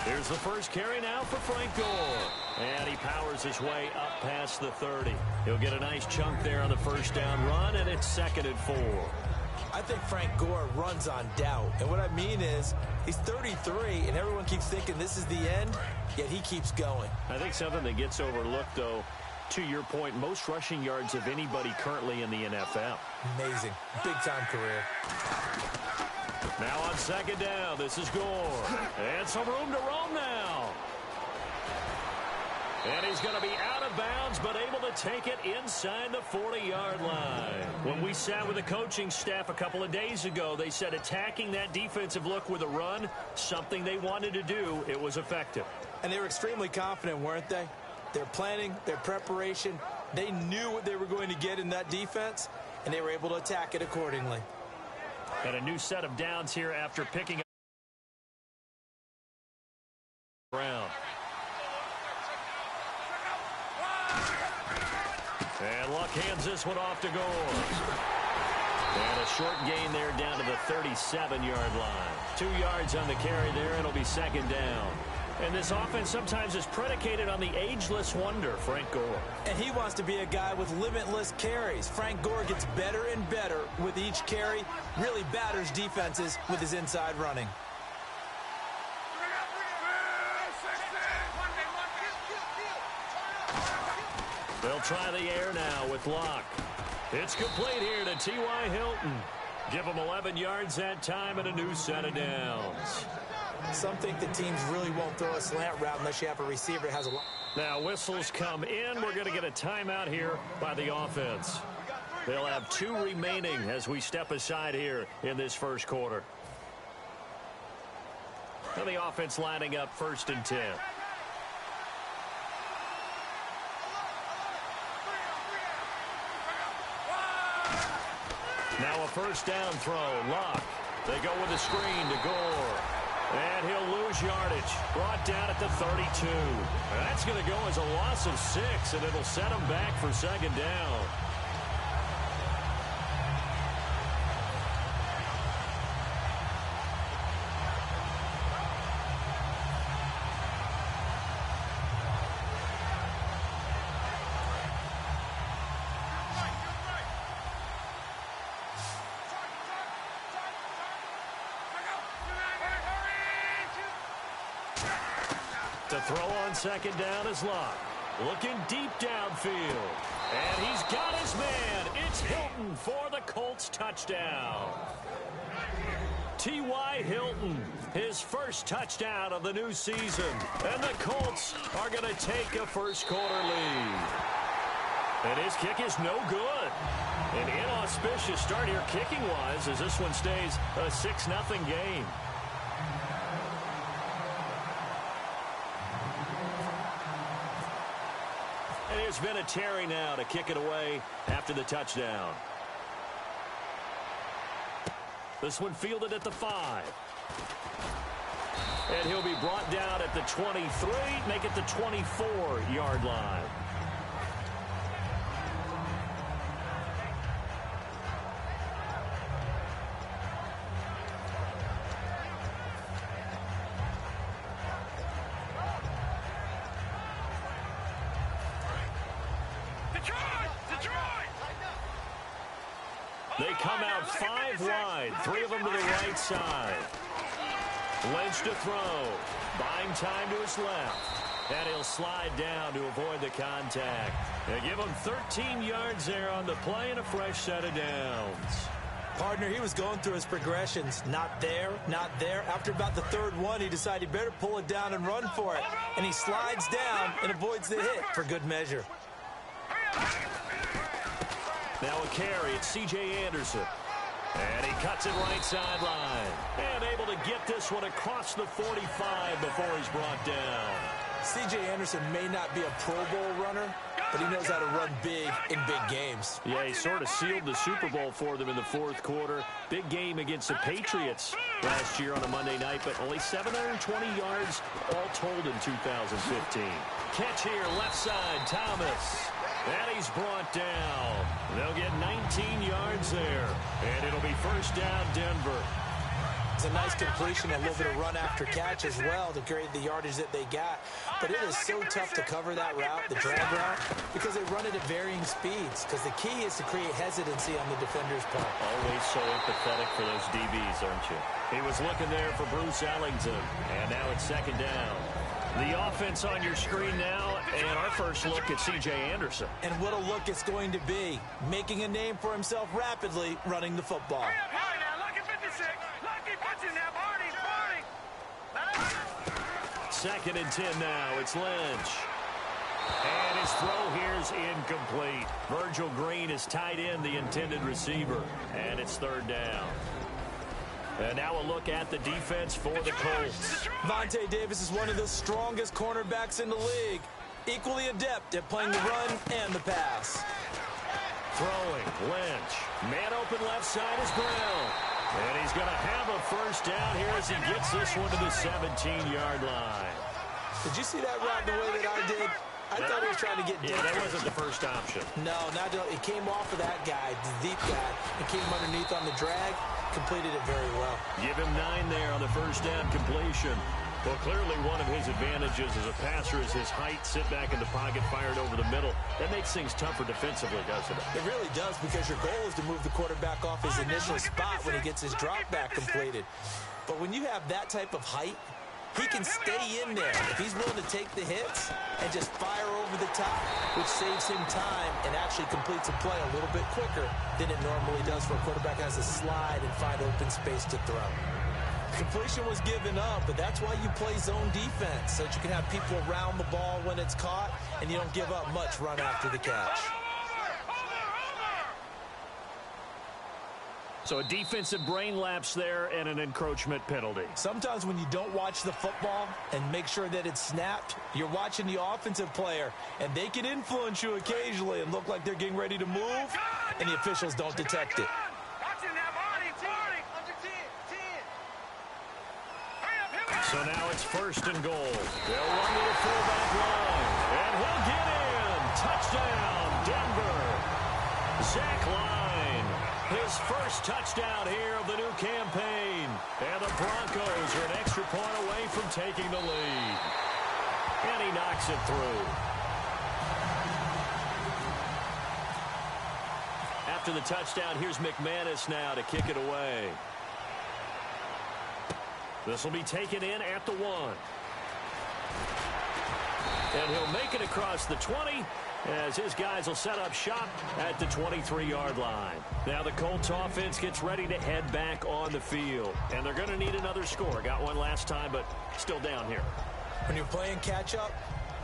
Here's the first carry now for Frank Gore. And he powers his way up past the 30. He'll get a nice chunk there on the first down run, and it's 2nd and 4. I think Frank Gore runs on doubt. And what I mean is he's 33, and everyone keeps thinking this is the end, yet he keeps going. I think something that gets overlooked, though, to your point, most rushing yards of anybody currently in the NFL. Amazing. Big-time career. Now on 2nd down, this is Gore. And some room to roam now. And he's going to be out of bounds, but able to take it inside the 40-yard line. When we sat with the coaching staff a couple of days ago, they said attacking that defensive look with a run, something they wanted to do, it was effective. And they were extremely confident, weren't they? Their planning, their preparation, they knew what they were going to get in that defense, and they were able to attack it accordingly. And a new set of downs here after picking up ground. And Luck hands this one off to Gore. And a short gain there down to the 37-yard line. 2 yards on the carry there. It'll be 2nd down. And this offense sometimes is predicated on the ageless wonder, Frank Gore. And he wants to be a guy with limitless carries. Frank Gore gets better and better with each carry, really batters defenses with his inside running. They'll try the air now with Locke. It's complete here to T.Y. Hilton. Give him 11 yards that time and a new set of downs. Some think the teams really won't throw a slant route unless you have a receiver that has a lot. Now whistles come in. We're going to get a timeout here by the offense. They'll have 2 remaining as we step aside here in this first quarter. Now the offense lining up 1st and 10. Now a first down throw. Locke. They go with a screen to Gore. And he'll lose yardage. Brought down at the 32. That's going to go as a loss of 6, and it'll set him back for 2nd down. To throw on 2nd down is Locke. Looking deep downfield. And he's got his man. It's Hilton for the Colts touchdown. T.Y. Hilton, his first touchdown of the new season. And the Colts are going to take a first quarter lead. And his kick is no good. An inauspicious start here kicking-wise as this one stays a 6-0 game. There's been a Terry now to kick it away after the touchdown. This one fielded at the 5. And he'll be brought down at the 23, make it the 24-yard line. They come out 5 wide, 3 of them to the right side. Lynch to throw, buying time to his left. And he'll slide down to avoid the contact. They give him 13 yards there on the play and a fresh set of downs. Partner, he was going through his progressions. Not there, not there. After about the 3rd one, he decided he better pull it down and run for it. And he slides down and avoids the hit for good measure. Now a carry, it's C.J. Anderson. And he cuts it right sideline. And able to get this one across the 45 before he's brought down. C.J. Anderson may not be a Pro Bowl runner, but he knows how to run big in big games. Yeah, he sort of sealed the Super Bowl for them in the 4th quarter. Big game against the Patriots last year on a Monday night, but only 720 yards all told in 2015. Catch here, left side, Thomas. And he's brought down. They'll get 19 yards there. And it'll be first down, Denver. It's a nice completion, a little bit of run after catch as well to create the yardage that they got. But it is so tough to cover that route, the drag route, because they run it at varying speeds. Because the key is to create hesitancy on the defender's part. Always so empathetic for those DBs, aren't you? He was looking there for Bruce Ellington. And now it's second down. The offense on your screen now, and our first look at C.J. Anderson. And what a look it's going to be. Making a name for himself rapidly, running the football. Second and 10 now. It's Lynch. And his throw here's incomplete. Virgil Green is tied in, the intended receiver. And it's third down. And now a look at the defense for the Colts. Vontae Davis is one of the strongest cornerbacks in the league. Equally adept at playing the run and the pass. Throwing, Lynch. Man open left side is Brown. And he's going to have a first down here as he gets this one to the 17-yard line. Did you see that route the way that I did? I thought he was trying to get deep. Yeah, that wasn't the first option. No, it came off of that guy, the deep guy, and came underneath on the drag. Completed it very well. Give him 9 there on the first down completion. Well, clearly one of his advantages as a passer is his height. Sit back in the pocket, fired over the middle. That makes things tougher defensively, doesn't it? It really does, because your goal is to move the quarterback off his initial spot when he gets his drop back completed. But when you have that type of height, he can stay in there if he's willing to take the hits and just fire over the top, which saves him time and actually completes a play a little bit quicker than it normally does for a quarterback has to slide and find open space to throw. Completion was given up, but that's why you play zone defense, so that you can have people around the ball when it's caught and you don't give up much run after the catch. So a defensive brain lapse there and an encroachment penalty. Sometimes when you don't watch the football and make sure that it's snapped, you're watching the offensive player, and they can influence you occasionally and look like they're getting ready to move, and the officials don't detect it. So now it's first and goal. They'll run to the fullback line, and he'll get in. Touchdown, Denver. Zach Line. His first touchdown here of the new campaign. And the Broncos are an extra point away from taking the lead. And he knocks it through. After the touchdown, here's McManus now to kick it away. This will be taken in at the 1. And he'll make it across the 20 as his guys will set up shop at the 23-yard line. Now the Colts offense gets ready to head back on the field. And they're going to need another score. Got one last time, but still down here. When you're playing catch-up,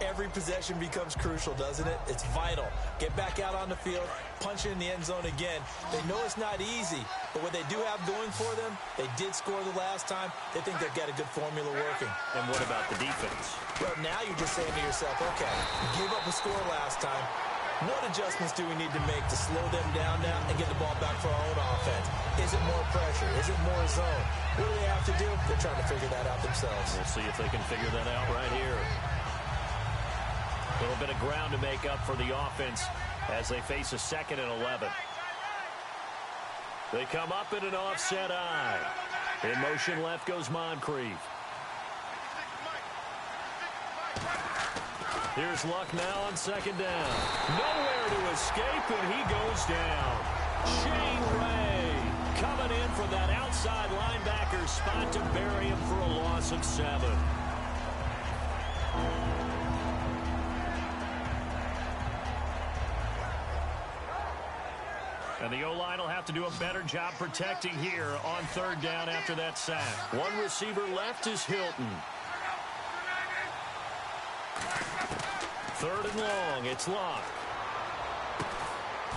every possession becomes crucial, doesn't it? It's vital. Get back out on the field, punch it in the end zone again. They know it's not easy, but what they do have going for them, they did score the last time. They think they've got a good formula working. And what about the defense? Well, now you're just saying to yourself, okay, give up a score last time. What adjustments do we need to make to slow them down now and get the ball back for our own offense? Is it more pressure? Is it more zone? What do they have to do? They're trying to figure that out themselves. We'll see if they can figure that out right here. A little bit of ground to make up for the offense as they face a 2nd and 11. They come up in an offset eye. In motion left goes Moncrief. Here's Luck now on 2nd down. Nowhere to escape, and he goes down. Shane Ray coming in from that outside linebacker spot to bury him for a loss of 7. And the O-line will have to do a better job protecting here on 3rd down after that sack. One receiver left is Hilton. 3rd and long. It's Luck.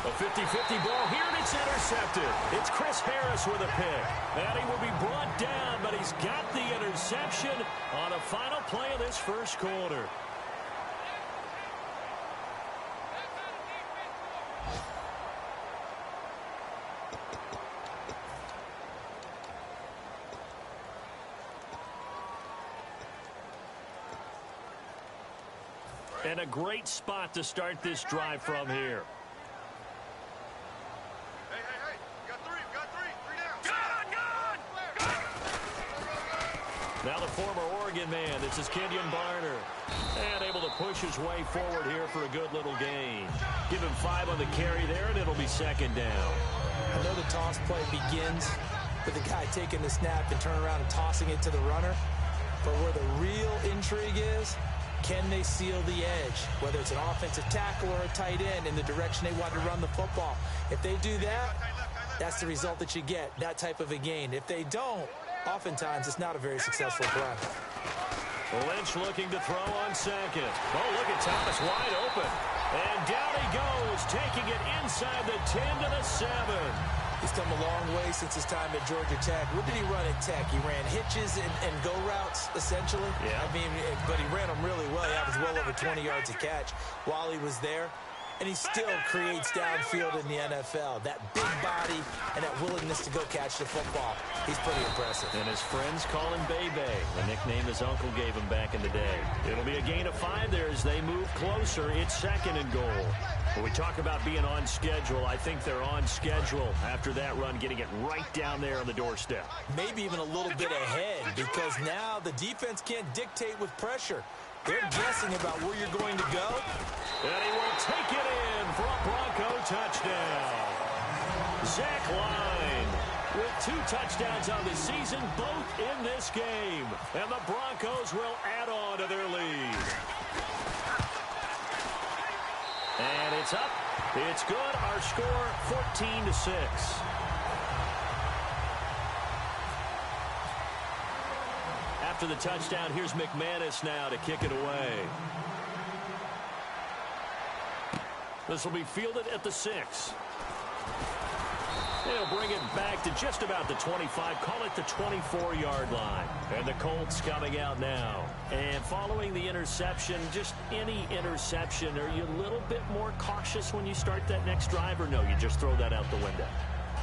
A 50-50 ball here, and it's intercepted. It's Chris Harris with a pick. And he will be brought down, but he's got the interception on a final play of this first quarter. And a great spot to start this drive from here. again man. This is Kenyon Barner. And able to push his way forward here for a good little gain. Give him 5 on the carry there, and it'll be second down. I know the toss play begins with the guy taking the snap and turning around and tossing it to the runner. But where the real intrigue is, can they seal the edge? Whether it's an offensive tackle or a tight end in the direction they want to run the football. If they do that, that's the result that you get, that type of a gain. If they don't, oftentimes it's not a very successful play. Lynch looking to throw on second. Oh, look at Thomas wide open. And down he goes, taking it inside the 10 to the 7. He's come a long way since his time at Georgia Tech. What did he run at Tech? He ran hitches and go routes, essentially. Yeah. I mean, but he ran them really well. He averaged well over 20 yards a catch while he was there. And he still creates downfield in the NFL. That big body and that willingness to go catch the football. He's pretty impressive. And his friends call him Bebe, the nickname his uncle gave him back in the day. It'll be a gain of 5 there as they move closer. It's second and goal. When we talk about being on schedule, I think they're on schedule after that run, getting it right down there on the doorstep. Maybe even a little bit ahead, because now the defense can't dictate with pressure. They're guessing about where you're going to go. And he will take it in for a Bronco touchdown. Zach Line with 2 touchdowns on the season, both in this game. And the Broncos will add on to their lead. And it's up. It's good. Our score, 14-6. After the touchdown, here's McManus now to kick it away. This will be fielded at the 6. They'll bring it back to just about the 25, call it the 24-yard line. And the Colts coming out now. And following the interception, just any interception, are you a little bit more cautious when you start that next drive, or no, you just throw that out the window?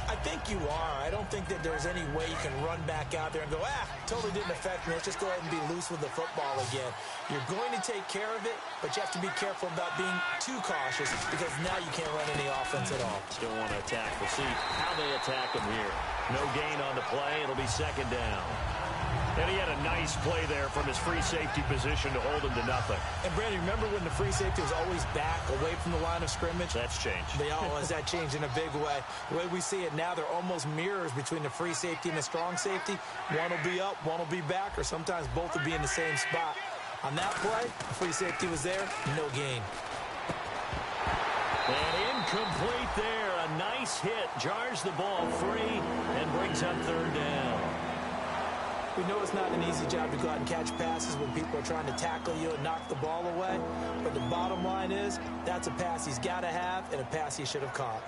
I think you are. I don't think that there's any way you can run back out there and go, totally didn't affect me. Let's just go ahead and be loose with the football again. You're going to take care of it, but you have to be careful about being too cautious, because now you can't run any offense at all. Still want to attack. We'll see how they attack him here. No gain on the play. It'll be second down. And he had a nice play there from his free safety position to hold him to nothing. And, Brandon, remember when the free safety was always back, away from the line of scrimmage? That's changed. That changed in a big way. The way we see it now, they're almost mirrors between the free safety and the strong safety. One will be up, one will be back, or sometimes both will be in the same spot. On that play, the free safety was there, no gain. And incomplete there. A nice hit. Jars the ball free and brings up third down. We know it's not an easy job to go out and catch passes when people are trying to tackle you and knock the ball away. But the bottom line is, that's a pass he's got to have and a pass he should have caught.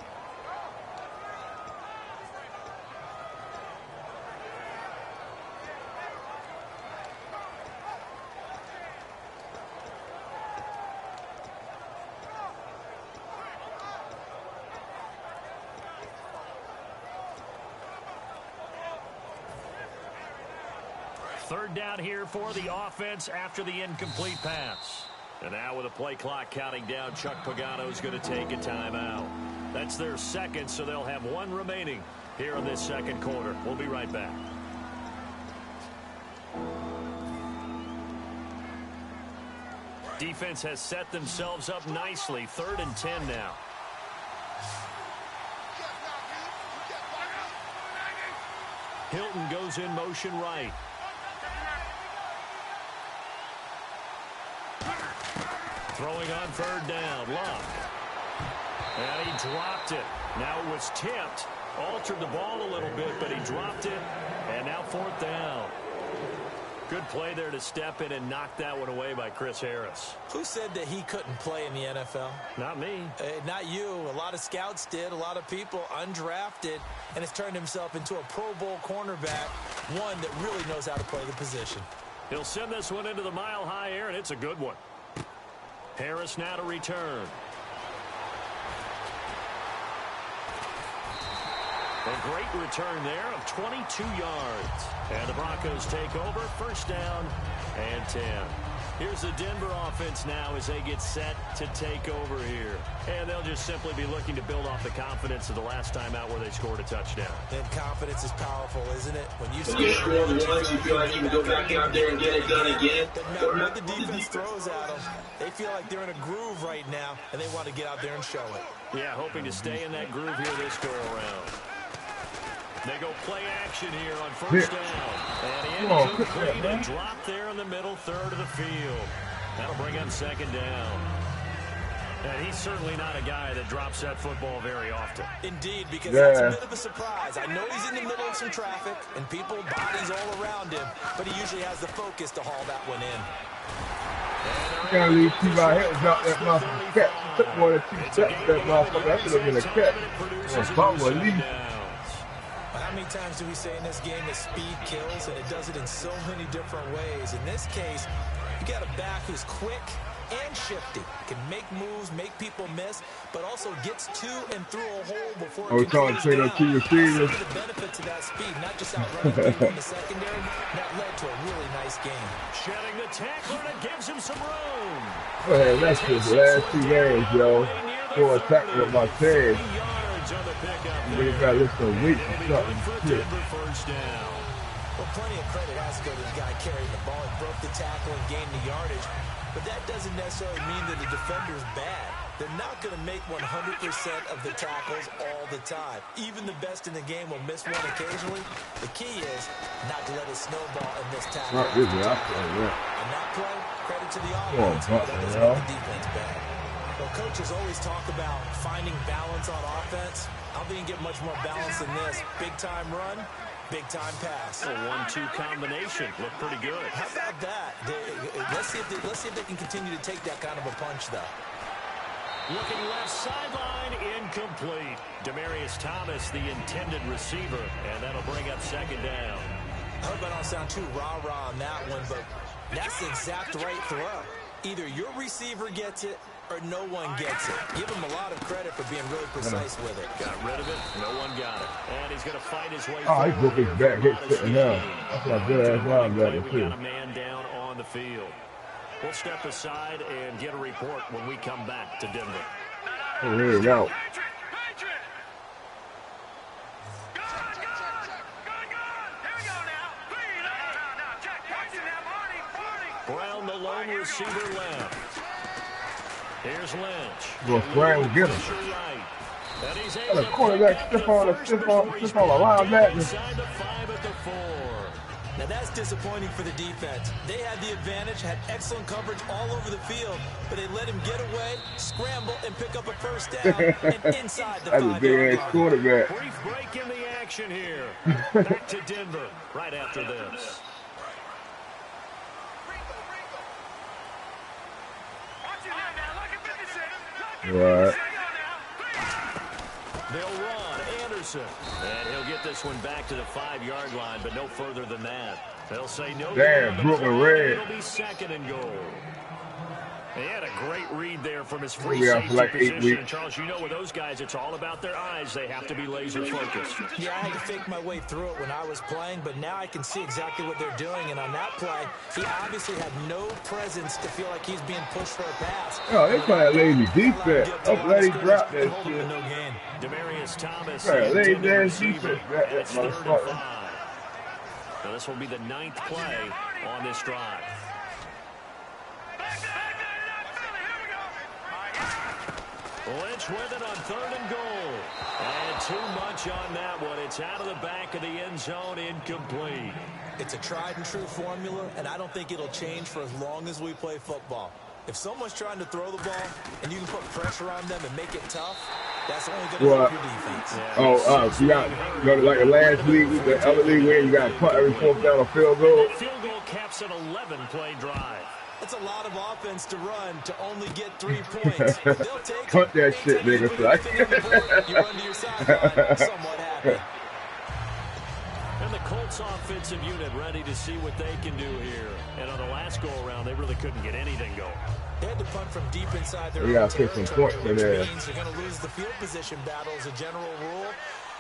Third down here for the offense after the incomplete pass. And now with a play clock counting down, Chuck Pagano's going to take a timeout. That's their second, so they'll have 1 remaining here in this second quarter. We'll be right back. Defense has set themselves up nicely. 3rd and 10 now. Hilton goes in motion right. Throwing on 3rd down, Luck. And he dropped it. Now it was tipped. Altered the ball a little bit, but he dropped it. And now 4th down. Good play there to step in and knock that one away by Chris Harris. Who said that he couldn't play in the NFL? Not me. Not you. A lot of scouts did. A lot of people undrafted. And has turned himself into a Pro Bowl cornerback. One that really knows how to play the position. He'll send this one into the mile-high air, and it's a good one. Harris now to return. A great return there of 22 yards. And the Broncos take over, 1st down and 10. Here's the Denver offense now as they get set to take over here. And they'll just simply be looking to build off the confidence of the last time out where they scored a touchdown. And confidence is powerful, isn't it? When you score once, you feel like you can go back out there and get it done again. No matter what the defense throws at them, they feel like they're in a groove right now, and they want to get out there and show it. Yeah, hoping to stay in that groove here this go-around. They go play action here on first down. And incomplete, a drop there in the middle third of the field. That'll bring up second down. And he's certainly not a guy that drops that football very often. Indeed, because that's a bit of a surprise. I know he's in the middle of some traffic and people, bodies all around him, but he usually has the focus to haul that one in. Gotta leave two out here and drop that motherfucker catch. Took more than 2 steps that motherfucker. That should have been a catch. How many times do we say in this game that speed kills, and it does it in so many different ways? In this case, you got a back who's quick and shifty, can make moves, make people miss, but also gets to and through a hole before it trying to trade up to your receivers. The benefits of that speed, not just outrunning people in the secondary, that led to a really nice game. Shedding the tackler, and it gives him some room. Well, that's just the last 2 games, yo. 4 tackles with my team. We got to listen to weeks or something. First down. Well, plenty of credit has to go to the guy carrying the ball. He broke the tackle and gained the yardage. But that doesn't necessarily mean that the defender's bad. They're not going to make 100% of the tackles all the time. Even the best in the game will miss one occasionally. The key is not to let it snowball and miss tackle. On that play, credit to the offense, but that doesn't make the defense bad. Well, coaches always talk about finding balance on offense. I don't think you can get much more balance than this. Big-time run, big-time pass. A 1-2 combination. Look pretty good. How about that? Let's see if they can continue to take that kind of a punch, though. Looking left sideline, incomplete. Demaryius Thomas, the intended receiver, and that'll bring up second down. I hope I don't sound too rah-rah on that one, but that's the exact right throw. Either your receiver gets it or no one gets it. Give him a lot of credit for being really precise with it. Got rid of it. No one got it. And he's going to fight his way forward. He broke his back. He's sitting down. That's a good-ass linebacker, too. We got a man down on the field. We'll step aside and get a report when we come back to Denver. Oh, here we go. Brown, the lone receiver left. Here's Lynch. Well, Brown get him. And the quarterback stiff on the linebacker. Now that's disappointing for the defense. They had the advantage, had excellent coverage all over the field, but they let him get away, scramble, and pick up a first down and inside the 5-yard line. That's a big-ass quarterback. Brief break in the action here. Back to Denver right after this. Right. They'll run Anderson, and he'll get this one back to the 5-yard line, but no further than that. They'll say no. Damn, Brooklyn Red. It'll be second and goal. He had a great read there from his free safety like position. And Charles, you know with those guys, it's all about their eyes. They have to be laser focused. Yeah, I had to fake my way through it when I was playing, but now I can see exactly what they're doing. And on that play, he obviously had no presence to feel like he's being pushed for a pass. Oh, they play a lazy defense. I'm glad he dropped that shit. No gain. Demaryius Thomas. Lazy ass defense. That's 3rd and 5. So this will be the 9th play on this drive. Lynch with it on 3rd and goal. And too much on that one. It's out of the back of the end zone, incomplete. It's a tried and true formula, and I don't think it'll change for as long as we play football. If someone's trying to throw the ball and you can put pressure on them and make it tough, that's only going to help your defense. So you got go to like the last league, the other league where you got to punt every 4th down a field goal. Field goal caps an 11-play drive. That's a lot of offense to run to only get 3 points. They'll take Cut that shit, nigga. You run to your sideline, somewhat happy. And the Colts offensive unit ready to see what they can do here. And on the last go-around, they really couldn't get anything going. They had to punt from deep inside their own territory, which means they're going to lose the field position battle as a general rule.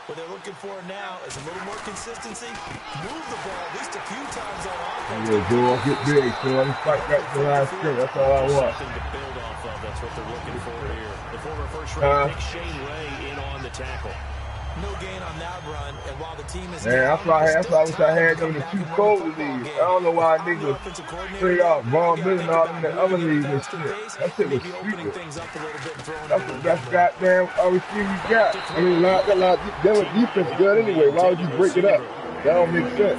What they're looking for now is a little more consistency. Move the ball at least a few times on offense. Yeah, girl, get big, son. Fight back to the last string. That's all I want. Something to build off of. That's what they're looking for here. The former first-round pick Shane Ray in on the tackle. No gain on that run, and while the team is Man, that's why I wish I had them in the 2 cold leagues. I don't know why niggas straight out Von Miller and all in the other leagues and shit. That shit was stupid. That's goddamn all we see we got. I mean, that defense good anyway. Why would you break it up? That don't make sense.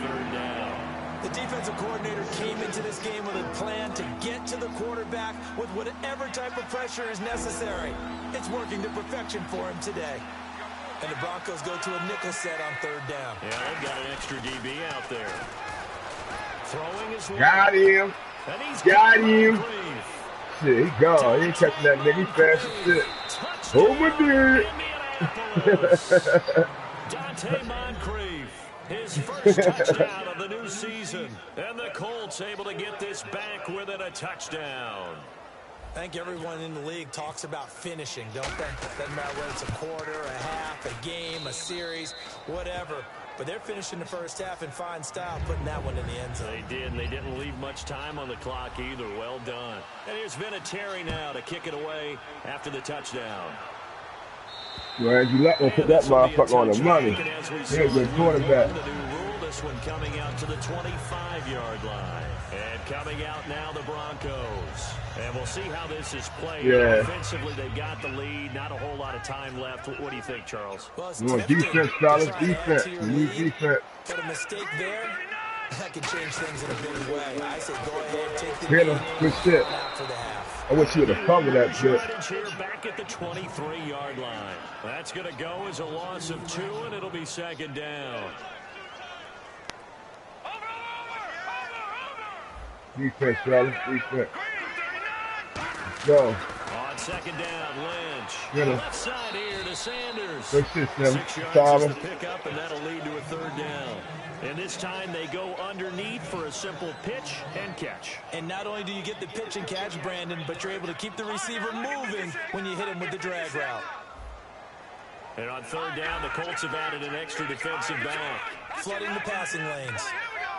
The defensive coordinator came into this game with a plan to get to the quarterback with whatever type of pressure is necessary. It's working to perfection for him today. And the Broncos go to a nickel set on 3rd down. Yeah, they've got an extra DB out there. Throwing his got him. And he's got him. Shit, he gone. He ain't catching that nigga. He fast as shit. Over there. Dante Moncrief, his first touchdown of the new season. And the Colts able to get this back within a touchdown. I think everyone in the league talks about finishing, don't they? Doesn't matter whether it's a quarter, a half, a game, a series, whatever. But they're finishing the first half in fine style, putting that one in the end zone. They did, and they didn't leave much time on the clock either. Well done. And here's Vinatieri now to kick it away after the touchdown. Well, you let me put that motherfucker on the money. He's a good quarterback. The new rule, this one coming out to the 25-yard line. And coming out now, the Broncos. And we'll see how this is played. Yeah. Offensively, they've got the lead. Not a whole lot of time left. What do you think, Charles? Well, you want defense, fellas. Defense. You need defense. But a mistake there, that could change things in a big way. I say go ahead, take the Hit him. Good shit. for the half. I wish you would have covered that shit. Here back at the 23-yard line. That's going to go as a loss of 2, and it'll be 2nd down. Defense, fellas. Defense. Let's go. On 2nd down, Lynch. Get him. Left side here to Sanders. Good shit, Sam. 6 yards Simon. is the pickup, and that'll lead to a 3rd down. And this time they go underneath for a simple pitch and catch. And not only do you get the pitch and catch, Brandon, but you're able to keep the receiver moving when you hit him with the drag route. And on 3rd down, the Colts have added an extra defensive back. Flooding the passing lanes.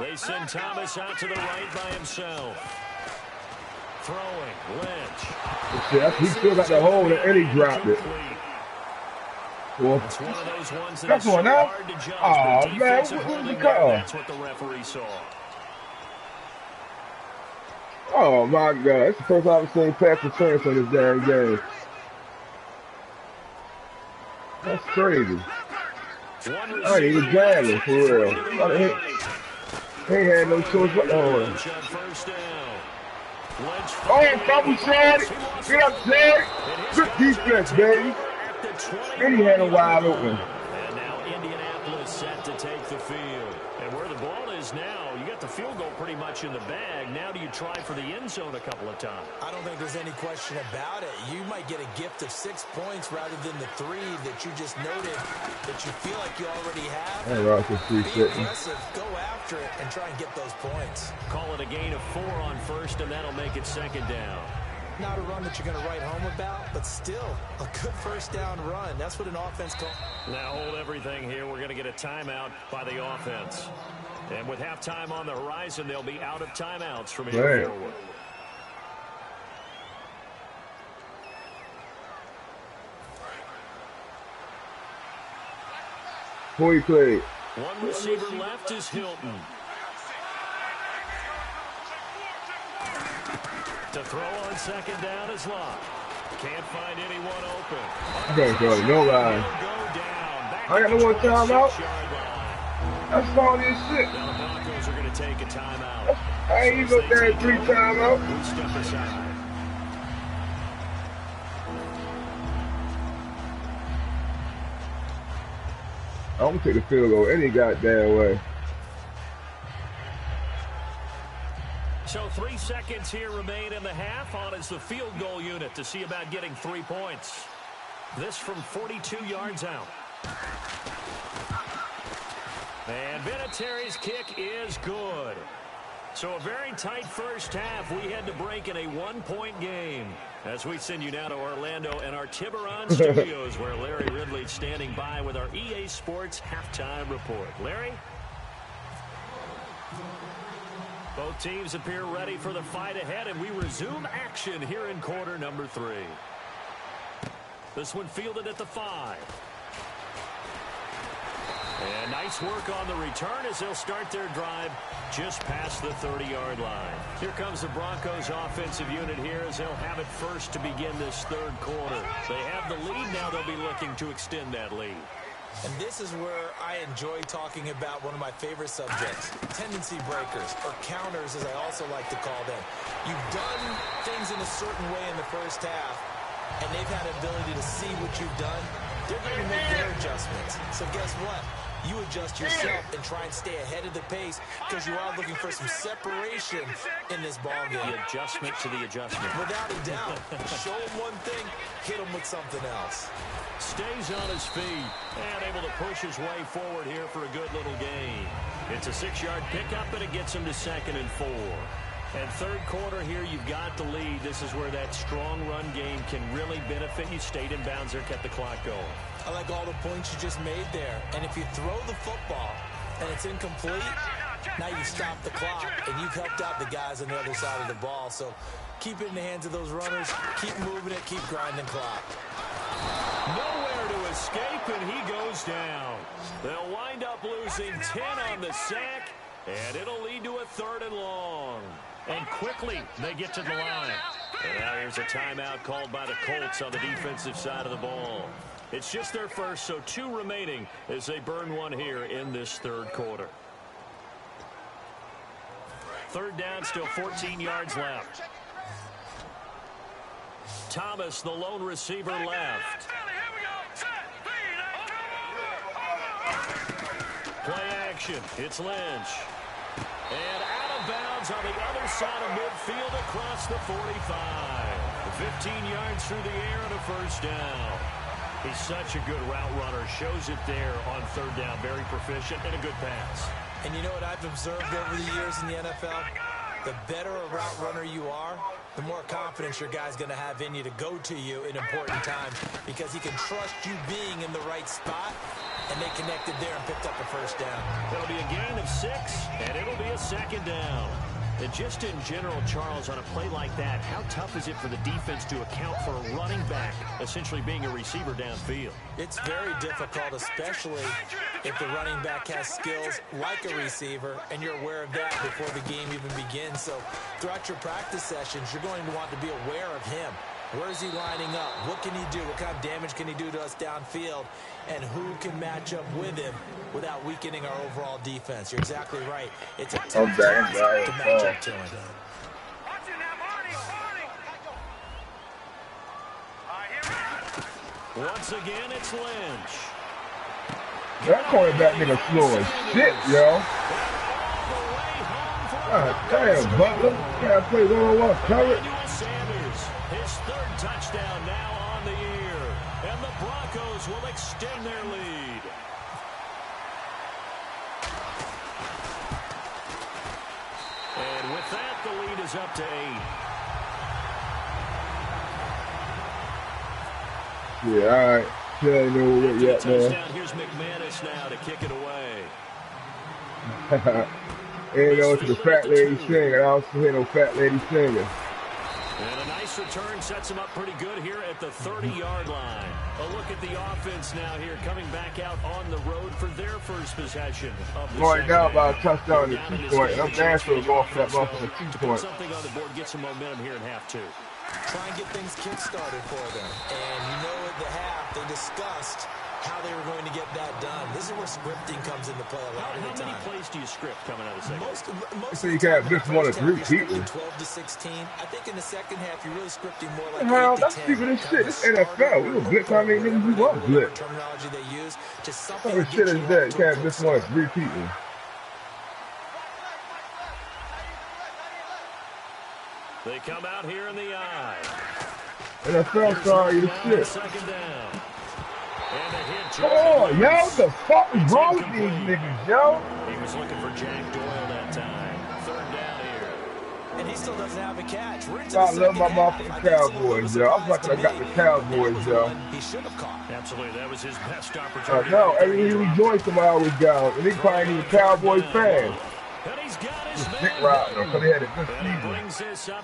They send Thomas out to the right by himself. Throwing, Lynch. He still got the hole and he dropped it. Well, it's one of those ones that's one now. Oh man, what was the call? That's what the referee saw. Oh my God, that's the first time I've seen pass interference on this damn game. That's crazy. I ain't even jamming for real. He ain't had no choice but oh, Papa said it. Get up, Zed. Good defense, baby. And he had a wide open. And now Indianapolis set to take the field. And where the ball is now, you got the field goal pretty much in the bag. Now do you try for the end zone a couple of times? I don't think there's any question about it. You might get a gift of 6 points rather than the 3 that you just noted that you feel like you already have. Be aggressive, go after it, and try and get those points. Call it a gain of 4 on 1st, and that'll make it 2nd down. Not a run that you're going to write home about, but still a good 1st down run. That's what an offense calls. Now hold everything here. We're going to get a timeout by the offense. And with halftime on the horizon, they'll be out of timeouts from here forward. Who he played? One receiver left is Hilton. To throw on 2nd down is Locke. Can't find anyone open. I can't go to nobody. I got no more timeout. That's funny as shit. Now the Broncos are going to take a timeout. I ain't even go there 3 timeouts. Step aside. I'm gonna take the field goal any goddamn way. So 3 seconds here remain in the half. On is the field goal unit to see about getting 3 points. This from 42 yards out. And Vinatieri's kick is good. So a very tight first half. We had to break in a one-point game. As we send you now to Orlando and our Tiburon Studios, where Larry Ridley's standing by with our EA Sports halftime report. Larry? Both teams appear ready for the fight ahead, and we resume action here in quarter number 3. This one fielded at the 5. And nice work on the return as they'll start their drive just past the 30-yard line. Here comes the Broncos offensive unit here as they'll have it first to begin this third quarter. They have the lead. Now they'll be looking to extend that lead. And this is where I enjoy talking about one of my favorite subjects, tendency breakers, or counters as I also like to call them. You've done things in a certain way in the first half, and they've had the ability to see what you've done. They're going to make their adjustments. So guess what? You adjust yourself and try and stay ahead of the pace because you are looking for some separation in this ball game. The adjustment to the adjustment. Without a doubt. Show him one thing, hit him with something else. Stays on his feet and able to push his way forward here for a good little gain. It's a 6-yard pickup, and it gets him to 2nd and 4. And third quarter here, you've got the lead. This is where that strong run game can really benefit you. Stayed in bounds there, kept the clock going. I like all the points you just made there. And if you throw the football and it's incomplete, now you've stopped the clock and you've helped out the guys on the other side of the ball. So keep it in the hands of those runners. Keep moving it. Keep grinding clock. Nowhere to escape, and he goes down. They'll wind up losing 10 on the sack, and it'll lead to a 3rd and long. And quickly, they get to the line. And now here's a timeout called by the Colts on the defensive side of the ball. It's just their first, so 2 remaining as they burn one here in this third quarter. 3rd down, still 14 yards left. Thomas, the lone receiver, left. Play action. It's Lynch. And out of bounds on the other side of midfield across the 45. 15 yards through the air and a 1st down. He's such a good route runner. Shows it there on 3rd down. Very proficient and a good pass. And you know what I've observed over the years in the NFL? The better a route runner you are, the more confidence your guy's going to have in you to go to you in important times because he can trust you being in the right spot, and they connected there and picked up a 1st down. It'll be a gain of 6, and it'll be a 2nd down. And just in general, Charles, on a play like that, how tough is it for the defense to account for a running back essentially being a receiver downfield? It's very difficult, especially if the running back has skills like a receiver, and you're aware of that before the game even begins. So throughout your practice sessions, you're going to want to be aware of him. Where is he lining up? What can he do? What kind of damage can he do to us downfield? And who can match up with him without weakening our overall defense? You're exactly right. It's a tough task to match up to him. Once again, it's Lynch. That cornerback nigga slow as shit, yo. God damn, Butler. Can't play one-on-one coverage. His 3rd touchdown now on the year. And the Broncos will extend their lead. And with that, the lead is up to 8. Yeah, all right. Yeah, I know what yet, man. Here's McManus now to kick it away. And to the fat lady singing. I also hear no fat lady singing. And a nice return sets him up pretty good here at the 30-yard line. A look at the offense now here, coming back out on the road for their first possession of the going down by a touchdown to 2-point. I'm dancing going for that motherfucker 2-point. Something on the board, get some momentum here in half 2. Try and get things kick-started for them. And you know at the half, they discussed how they were going to get that done. This is where scripting comes into play a lot of the time. How many plays do you script coming out of the second? So you can't have just 1 or 3 people. 12 to 16. I think in the second half, you're really scripting more like hell, 8 to that's 10. stupid as shit. This NFL. We will blitz how many niggas we want blitz. Terminology they use. Just What something kind of shit is that? You can't have just 1 or 3 people. They come out here in the eye. NFL, sorry, the shit. 2nd down. Come on, yo, what the fuck is wrong with these niggas, yo? He was looking for Jack Doyle that time. 3rd down here. still doesn't have a catch. We're into I love my motherfucking Cowboys, yo. I'm fucking, I got the Cowboys, yo. He should have caught. Absolutely, that was his best opportunity. No, every time he joins somebody always got him. And he probably ain't even Cowboys fan. And he's got his Just Dick riding them, because they had a good season.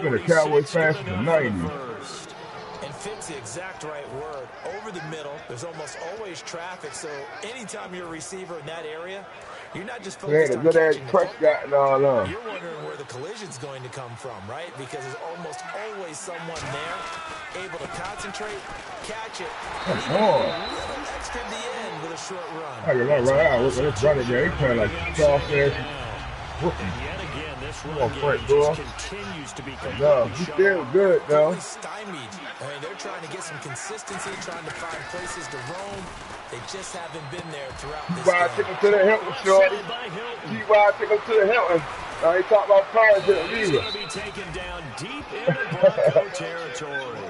Been a Cowboys fan since the 90s. And fits the exact right word. Over the middle, there's almost always traffic, so anytime you're a receiver in that area, you're not just focused on catching the football. You're wondering where the collision's going to come from, right? Because there's almost always someone there able to concentrate, catch it, and even a little extra at the end with a short run. I can run out. Look at this running game. He playing like soft ass. Yet again, this run game continues to be no, he's still good, though. Stymied. I mean, they're trying to get some consistency, trying to find places to roam. They just haven't been there throughout this game. Take him to the Hilton, shorty. T.Y. take him to the Hilton. Now he talking about cars in the He's going to be taken down deep into Bronco territory.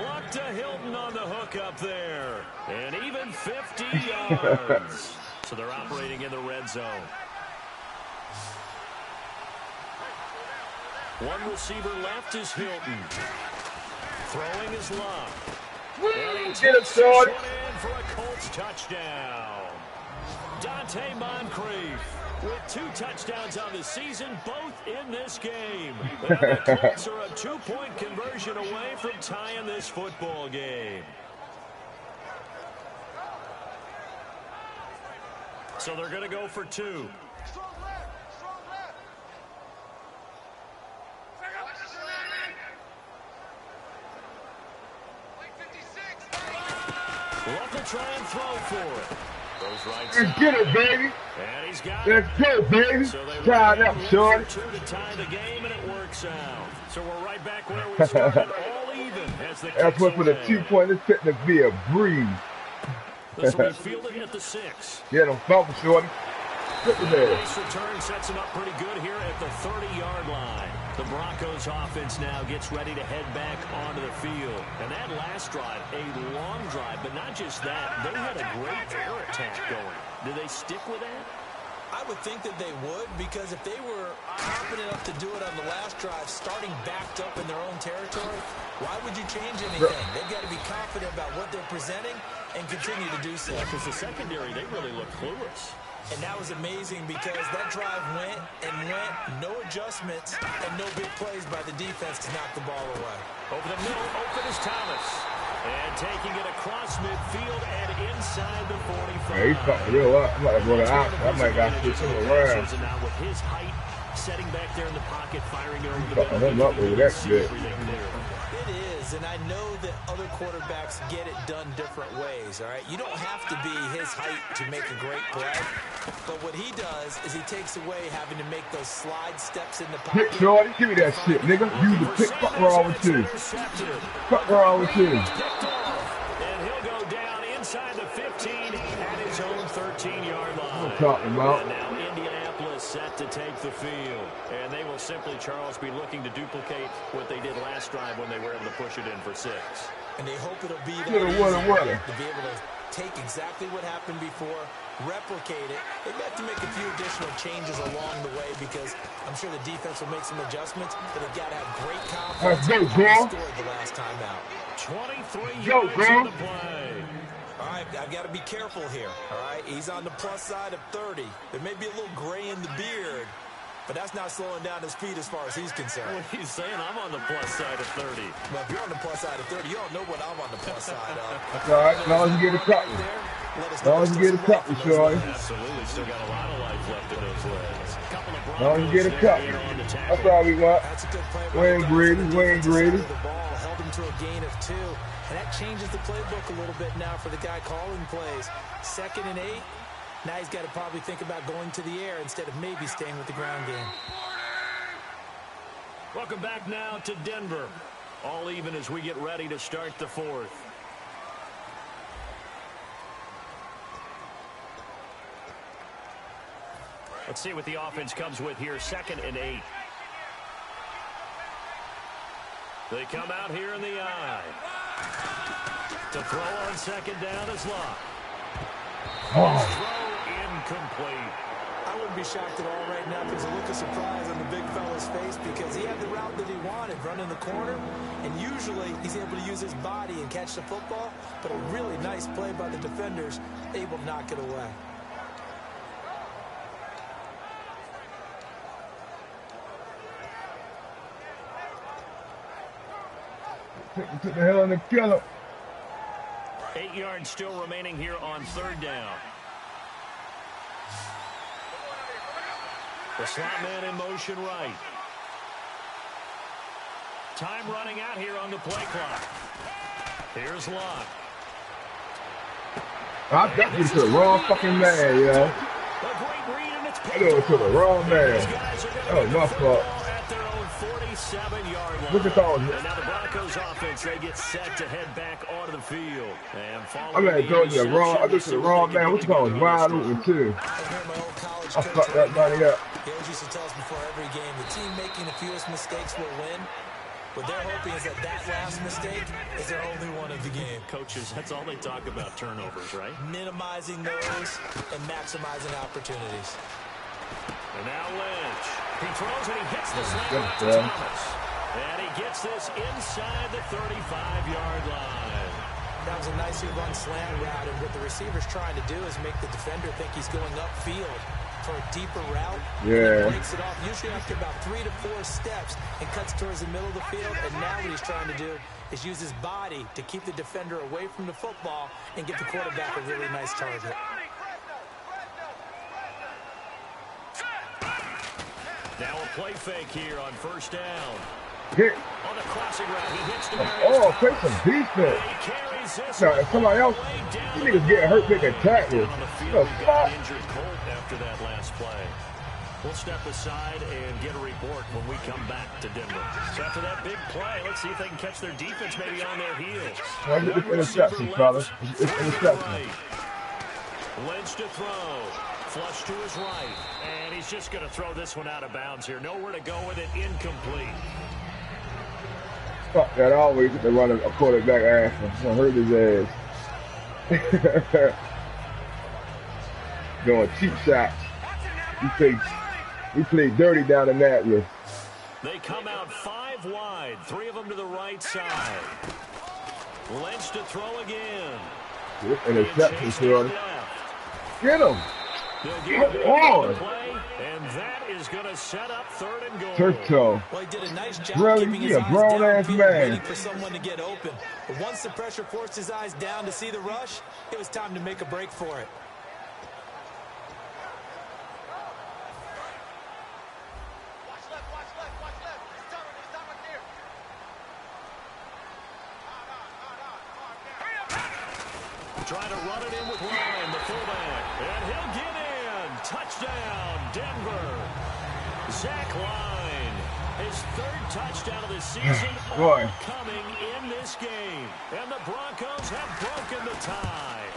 Luck to Hilton on the hook up there. And even 50 yards. So they're operating in the red zone. One receiver left is Hilton. Throwing his Luck. Get him, shorty. In for a Colts touchdown. Dante Moncrief with 2 touchdowns on the season, both in this game. And the Colts are a 2-point conversion away from tying this football game. So they're going to go for 2. Love to try and throw for it. Goes right side. Let's get it, baby. And he's got Let's go, baby. So tied up, short. 2 to tie the game, and it works out. So we're right back where we started, all even. As the That's what for the 2-point. It's fitting to be a breeze. This will be fielded at the 6. Yeah, don't fumble, shorty. Look at that. Nice return sets him up pretty good here at the 30-yard line. The Broncos offense now gets ready to head back onto the field. And that last drive, a long drive, but not just that. They had a great air attack going. Do they stick with that? I would think that they would, because if they were confident enough to do it on the last drive, starting backed up in their own territory, why would you change anything? They've got to be confident about what they're presenting and continue to do so. Because the secondary, they really look clueless. And that was amazing because that drive went and went, no adjustments, and no big plays by the defense to knock the ball away. Over the middle, open is Thomas. And taking it across midfield and inside the 45. Yeah, he's fucking real up. I'm not going to out. I might got to switch him around. And now with his height, setting back there in the pocket, firing over the fucking him up with that shit. It is, and I know that other quarterbacks get it done different ways, all right? You don't have to be his height to make a great play, but what he does is he takes away having to make those slide steps in the pocket. Pick, shorty. Give me that shit, nigga. Use the pick. Fuck wrong with you. Fuck wrong with you. And he'll go down inside the 15 at his own 13-yard line. What I'm talking about. And now Indianapolis set to take the field. And they will simply, Charles, be looking to duplicate what they did last drive when they were able to push it in for 6. And they hope it'll be that What easy to be able to take exactly what happened before, replicate it. They have to make a few additional changes along the way because I'm sure the defense will make some adjustments, but they've got to have great confidence. Let's go, girl. Scored the last time out. 23 yards on the play. All right, I've got to be careful here, all right? He's on the plus side of 30. There may be a little gray in the beard, but that's not slowing down his speed as far as he's concerned. What he's saying, I'm on the plus side of 30. Well, if you're on the plus side of 30, you don't know what I'm on the plus side of. That's all right. As long as you get a couple. As long as you get a couple, shorty. Absolutely. Still got a lot of life left in those legs. As long as you get a couple. That's all we want. That's a good play. Wayne Grady. The ball held him to a gain of 2. And that changes the playbook a little bit now for the guy calling plays. 2nd and 8. Now he's got to probably think about going to the air instead of maybe staying with the ground game. Welcome back now to Denver. All even as we get ready to start the 4th. Let's see what the offense comes with here. 2nd and 8. They come out here in the eye. To throw on 2nd down is Luck. Throw incomplete. I wouldn't be shocked at all right now because a look of surprise on the big fella's face because he had the route that he wanted, running the corner, and usually he's able to use his body and catch the football, but a really nice play by the defenders, able to knock it away. Took the hell in the killer. 8 yards still remaining here on third down. The slot man in motion right. Time running out here on the play clock. Here's Locke. I got you to the wrong fucking man, yo. I know it to the wrong man. That was my fault. Look at those. And now the Broncos offense, they get set to head back onto the field. And I'm gonna go to the wrong. I go to the wrong man. What's called wide open too. I fucked that money up. He always used to tell us before every game, the team making the fewest mistakes will win. What they're hoping is that last mistake is their only one of the game. Coaches, that's all they talk about, turnovers, right? Minimizing those and maximizing opportunities. And now Lynch. He throws and he hits the snap to Thomas. And he gets this inside the 35-yard line. That was a nicely run slant route, and what the receiver's trying to do is make the defender think he's going upfield for a deeper route. Yeah. He breaks it off usually after about 3 to 4 steps and cuts towards the middle of the field. And now what he's trying to do is use his body to keep the defender away from the football and get the quarterback a really nice target. Now a play fake here on first down. Hit. On the crossing route, he hits the Oh, play some defense. Now, if somebody else, you niggas getting hurt, they can tackle. Injured Colt after that last play. We'll step aside and get a report when we come back to Denver. So after that big play, let's see if they can catch their defense maybe on their heels. Well, it's interception, fellas. It's interception. Lynch to throw. Flush to his right. And he's just going to throw this one out of bounds here. Nowhere to go with it. Incomplete. Fuck that. I always get to run a quarterback ass. I'm going to hurt his ass. Doing cheap shots. We play dirty down in that list. They come out 5 wide. 3 of them to the right side. Lynch to throw again. This interception, Shorty. Get him. Come on. And that is going to set up 3rd and goal. Turtle. Well, he did a nice job Really, keeping he his a eyes grown-ass downfield, man. waiting for someone to get open. But once the pressure forced his eyes down to see the rush, it was time to make a break for it. Trying to run it in with Ryan, the fullback. And he'll get in. Touchdown, Denver. Zach Line, his 3rd touchdown of the season, coming in this game. And the Broncos have broken the tie.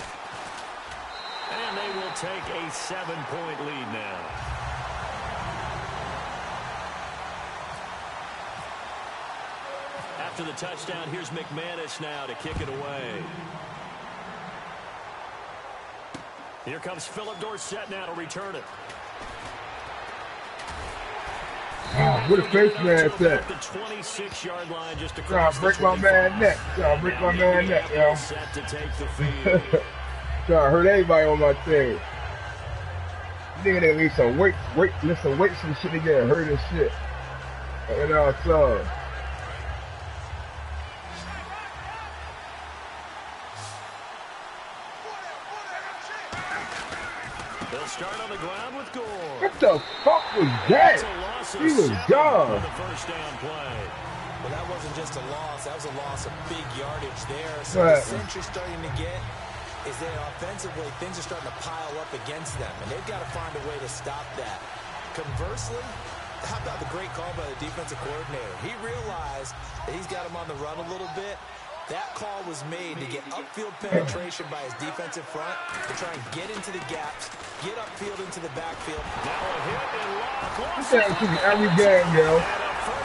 And they will take a 7-point lead now. After the touchdown, here's McManus now to kick it away. Here comes Philip Dorsett now to return it. Where the face man at? The 26-yard line just Trying across to break my man neck. Trying to break my man neck, yo. Set to take the field. Trying to hurt everybody on my team. Nigga, they need some weight, lift some weights and shit. They getting hurt and shit. You know, so. They'll start on the ground with Gore. What the fuck was that? He was gone. The first down play. Well, that wasn't just a loss. That was a loss of big yardage there. So the sense you're starting to get is that offensively, things are starting to pile up against them, and they've got to find a way to stop that. Conversely, how about the great call by the defensive coordinator? He realized that he's got him on the run a little bit. That call was made to get upfield penetration by his defensive front to try and get into the gaps, get upfield into the backfield. Now a hit and lock. Every game, yo.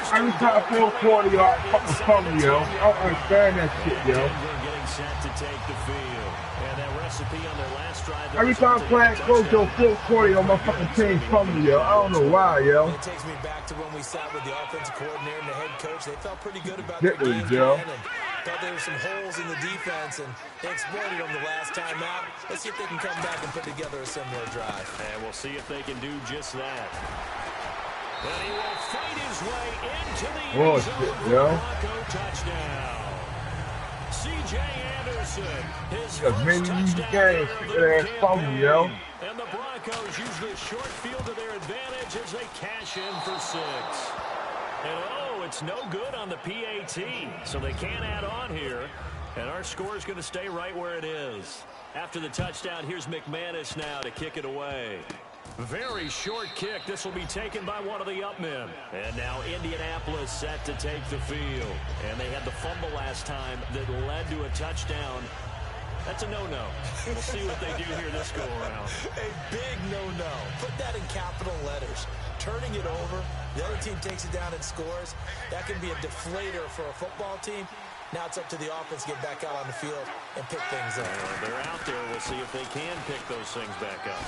Every time 440, y'all fucking fumble, yo. I don't understand that shit, yo. Getting set to take the field. And that recipe on their last drive. Every time playing close, yo, 440 on my fucking team fumble, yo. I don't know why, yo. It takes me back to when we sat with the offensive coordinator and the head coach. They felt pretty good about their game plan and thought there were some holes in the defense, and they exploited them the last time out. Let's see if they can come back and put together a similar drive. And we'll see if they can do just that. And he will fight his way into the end zone. Bronco touchdown. C.J. Anderson, his first touchdown of the campaign. Yo. And the Broncos use the short field to their advantage as they cash in for 6. And oh, it's no good on the PAT, so they can't add on here. And our score is going to stay right where it is. After the touchdown, here's McManus now to kick it away. Very short kick. This will be taken by one of the up men. And now Indianapolis set to take the field. And they had the fumble last time that led to a touchdown. That's a no-no. We'll see what they do here this go-around. A big no-no. Put that in capital letters. Turning it over, the other team takes it down and scores. That can be a deflator for a football team. Now it's up to the offense to get back out on the field and pick things up. They're out there. We'll see if they can pick those things back up.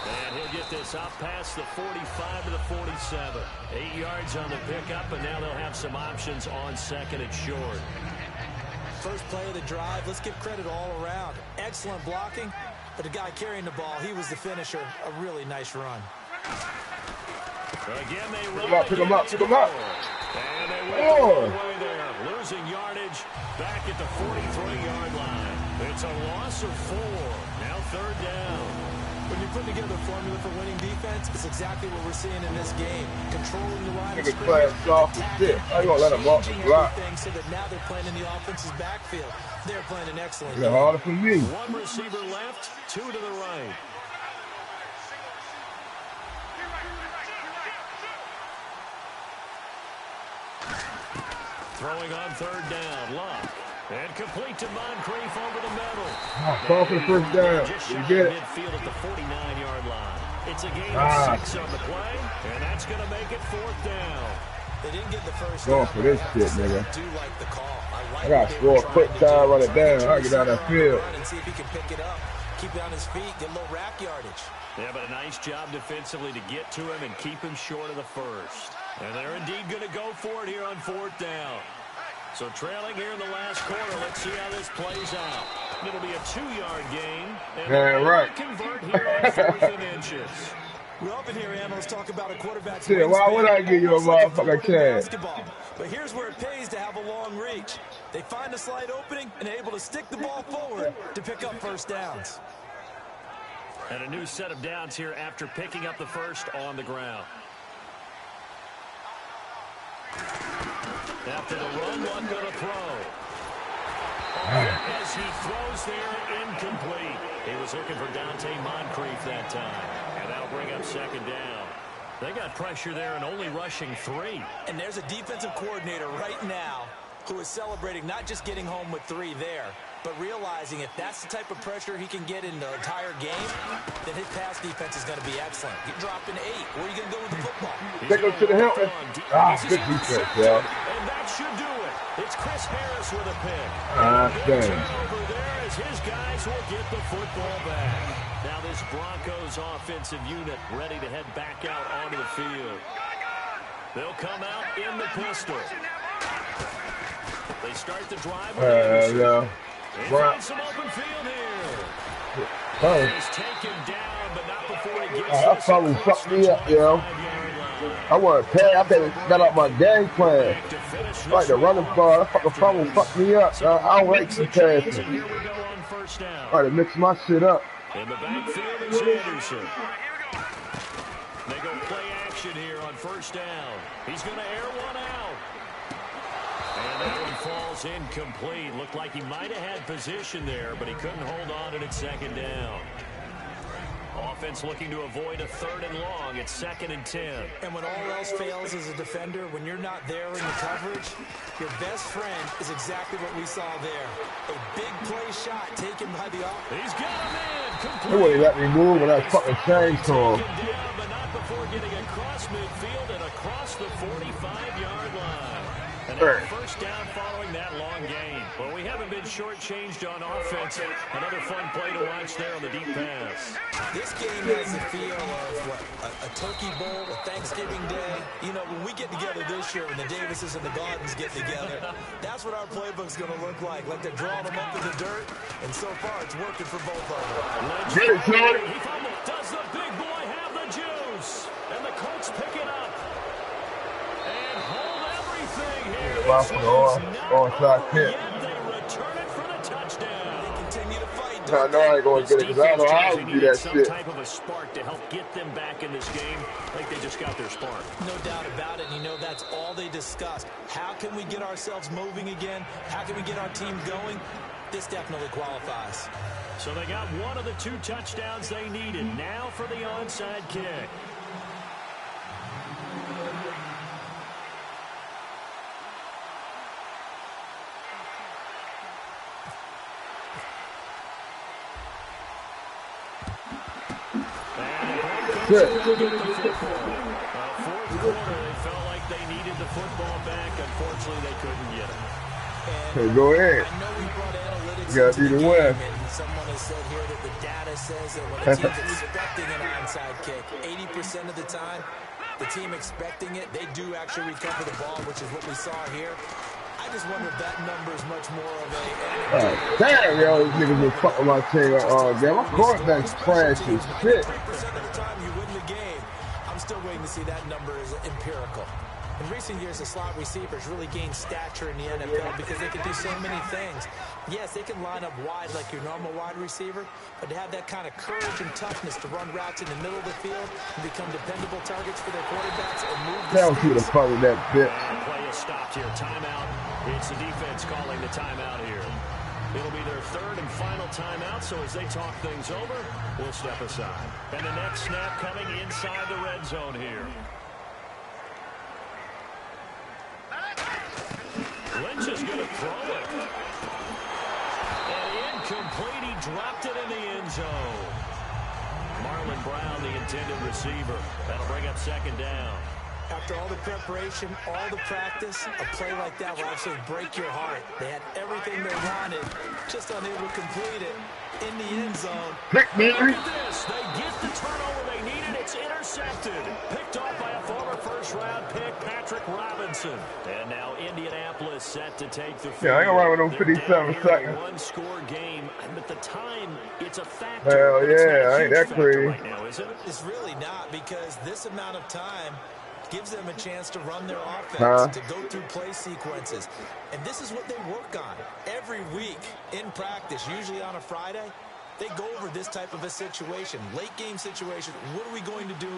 And he'll get this up past the 45 to the 47. 8 yards on the pickup, and now they'll have some options on second and short. First play of the drive, let's give credit all around. Excellent blocking, but the guy carrying the ball, he was the finisher. A really nice run. Again, they run. Pick him up. And they went all the way there. Losing yardage back at the 43-yard line. It's a loss of 4. Now 3rd down. When you put together a formula for winning defense, it's exactly what we're seeing in this game. Controlling the line of scrimmage. How you gonna let him walk the block? So that now they're playing in the offense's backfield. They're playing an excellent game. Harder for me. 1 receiver left, 2 to the right. Throwing on 3rd down, Luck. And complete to Moncrief over the middle. Call for the first down. You get it. Midfield at the 49-yard line. It's a gain of 6 on the play, and that's going to make it 4th down. They didn't get the first down. Going for this shit, nigga. I got to score a quick time, run it down. I get out of that field. And see if he can pick it up. Keep it on his feet, get a little rack yardage. Yeah, but a nice job defensively to get to him and keep him short of the first. And they're indeed going to go for it here on 4th down. So trailing here in the last quarter, let's see how this plays out. It'll be a 2-yard gain. And right. Convert here on 4th and inches. We often hear analysts talk about a quarterback's why would I give you a motherfucking chance? But here's where it pays to have a long reach. They find a slight opening and are able to stick the ball forward to pick up first downs. And a new set of downs here after picking up the first on the ground. After the run, Luck going to throw. As he throws there, incomplete. He was looking for Dante Moncrief that time. And that'll bring up 2nd down. They got pressure there and only rushing 3. And there's a defensive coordinator right now who is celebrating not just getting home with 3 there, but realizing if that's the type of pressure he can get in the entire game, then his pass defense is going to be excellent. You're dropping 8. Where are you going to go with the football? Take him to the hill. Good defense, yeah. And that should do it. It's Chris Harris with a pick. Damn. Over there as his guys will get the football back. Now this Broncos offensive unit ready to head back out onto the field. They'll come out in the pistol. They start the drive with Anderson. They find some open field here. He's taken down, but not before he gets that probably fucked me up, yo. I want to pay. I think got up my game plan. Like the running ball, that fucking probably fucked me up. I don't like some passing. I got to mix my shit up. In the backfield is Anderson. They go play action here on 1st down. He's going to air one out. And that one falls incomplete. Looked like he might have had position there, but he couldn't hold on to it 2nd down. offense looking to avoid a 3rd and long. It's 2nd and 10. And when all else fails as a defender, when you're not there in the coverage, your best friend is exactly what we saw there. A big play shot taken by the offense. He's got a man. They wouldn't let me move when I fucking chainsaw. But not before getting across midfield and across the 45-yard line. And a 1st down following that long gain. Well, we haven't been shortchanged on offense. Another fun play to watch there on the deep pass. This game has the feel of, what, a turkey bowl, a Thanksgiving Day. You know, when we get together this year, when the Davises and the Gardens get together, that's what our playbook's going to look like they're drawing them up in the dirt, and so far it's working for both of them. Get it, Charlie. He fumbled. Does the big boy have the juice? And the Colts pick it up. And hold everything here. Onside kick. They return it for the touchdown. They continue to fight. I know I ain't going to get it because I don't know how to do that some shit. type of a spark to help get them back in this game. I think they just got their spark. No doubt about it. You know, that's all they discussed. How can we get ourselves moving again? How can we get our team going? This definitely qualifies. So they got one of the 2 touchdowns they needed. Now for the onside kick. Shit. 4th quarter, they felt like they needed the football back. Unfortunately, they couldn't get it. Okay, go ahead. I know we brought analytics. You gotta do the win. Someone has said here that the data says that when a team's expecting an onside kick, 80% of the time, the team expecting it, they do actually recover the ball, which is what we saw here. I just wonder if that number is much more of a... Damn, yo, these niggas been fucking my team. Damn, my quarterback's trash as shit. 3% of the time you win the game. I'm still waiting to see that number is empirical. In recent years, the slot receivers really gained stature in the NFL because they can do so many things. Yes, they can line up wide like your normal wide receiver, but to have that kind of courage and toughness to run routes in the middle of the field and become dependable targets for their quarterbacks and move the Tell you to cover that bitch. And play is stopped here. Timeout. It's the defense calling the timeout here. It'll be their 3rd and final timeout, so as they talk things over, we'll step aside. And the next snap coming inside the red zone here. Lynch is going to throw it. And incomplete. He dropped it in the end zone. Marlon Brown, the intended receiver. That'll bring up 2nd down. After all the preparation, all the practice, a play like that will actually break your heart. They had everything they wanted, just unable to complete it in the end zone. Look at this. They get the turnover they needed. It's intercepted. Picked off by a former first-round pick, Patrick Robinson. And now Indianapolis set to take the field. Yeah, I ain't gonna run with them 57 seconds. One-score game, but the time, it's a factor. Hell yeah, ain't that crazy. Right now, is it? It's really not, because this amount of time gives them a chance to run their offense, to go through play sequences. And this is what they work on every week in practice, usually on a Friday. They go over this type of a situation, late game situation. What are we going to do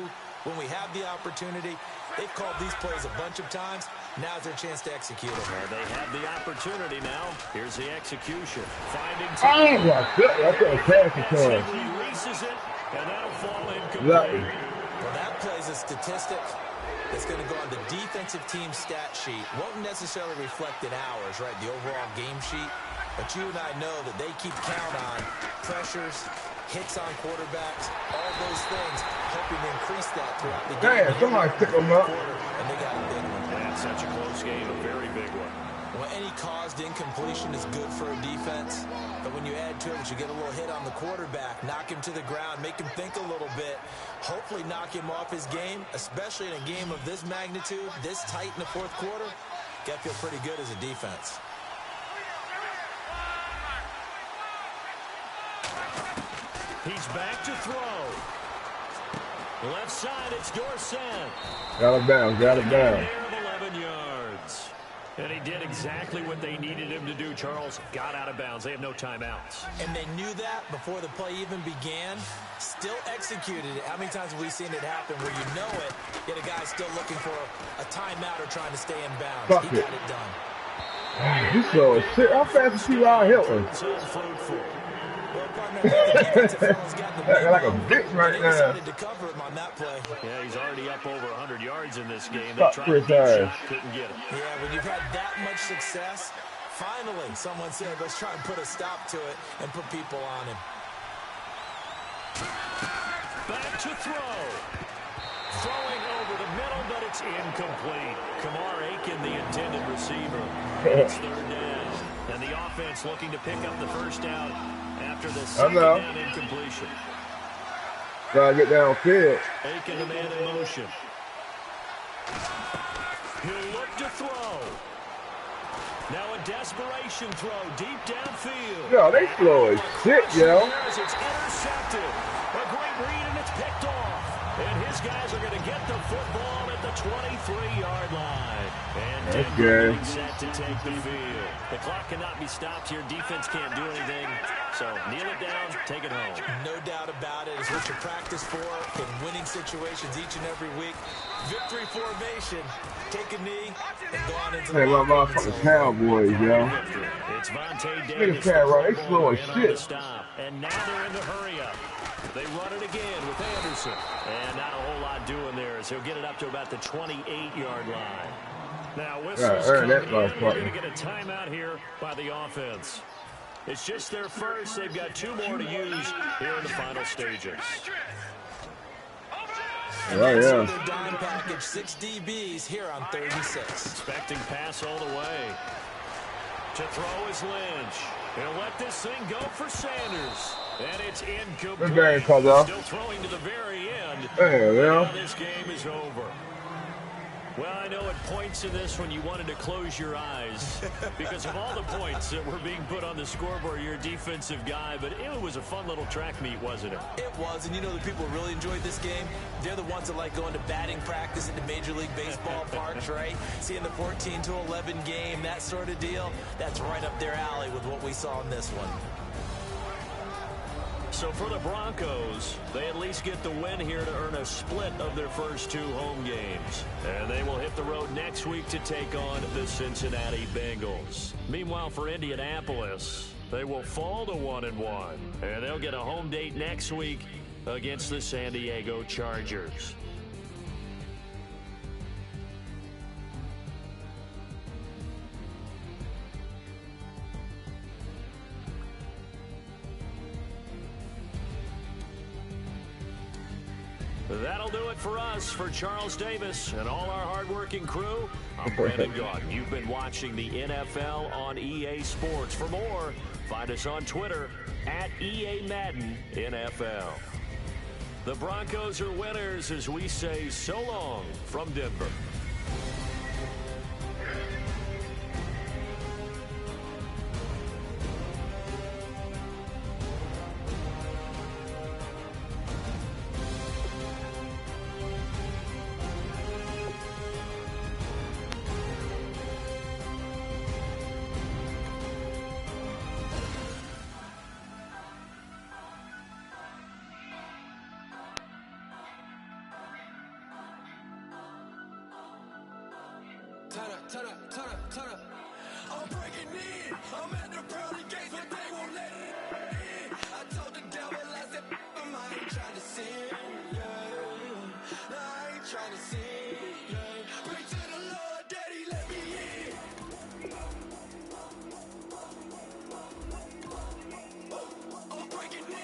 when we have the opportunity? They've called these plays a bunch of times. Now's their chance to execute it. Well, they have the opportunity now. Here's the execution. Finding Oh my God, that's a pass return. Releases it, and that'll fall incomplete. Well, that plays a statistic that's going to go on the defensive team stat sheet. Won't necessarily reflect in ours, right, the overall game sheet. But you and I know that they keep count on pressures, hits on quarterbacks, all those things, hoping to increase that throughout the game. Damn, somebody pick them up. And they got a big one. Yeah, such a close game, a very big one. Well, any caused incompletion is good for a defense. But when you add to it that you get a little hit on the quarterback, knock him to the ground, make him think a little bit, hopefully knock him off his game, especially in a game of this magnitude, this tight in the 4th quarter, got to feel pretty good as a defense. He's back to throw. Left side, it's Dorsett. Got him down, got him down. 11 yards. And he did exactly what they needed him to do, Charles. Got out of bounds. They have no timeouts. And they knew that before the play even began. Still executed it. How many times have we seen it happen where you know it, yet a guy's still looking for a timeout or trying to stay in bounds? Fuck he it. got it done. He's slow as shit. How fast is he out Hilton? So fruitful. Well, partner, I think the defensive fellow's got the Acting like a memo, bitch right and they now. decided to cover him on that play. Yeah, he's already up over 100 yards in this game. They Stop tried a Chris deep Harris. shot, couldn't get him. Yeah, when you've had that much success, finally someone said, let's try and put a stop to it and put people on him. Back to throw. Throwing over the middle, but it's incomplete. Kamar Aiken, the intended receiver. It's third down. And the offense looking to pick up the first down after the second down incompletion. Gotta get downfield. Aiken, the man in motion. He'll look to throw. Now a desperation throw deep downfield. Yo, they slow as shit, yo. It's intercepted. A great read, and it's picked off. And his guys are going to get the football at the 23-yard line. And That's Denver good. getting set to take the field. The clock cannot be stopped here. Defense can't do anything. So kneel it down, take it home. No doubt about it. It's what you practice for in winning situations each and every week. Victory formation. Take a knee and go on into the Hey, my motherfucking Cowboys, yo. It's Vontae Niggas Davis. can't run. They the slow as in on shit. the stop. And now they're in the hurry up. They run it again with Anderson. And not a whole lot doing there as he'll get it up to about the 28-yard line. Now, whistles earn come that in. We're motherfucker. going to get a timeout here by the offense. It's just their first. They've got 2 more to use here in the final stages. And that's their dime package, 6 DBs here on 36. Expecting pass all the way. To throw is Lynch. He'll let this thing go for Sanders. And it's incomplete. Good game, Cuzzo. Still throwing to the very end. Hey, Now yo. this game is over. Well, I know at points in this when you wanted to close your eyes because of all the points that were being put on the scoreboard. You're a defensive guy, but it was a fun little track meet, wasn't it? It was, and you know the people really enjoyed this game? They're the ones that like going to batting practice at the Major League Baseball parks, right? Seeing the 14-11 game, that sort of deal. That's right up their alley with what we saw in this one. So for the Broncos, they at least get the win here to earn a split of their first 2 home games. And they will hit the road next week to take on the Cincinnati Bengals. Meanwhile, for Indianapolis, they will fall to 1-1. And they'll get a home date next week against the San Diego Chargers. That'll do it for us. For Charles Davis and all our hardworking crew, I'm Brandon Gaudin. You've been watching the NFL on EA Sports. For more, find us on Twitter at EA Madden NFL. The Broncos are winners as we say so long from Denver. Turn up. I'm breaking in. I'm at the pearly gates, but they won't let it in. I told the devil, I said, I ain't trying to sin, yeah. No, I ain't trying to sin, yeah. Pray to the Lord, Daddy, let me in. I'm breaking in.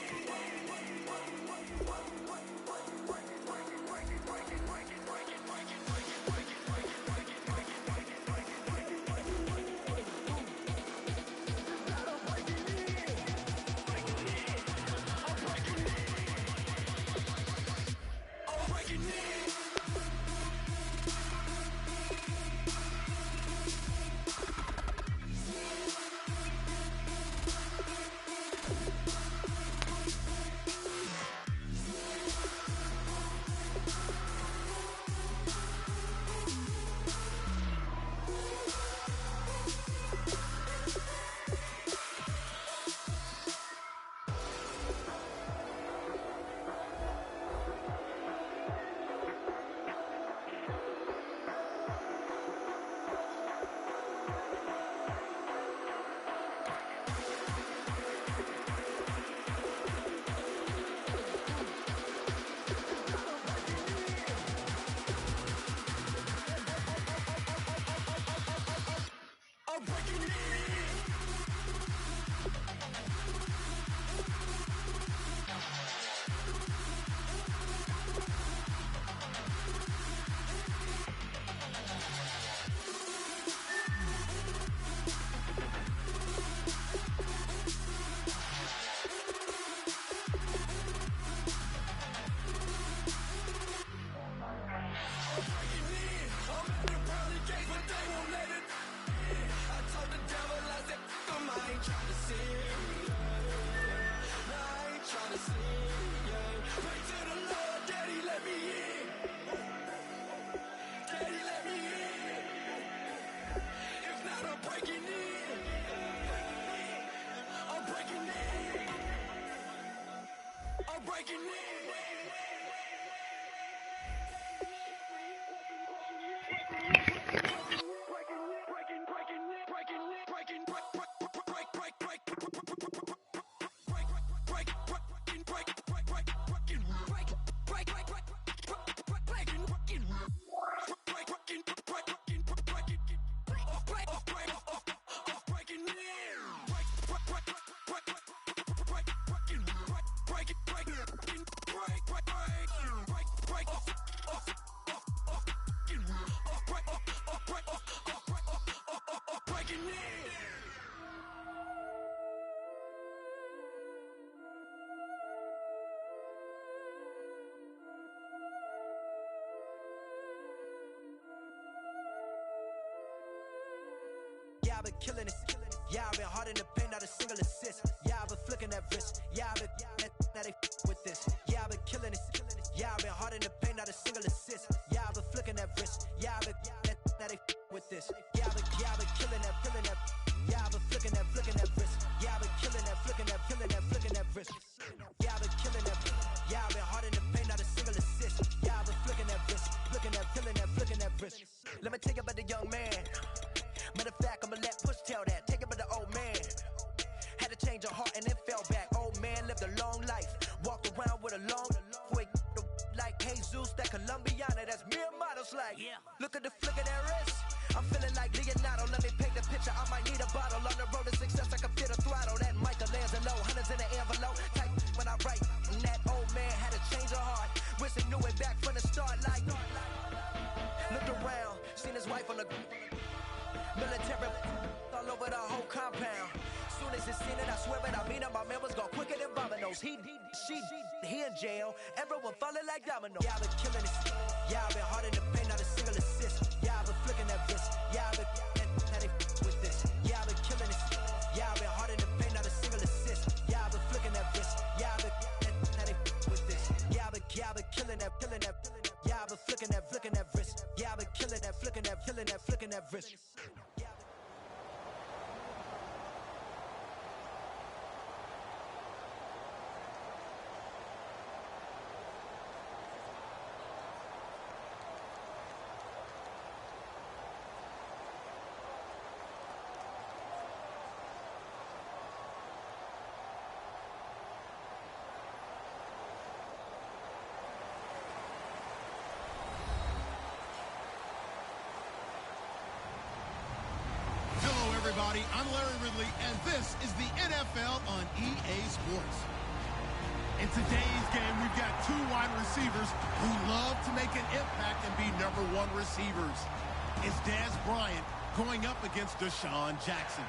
ain't trying to sin, yeah. I ain't trying to sin, yeah. Pray to the Lord, Daddy, let me in. Daddy, let me in. If not, I'm breaking in. I'm breaking in. I'm breaking in. Yeah, I've been killing it. Yeah, I've been hard in the paint, not a single assist. Yeah, I've been flicking that wrist. Yeah, I've been now they with this. Yeah, I've been killing it. Yeah, I've been hard in the paint, not a single assist. Yeah, I've been flicking that wrist. Yeah, I've been now they with this. Yeah, I've been killing that. Yeah, I've been flicking that wrist. Yeah, I've been killing that, flicking that wrist. Yeah, I've been killing that. Yeah, I've been hard in the paint, not a single assist. Yeah, I've been flicking that wrist, flicking that wrist. Let me tell you about the young man. Matter of fact, I'ma let Push tell that. Take it by the old man. Had to change her heart and then fell back. Old man lived a long life. Walked around with a long wig like Jesus, that Colombiana. That's mere models like. Yeah. Look at the flick of that wrist. I'm feeling like Leonardo. Let me paint the picture. I might need a bottle. On the road to success, I can fit a throttle. That Michelangelo, hundreds in the envelope. Type when I write. And that old man had to change her heart. Wish he knew it back from the start. Like looked around, seen his wife on the military all over the whole compound. Soon as he seen it, I swear it, I mean it. My man was gone quicker than dominoes. He in jail. Everyone falling like dominoes. Yeah, I've been killing it. Yeah, I've been hard in the paint, not a single assist. Yeah, I've been flicking that wrist. Yeah, I've been now they with this. Yeah, I've been killing it. Yeah, I've been hard in the paint, not a single assist. Yeah, I've been flicking that wrist. Yeah, I've been now they with this. Yeah, I've been killing that. Yeah, I've been flicking that wrist. Yeah, I've been killing that, flicking that wrist. Everybody, I'm Larry Ridley, and this is the NFL on EA Sports. In today's game, we've got two wide receivers who love to make an impact and be number one receivers. It's Dez Bryant going up against Deshaun Jackson.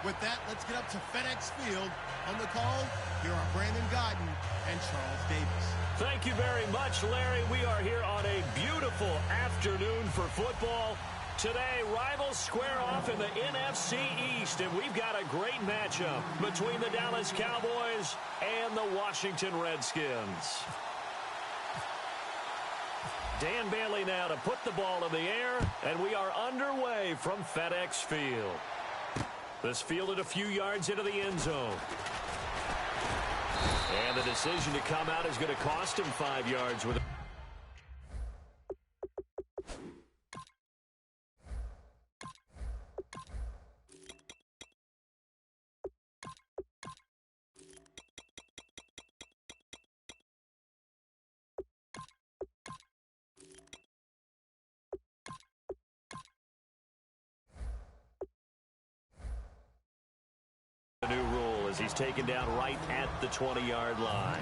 With that, let's get up to FedEx Field. On the call, here are Brandon Godden and Charles Davis. Thank you very much, Larry. We are here on a beautiful afternoon for football. Today, rivals square off in the NFC East, and we've got a great matchup between the Dallas Cowboys and the Washington Redskins. Dan Bailey now to put the ball in the air, and we are underway from FedEx Field. This fielded a few yards into the end zone. And the decision to come out is going to cost him 5 yards with a new rule as he's taken down right at the 20-yard line.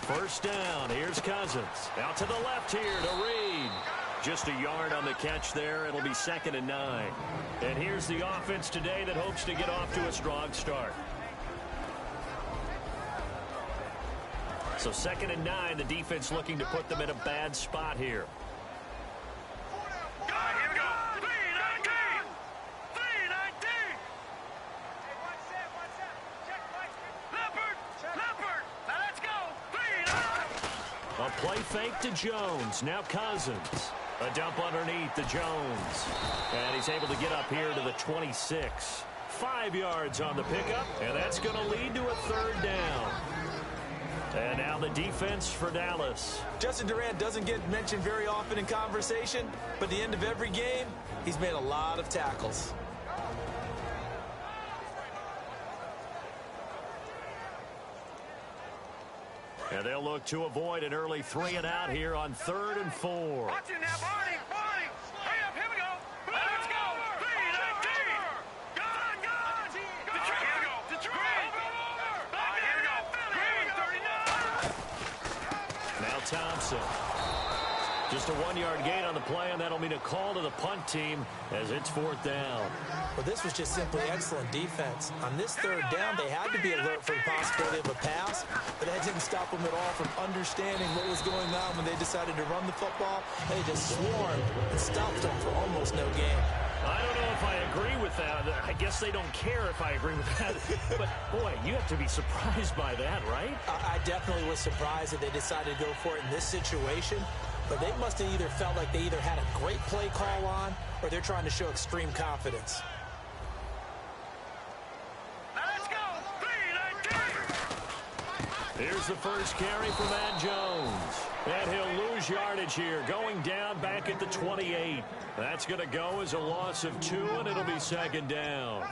First down. Here's Cousins. Out to the left here to Reed. Just a yard on the catch there. It'll be 2nd and 9. And here's the offense today that hopes to get off to a strong start. So 2nd and 9, the defense looking to put them in a bad spot here. A play fake to Jones. Now Cousins. A dump underneath to Jones. And he's able to get up here to the 26. 5 yards on the pickup, and that's going to lead to a 3rd down. And now the defense for Dallas. Justin Durant doesn't get mentioned very often in conversation, but at the end of every game, he's made a lot of tackles. And they'll look to avoid an early 3 and out here on 3rd and 4. Watch it now, Barney. Hurry up, here we go. Let's go. 3-19. Gone. Detroit. Now Thompson. Just a 1-yard gain on the play, and that'll mean a call to the punt team as it's 4th down. Well, this was just simply excellent defense. On this 3rd down, they had to be alert for the possibility of a pass, but that didn't stop them at all from understanding what was going on when they decided to run the football. They just swarmed and stopped them for almost no gain. I don't know if I agree with that. I guess they don't care if I agree with that. But, boy, you have to be surprised by that, right? I definitely was surprised that they decided to go for it in this situation. But they must have either felt like they either had a great play call on or they're trying to show extreme confidence. Let's go. 3-19. Here's the first carry from Matt Jones. And he'll lose yardage here, going down back at the 28. That's going to go as a loss of 2, and it'll be 2nd down.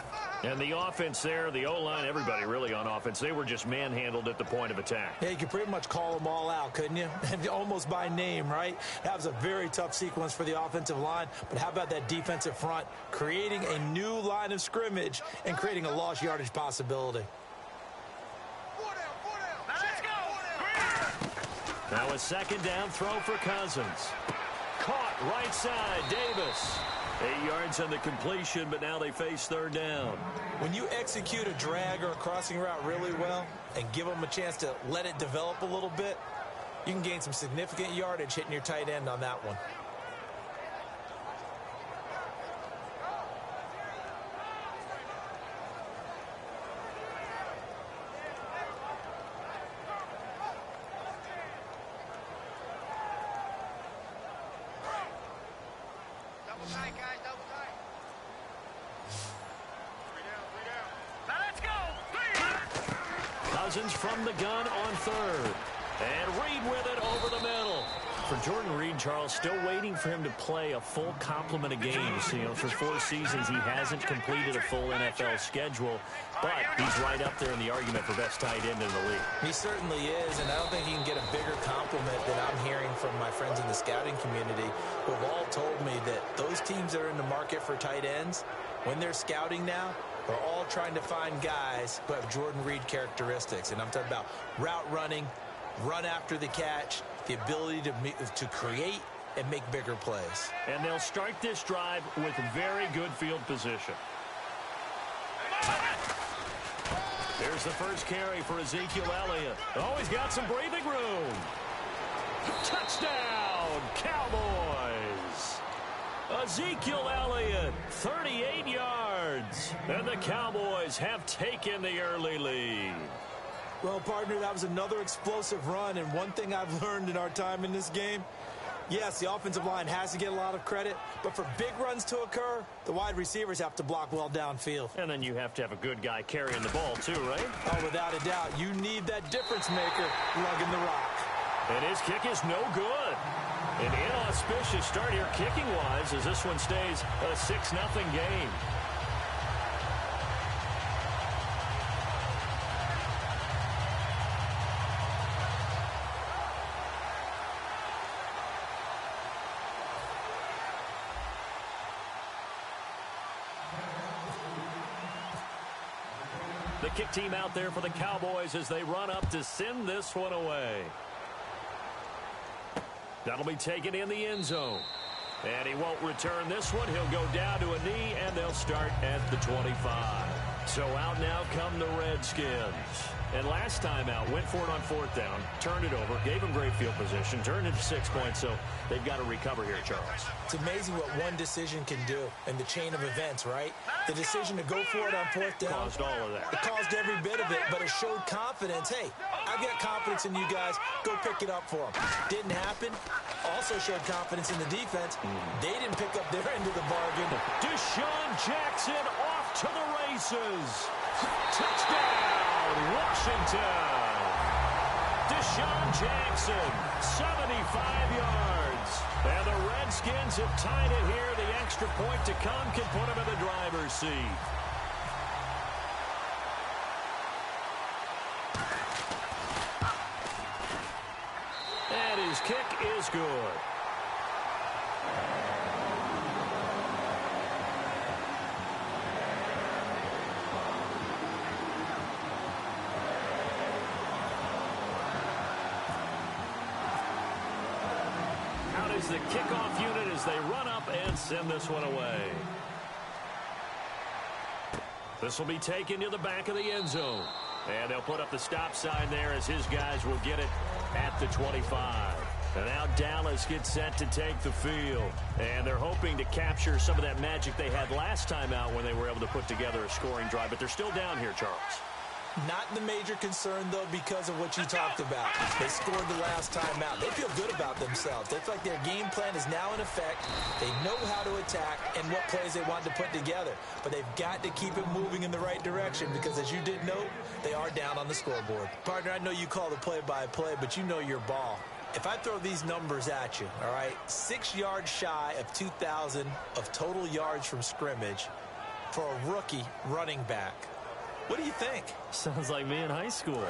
And the offense there, the O-line, everybody really on offense, they were just manhandled at the point of attack. Yeah, you could pretty much call them all out, couldn't you? Almost by name, right? That was a very tough sequence for the offensive line. But how about that defensive front, creating a new line of scrimmage and creating a lost yardage possibility? Let's go. Now a 2nd down throw for Cousins. Caught right side, Davis. 8 yards on the completion, but now they face 3rd down. When you execute a drag or a crossing route really well and give them a chance to let it develop a little bit, you can gain some significant yardage hitting your tight end on that one. Cousins from the gun on 3rd. And Reed with it over the middle. For Jordan Reed, Charles, still waiting for him to play a full complement of games. You know, for 4 seasons, he hasn't completed a full NFL schedule, but he's right up there in the argument for best tight end in the league. He certainly is, and I don't think he can get a bigger compliment than I'm hearing from my friends in the scouting community who have all told me that those teams that are in the market for tight ends, when they're scouting now, are all trying to find guys who have Jordan Reed characteristics. And I'm talking about route running, run after the catch, the ability to create and make bigger plays. And they'll start this drive with very good field position. Here's the first carry for Ezekiel Elliott. Oh, he's got some breathing room. Touchdown, Cowboys. Ezekiel Elliott, 38 yards. And the Cowboys have taken the early lead. Well, partner, that was another explosive run, and one thing I've learned in our time in this game, yes, the offensive line has to get a lot of credit, but for big runs to occur, the wide receivers have to block well downfield. And then you have to have a good guy carrying the ball too, right? Oh, without a doubt. You need that difference maker lugging the rock. And his kick is no good. An inauspicious start here kicking-wise as this one stays a 6-0 game. The kick team out there for the Cowboys as they run up to send this one away. That'll be taken in the end zone. And he won't return this one. He'll go down to a knee, and they'll start at the 25. So out now come the Redskins. And last time out, went for it on 4th down, turned it over, gave them great field position, turned into 6 points, so they've got to recover here, Charles. It's amazing what one decision can do in the chain of events, right? The decision to go for it on 4th down. Caused all of that. It caused every bit of it, but it showed confidence. Hey, I've got confidence in you guys. Go pick it up for them. Didn't happen. Also showed confidence in the defense. They didn't pick up their end of the bargain. Deshaun Jackson off to the races. Touchdown, Washington. Deshaun Jackson, 75 yards. And the Redskins have tied it here. The extra point to come can put them in the driver's seat. And his kick is good. The kickoff unit as they run up and send this one away. This will be taken to the back of the end zone. And they'll put up the stop sign there as his guys will get it at the 25. And now Dallas gets set to take the field. And they're hoping to capture some of that magic they had last time out when they were able to put together a scoring drive. But they're still down here, Charles. Not the major concern, though, because of what you talked about. They scored the last time out. They feel good about themselves. They feel like their game plan is now in effect. They know how to attack and what plays they want to put together. But they've got to keep it moving in the right direction because, as you did note, they are down on the scoreboard. Partner, I know you call the play-by-play, but you know your ball. If I throw these numbers at you, all right, 6 yards shy of 2,000 of total yards from scrimmage for a rookie running back. What do you think? Sounds like me in high school.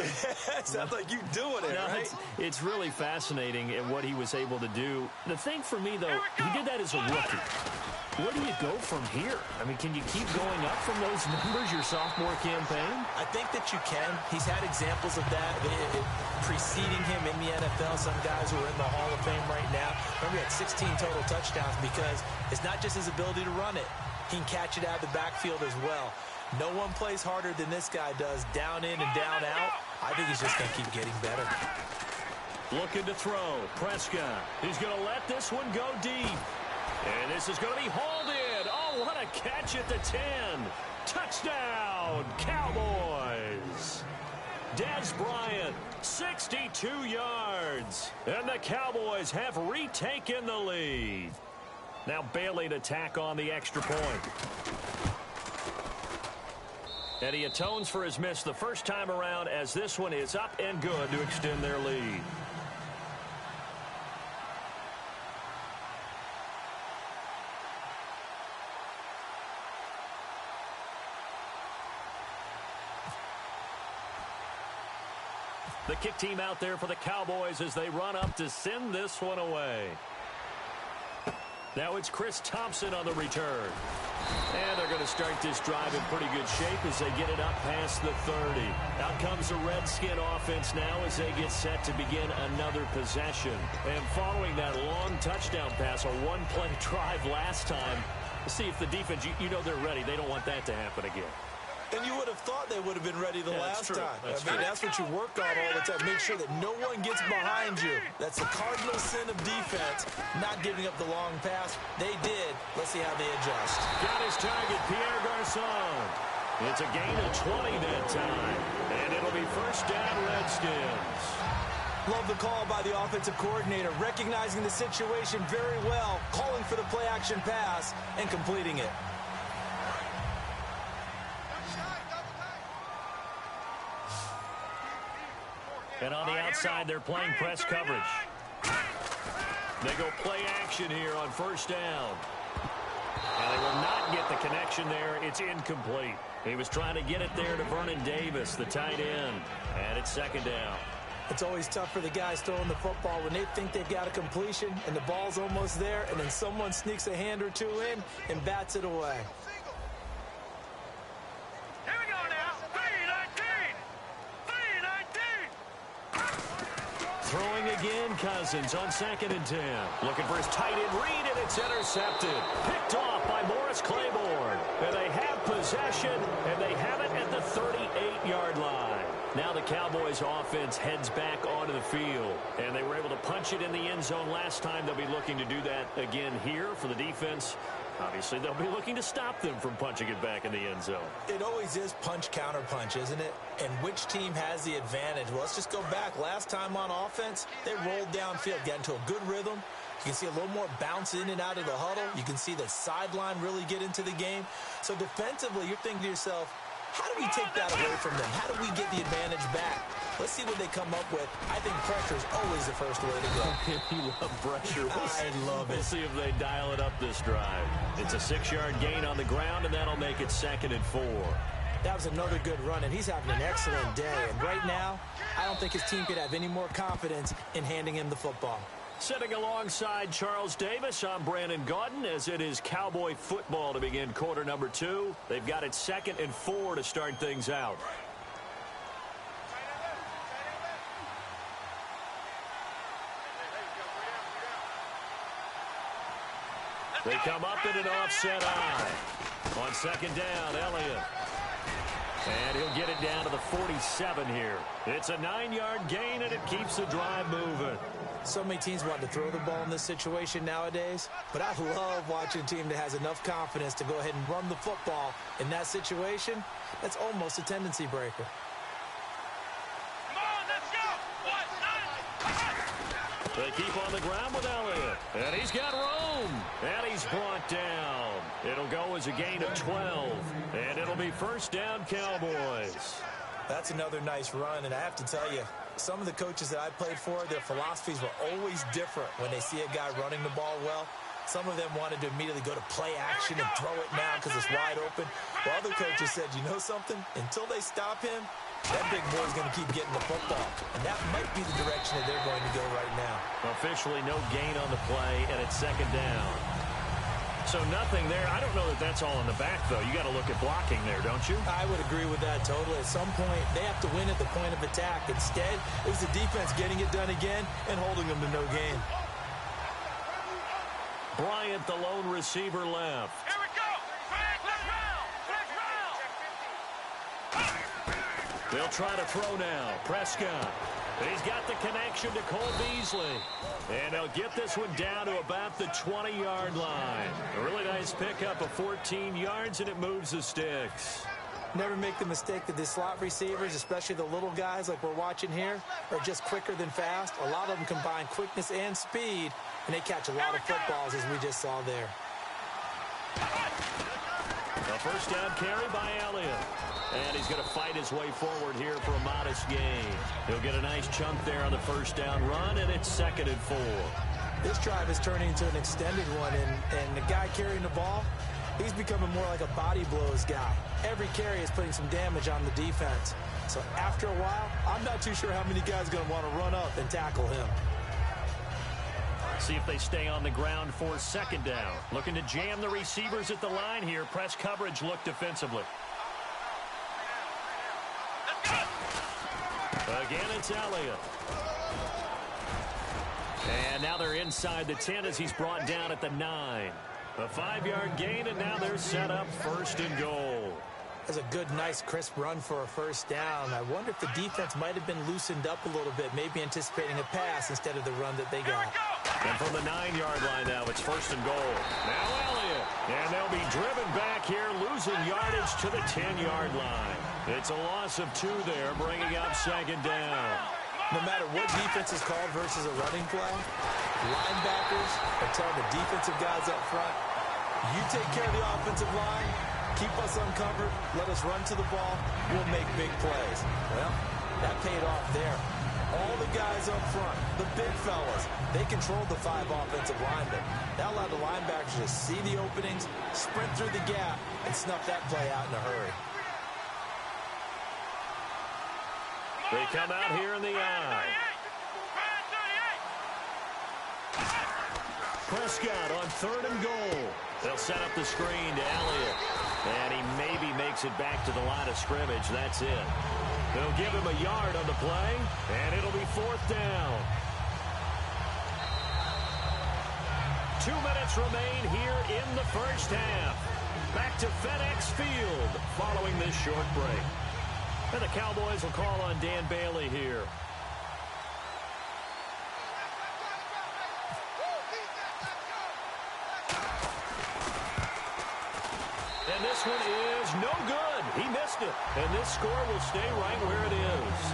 Sounds like you doing it, right? It's really fascinating at what he was able to do. The thing for me, though, he did that as a rookie. Where do you go from here? I mean, can you keep going up from those numbers your sophomore campaign? I think that you can. He's had examples of that preceding him in the NFL. Some guys who are in the Hall of Fame right now. Remember, he had 16 total touchdowns because it's not just his ability to run it. He can catch it out of the backfield as well. No one plays harder than this guy does, down in and down out. I think he's just going to keep getting better. Looking to throw. Prescott. He's going to let this one go deep. And this is going to be hauled in. Oh, what a catch at the 10. Touchdown, Cowboys. Dez Bryant, 62 yards. And the Cowboys have retaken the lead. Now Bailey to tack on the extra point. And he atones for his miss the first time around as this one is up and good to extend their lead. The kick team out there for the Cowboys as they run up to send this one away. Now it's Chris Thompson on the return. And they're going to start this drive in pretty good shape as they get it up past the 30. Out comes the Redskin offense now as they get set to begin another possession. And following that long touchdown pass, a one-play drive last time, we'll see if the defense, you know they're ready. They don't want that to happen again. And you would have thought they would have been ready the last time. That's That's what you work on all the time. Make sure that no one gets behind you. That's the cardinal sin of defense, not giving up the long pass. They did. Let's see how they adjust. Got his target, Pierre Garçon. It's a gain of 20 that time. And it'll be first down, Redskins. Love the call by the offensive coordinator, recognizing the situation very well, calling for the play-action pass, and completing it. And on the outside, they're playing press coverage. They go play action here on first down. And they will not get the connection there. It's incomplete. He was trying to get it there to Vernon Davis, the tight end. And it's second down. It's always tough for the guys throwing the football when they think they've got a completion and the ball's almost there, and then someone sneaks a hand or two in and bats it away. Here we go now. 3-19. 3-19. Throwing again, Cousins on 2nd and 10. Looking for his tight end read, and it's intercepted. Picked off by Morris Claiborne. And they have possession, and they have it at the 38-yard line. Now the Cowboys offense heads back onto the field, and they were able to punch it in the end zone last time. They'll be looking to do that again here for the defense. Obviously, they'll be looking to stop them from punching it back in the end zone. It always is punch-counter-punch, isn't it? And which team has the advantage? Well, let's just go back. Last time on offense, they rolled downfield, got into a good rhythm. You can see a little more bounce in and out of the huddle. You can see the sideline really get into the game. So defensively, you're thinking to yourself, how do we take that away from them? How do we get the advantage back? Let's see what they come up with. I think pressure is always the first way to go. You love pressure. I love it. We'll see if they dial it up this drive. It's a 6-yard gain on the ground, and that'll make it 2nd and 4. That was another good run, and he's having an excellent day. And right now, I don't think his team could have any more confidence in handing him the football. Sitting alongside Charles Davis, I'm Brandon Gaudin, as it is Cowboy football to begin quarter number 2. They've got it 2nd and 4 to start things out. They come up in an offset eye. On 2nd down, Elliott. And he'll get it down to the 47 here. It's a 9-yard gain, and it keeps the drive moving. So many teams want to throw the ball in this situation nowadays, but I love watching a team that has enough confidence to go ahead and run the football in that situation. That's almost a tendency breaker. They keep on the ground with Elliott. And he's got room. And he's brought down. It'll go as a gain of 12. And it'll be 1st down, Cowboys. That's another nice run, and I have to tell you, some of the coaches that I played for, their philosophies were always different when they see a guy running the ball well. Some of them wanted to immediately go to play action and throw it now because it's wide open. While other coaches said, you know something? Until they stop him, that big boy's going to keep getting the football. And that might be the direction that they're going to go right now. Officially no gain on the play, and it's 2nd down. So nothing there. I don't know that that's all in the back, though. You got to look at blocking there, don't you? I would agree with that totally. At some point, they have to win at the point of attack. Instead, it was the defense getting it done again and holding them to no gain. Bryant, the lone receiver, left. Here we go. They'll try to throw now. Prescott. He's got the connection to Cole Beasley. And they'll get this one down to about the 20-yard line. A really nice pickup of 14 yards, and it moves the sticks. Never make the mistake that the slot receivers, especially the little guys like we're watching here, are just quicker than fast. A lot of them combine quickness and speed, and they catch a lot of footballs, as we just saw there. A 1st down carry by Elliott. And he's going to fight his way forward here for a modest gain. He'll get a nice chunk there on the 1st down run, and it's 2nd and 4. This drive is turning into an extended one, and the guy carrying the ball, he's becoming more like a body blows guy. Every carry is putting some damage on the defense. So after a while, I'm not too sure how many guys are going to want to run up and tackle him. See if they stay on the ground for 2nd down. Looking to jam the receivers at the line here. Press coverage look defensively. Again, it's Elliott. And now they're inside the 10 as he's brought down at the 9. A 5-yard gain, and now they're set up 1st and goal. That's a good, nice, crisp run for a 1st down. I wonder if the defense might have been loosened up a little bit, maybe anticipating a pass instead of the run that they got. And from the 9-yard line now, it's 1st and goal. Now Elliott. And they'll be driven back here, losing yardage to the 10-yard line. It's a loss of 2 there, bringing up 2nd down. No matter what defense is called versus a running play, linebackers are telling the defensive guys up front, you take care of the offensive line, keep us uncovered, let us run to the ball, we'll make big plays. Well, that paid off there. All the guys up front, the big fellas, they controlled the 5 offensive linemen. That allowed the linebackers to see the openings, sprint through the gap, and snuff that play out in a hurry. They come out here in the eye. Prescott on 3rd and goal. They'll set up the screen to Elliott. And he maybe makes it back to the line of scrimmage. That's it. They'll give him a yard on the play, and it'll be 4th down. 2 minutes remain here in the first half. Back to FedEx Field following this short break. And the Cowboys will call on Dan Bailey here. And this one is no good. He missed it. And this score will stay right where it is.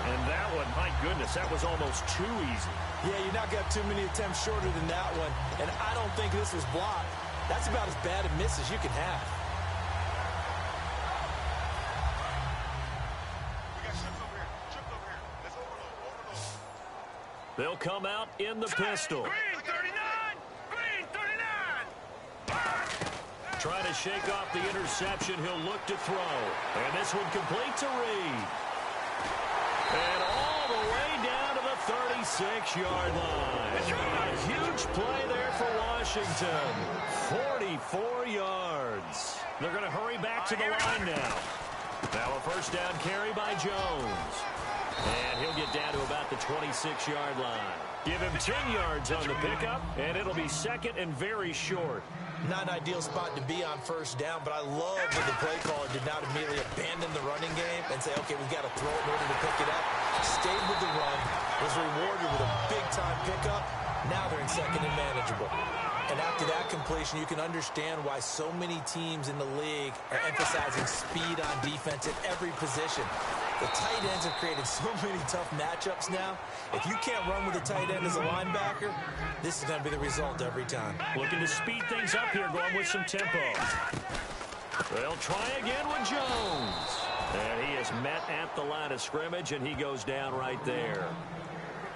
And that one, my goodness, that was almost too easy. Yeah, you're not going to have too many attempts shorter than that one. And I don't think this was blocked. That's about as bad a miss as you can have. They'll come out in the pistol. Green 39! Green 39! Trying to shake off the interception. He'll look to throw. And this one complete to Reed. And all the way down to the 36-yard line. A huge play there for Washington. 44 yards. They're going to hurry back to the line now. Now a first down carry by Jones. And he'll get down to about the 26-yard line. Give him 10 yards on the pickup, and it'll be second and very short. Not an ideal spot to be on first down, but I love that the play caller did not immediately abandon the running game and say, okay, we've got to throw it in order to pick it up. Stayed with the run, was rewarded with a big-time pickup. Now they're in second and manageable. And after that completion, you can understand why so many teams in the league are emphasizing speed on defense at every position. The tight ends have created so many tough matchups now. If you can't run with a tight end as a linebacker, this is going to be the result every time. Looking to speed things up here, going with some tempo. They'll try again with Jones. And he is met at the line of scrimmage, and he goes down right there.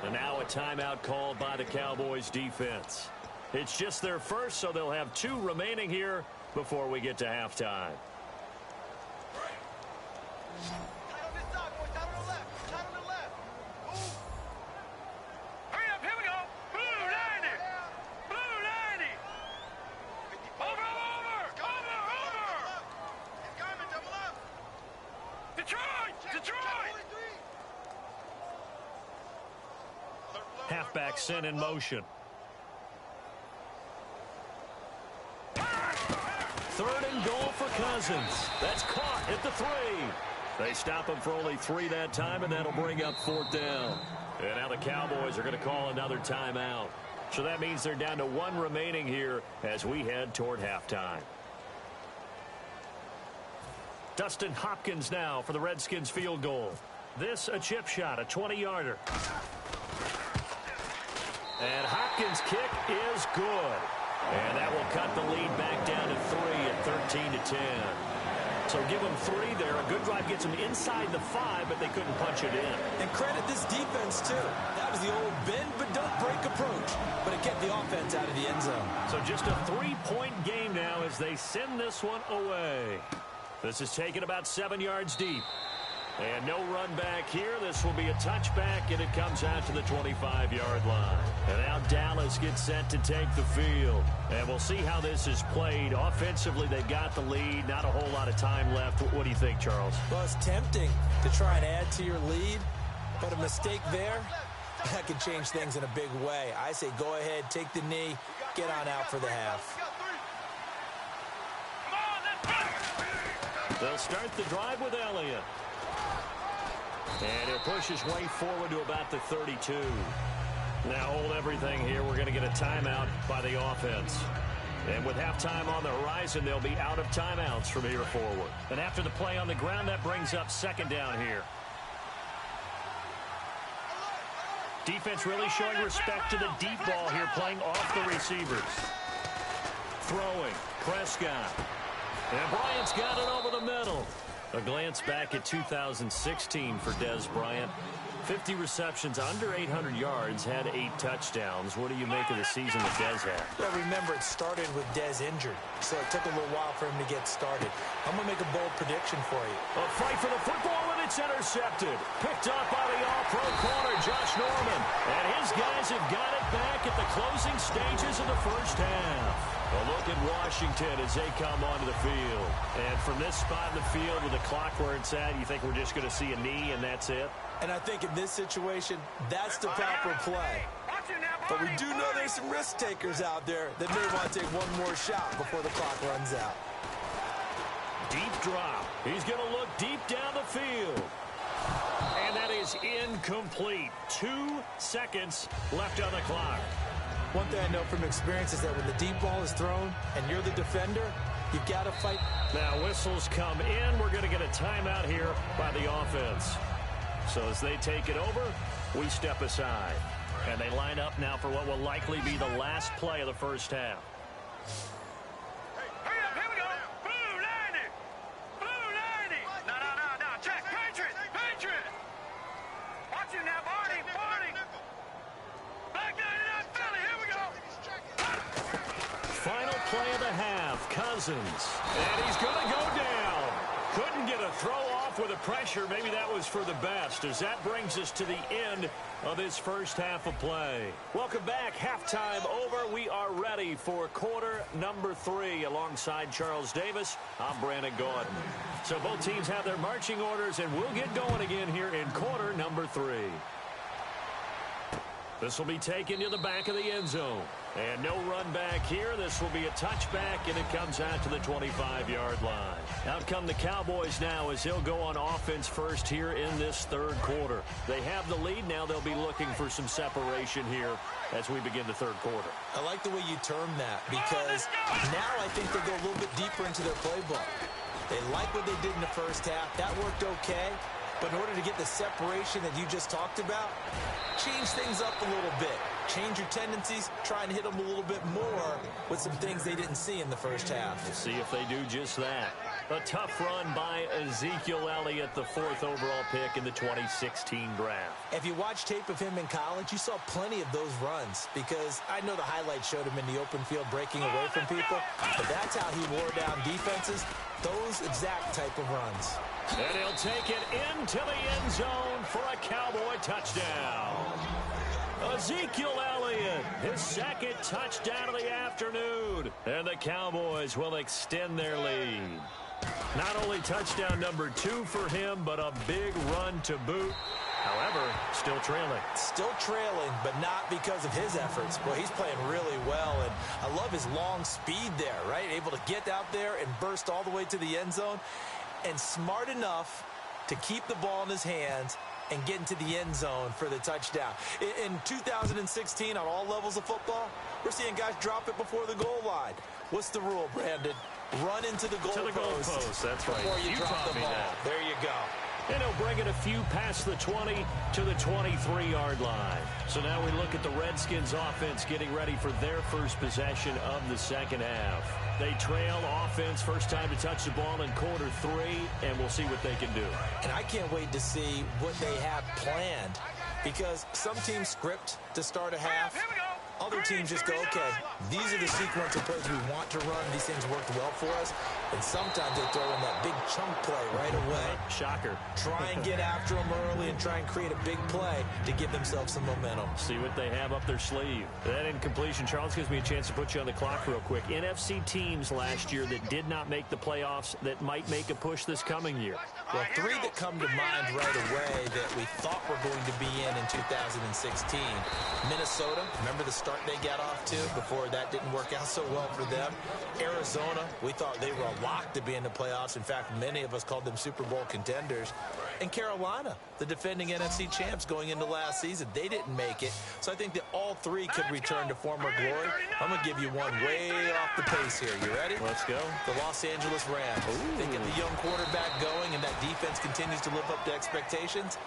And now a timeout called by the Cowboys defense. It's just their first, so they'll have 2 remaining here before we get to halftime. Halfback sent in motion. 3rd and goal for Cousins. That's caught at the 3. They stop him for only 3 that time, and that'll bring up 4th down. And now the Cowboys are going to call another timeout. So that means they're down to 1 remaining here as we head toward halftime. Dustin Hopkins now for the Redskins field goal. This a chip shot, a 20-yarder. And Hopkins' kick is good. And that will cut the lead back down to 3 at 13-10. So give them 3 there. A good drive gets them inside the 5, but they couldn't punch it in. And credit this defense, too. That was the old bend but don't break approach. But it kept the offense out of the end zone. So just a 3-point game now as they send this one away. This is taken about 7 yards deep. And no run back here. This will be a touchback, and it comes out to the 25-yard line. And now Dallas gets set to take the field. And we'll see how this is played. Offensively, they've got the lead. Not a whole lot of time left. What do you think, Charles? Well, it's tempting to try and add to your lead, but a mistake there, that could change things in a big way. I say go ahead, take the knee, get on out for the half. They'll start the drive with Elliott. And he'll push his way forward to about the 32. Now hold everything here. We're going to get a timeout by the offense. And with halftime on the horizon, they'll be out of timeouts from here forward. And after the play on the ground, that brings up 2nd down here. Defense really showing respect to the deep ball here, playing off the receivers. Throwing, Prescott. And Bryant's got it over the middle. A glance back at 2016 for Dez Bryant. 50 receptions, under 800 yards, had 8 touchdowns. What do you make of the season that Dez had? Well, remember, it started with Dez injured, so it took a little while for him to get started. I'm going to make a bold prediction for you. A fight for the football, and it's intercepted. Picked up by the all-pro corner, Josh Norman. And his guys have got it back at the closing stages of the first half. A look at Washington as they come onto the field. And from this spot in the field with the clock where it's at, you think we're just going to see a knee and that's it? And I think in this situation, that's the proper play. But we do know there's some risk takers out there that may want to take one more shot before the clock runs out. Deep drop. He's going to look deep down the field. And that is incomplete. 2 seconds left on the clock. One thing I know from experience is that when the deep ball is thrown and you're the defender, you've got to fight. Now whistles come in. We're going to get a timeout here by the offense. So as they take it over, we step aside. And they line up now for what will likely be the last play of the first half. Hurry up, here we go. Blue 90. Blue 90. No. Check. Patriot. Watch you now, Barney. Black 99 Philly, here we go. Final play of the half, Cousins. And he's going to go down. Couldn't get a throw off with the pressure. Maybe that was for the best, as that brings us to the end of this first half of play. Welcome back. Halftime over. We are ready for quarter number 3. Alongside Charles Davis, I'm Brandon Gordon. So both teams have their marching orders, and we'll get going again here in quarter number 3. This will be taken to the back of the end zone. And no run back here. This will be a touchback, and it comes out to the 25-yard line. Out come the Cowboys now as they'll go on offense first here in this third quarter. They have the lead. Now they'll be looking for some separation here as we begin the third quarter. I like the way you term that, because now I think they'll go a little bit deeper into their playbook. They like what they did in the first half. That worked okay. But in order to get the separation that you just talked about, change things up a little bit. Change your tendencies, try and hit them a little bit more with some things they didn't see in the first half. We'll see if they do just that. A tough run by Ezekiel Elliott, the 4th overall pick in the 2016 draft. If you watch tape of him in college, you saw plenty of those runs, because I know the highlights showed him in the open field breaking away from people, but that's how he wore down defenses, those exact type of runs. And he'll take it into the end zone for a Cowboy touchdown. Ezekiel Elliott, his 2nd touchdown of the afternoon. And the Cowboys will extend their lead. Not only touchdown number 2 for him, but a big run to boot. However, still trailing. Still trailing, but not because of his efforts. Boy, he's playing really well, and I love his long speed there, right? Able to get out there and burst all the way to the end zone, and smart enough to keep the ball in his hands and get into the end zone for the touchdown. In 2016, on all levels of football, we're seeing guys drop it before the goal line. What's the rule, Brandon? Run into the goal post. That's right. Before you drop the ball. That. There you go. And he'll bring it a few past the 20 to the 23-yard line. So now we look at the Redskins offense getting ready for their first possession of the second half. They trail offense, first time to touch the ball in quarter 3, and we'll see what they can do. And I can't wait to see what they have planned, because some teams script to start a half. Other teams just go, okay, these are the sequence of plays we want to run. These things worked well for us. And sometimes they throw in that big chunk play right away. Shocker. Try and get after them early and try and create a big play to give themselves some momentum. See what they have up their sleeve. That incompletion, Charles, gives me a chance to put you on the clock real quick. NFC teams last year that did not make the playoffs that might make a push this coming year. Well, 3 that come to mind right away that we thought were going to be in 2016. Minnesota, remember the start they got off to before that didn't work out so well for them. Arizona, we thought they were a lock to be in the playoffs. In fact, many of us called them Super Bowl contenders. And Carolina, the defending NFC champs going into last season, they didn't make it. So I think that all 3 could return to former glory. I'm going to give you one way off the pace here. You ready? Let's go. The Los Angeles Rams. They get the young quarterback going, and that defense continues to live up to expectations.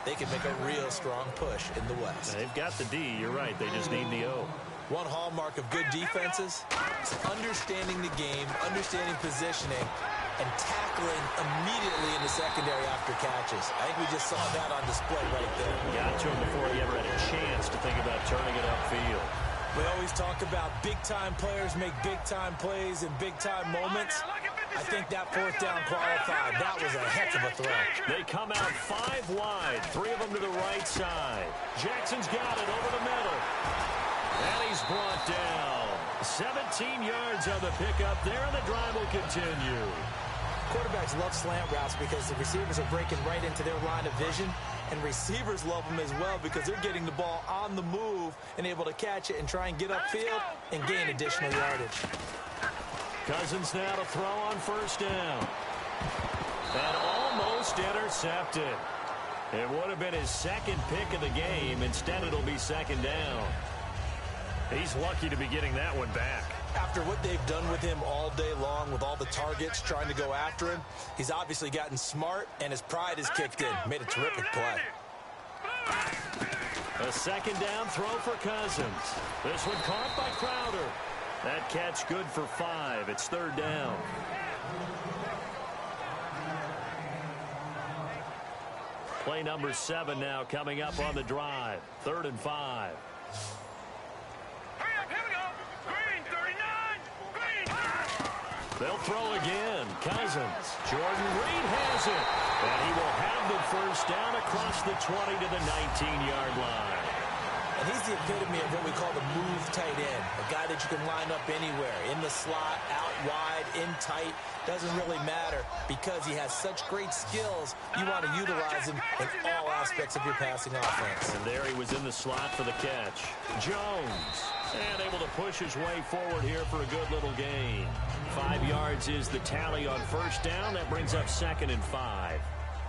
They can make a real strong push in the West. They've got the D. You're right. They just need the O. One hallmark of good defenses is understanding the game, understanding positioning, and tackling immediately in the secondary after catches. I think we just saw that on display right there. Got to him before he ever had a chance to think about turning it upfield. We always talk about big-time players make big-time plays in big-time moments. I think that 4th down qualified. That was a heck of a throw. They come out 5 wide, 3 of them to the right side. Jackson's got it over the middle. And he's brought down. 17 yards on the pickup there, and the drive will continue. Quarterbacks love slant routes because the receivers are breaking right into their line of vision, And receivers love him as well because they're getting the ball on the move and able to catch it and try and get upfield and gain additional yardage. Cousins now to throw on first down. And almost intercepted. It would have been his second pick of the game. Instead, it'll be second down. He's lucky to be getting that one back. After what they've done with him all day long with all the targets trying to go after him, he's obviously gotten smart, and his pride has kicked in. Made a terrific play. A second down throw for Cousins. This one caught by Crowder. That catch good for 5. It's third down. Play number 7 now coming up on the drive. 3rd and 5. They'll throw again. Cousins. Jordan Reed has it. And he will have the first down across the 20 to the 19-yard line. And he's the epitome of what we call the move tight end. A guy that you can line up anywhere. In the slot, out wide, in tight. Doesn't really matter because he has such great skills. You want to utilize him in all aspects of your passing offense. And there he was in the slot for the catch. Jones. And able to push his way forward here for a good little gain. 5 yards is the tally on first down. That brings up 2nd and 5.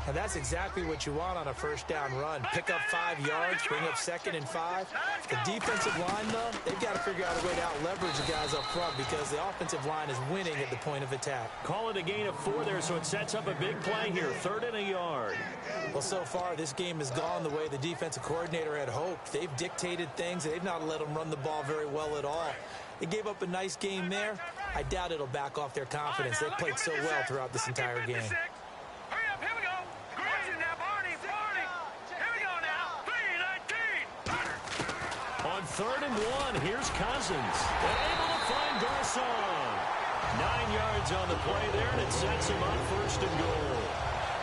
And that's exactly what you want on a first down run. Pick up 5 yards, bring up 2nd and 5. The defensive line, though, they've got to figure out a way to out-leverage the guys up front because the offensive line is winning at the point of attack. Call it a gain of 4 there, so it sets up a big play here. 3rd and a yard. Well, so far, this game has gone the way the defensive coordinator had hoped. They've dictated things. They've not let them run the ball very well at all. They gave up a nice game there. I doubt it'll back off their confidence. They've played so well throughout this entire game. On 3rd and 1, here's Cousins. And able to find Garcon. 9 yards on the play there, and it sets him up 1st and goal.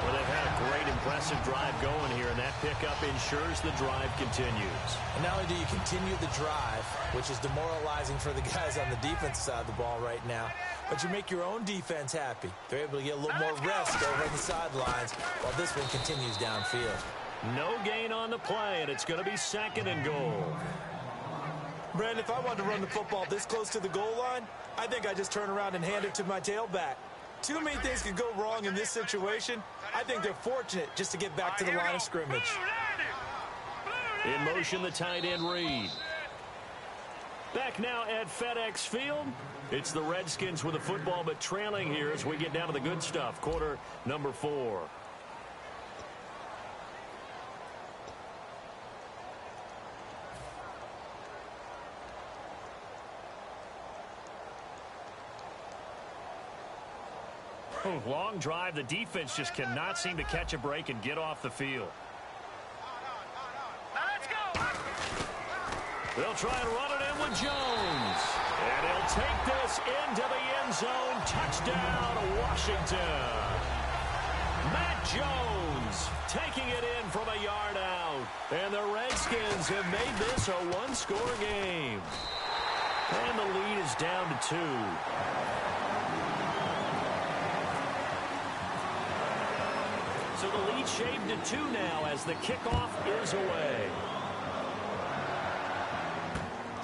Well, they've had a great, impressive drive going here, and that pickup ensures the drive continues. And not only do you continue the drive, which is demoralizing for the guys on the defense side of the ball right now, but you make your own defense happy. They're able to get a little more rest over on the sidelines while this one continues downfield. No gain on the play, and it's going to be 2nd and goal. Brandon, if I wanted to run the football this close to the goal line, I think I just turn around and hand it to my tailback. Too many things could go wrong in this situation. I think they're fortunate just to get back to the line of scrimmage. In motion, the tight end Reed. Back now at FedEx Field. It's the Redskins with the football, but trailing here as we get down to the good stuff. Quarter number 4. Long drive. The defense just cannot seem to catch a break and get off the field. Let's go. They'll try and run it in with Jones. And he'll take this into the end zone. Touchdown, Washington. Matt Jones taking it in from a yard out. And the Redskins have made this a one-score game. And the lead is down to 2. So the lead shaved to 2 now as the kickoff is away.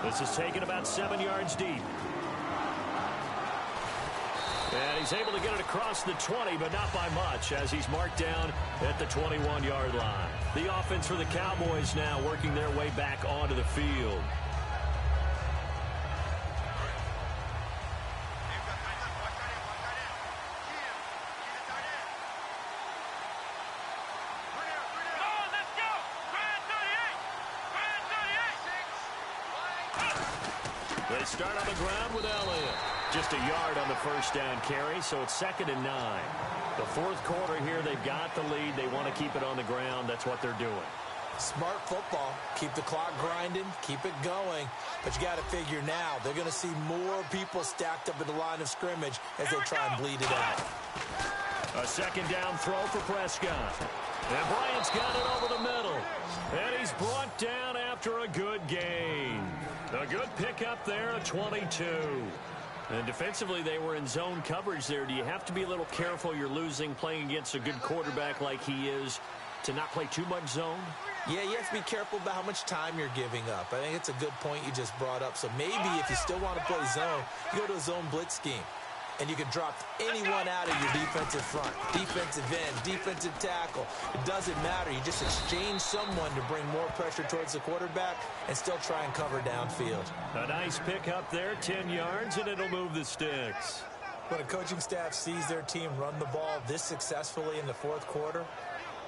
This is taken about 7 yards deep. And he's able to get it across the 20, but not by much, as he's marked down at the 21-yard line. The offense for the Cowboys now working their way back onto the field. They start on the ground with Elliott. Just a yard on the first down carry, so it's 2nd and 9. The 4th quarter here, they've got the lead. They want to keep it on the ground. That's what they're doing. Smart football. Keep the clock grinding. Keep it going. But you got to figure now, they're going to see more people stacked up at the line of scrimmage as they try and bleed it out. A 2nd down throw for Prescott. And Bryant's got it over the middle. And he's brought down after a good gain. A good pickup there at 22. And defensively, they were in zone coverage there. Do you have to be a little careful? You're losing playing against a good quarterback like he is. to not play too much zone? Yeah, you have to be careful about how much time you're giving up. I think it's a good point you just brought up. So maybe if you still want to play zone, you go to a zone blitz scheme. And you can drop anyone out of your defensive front, defensive end, defensive tackle. It doesn't matter. You just exchange someone to bring more pressure towards the quarterback and still try and cover downfield. A nice pick up there, 10 yards, and it'll move the sticks. When a coaching staff sees their team run the ball this successfully in the fourth quarter,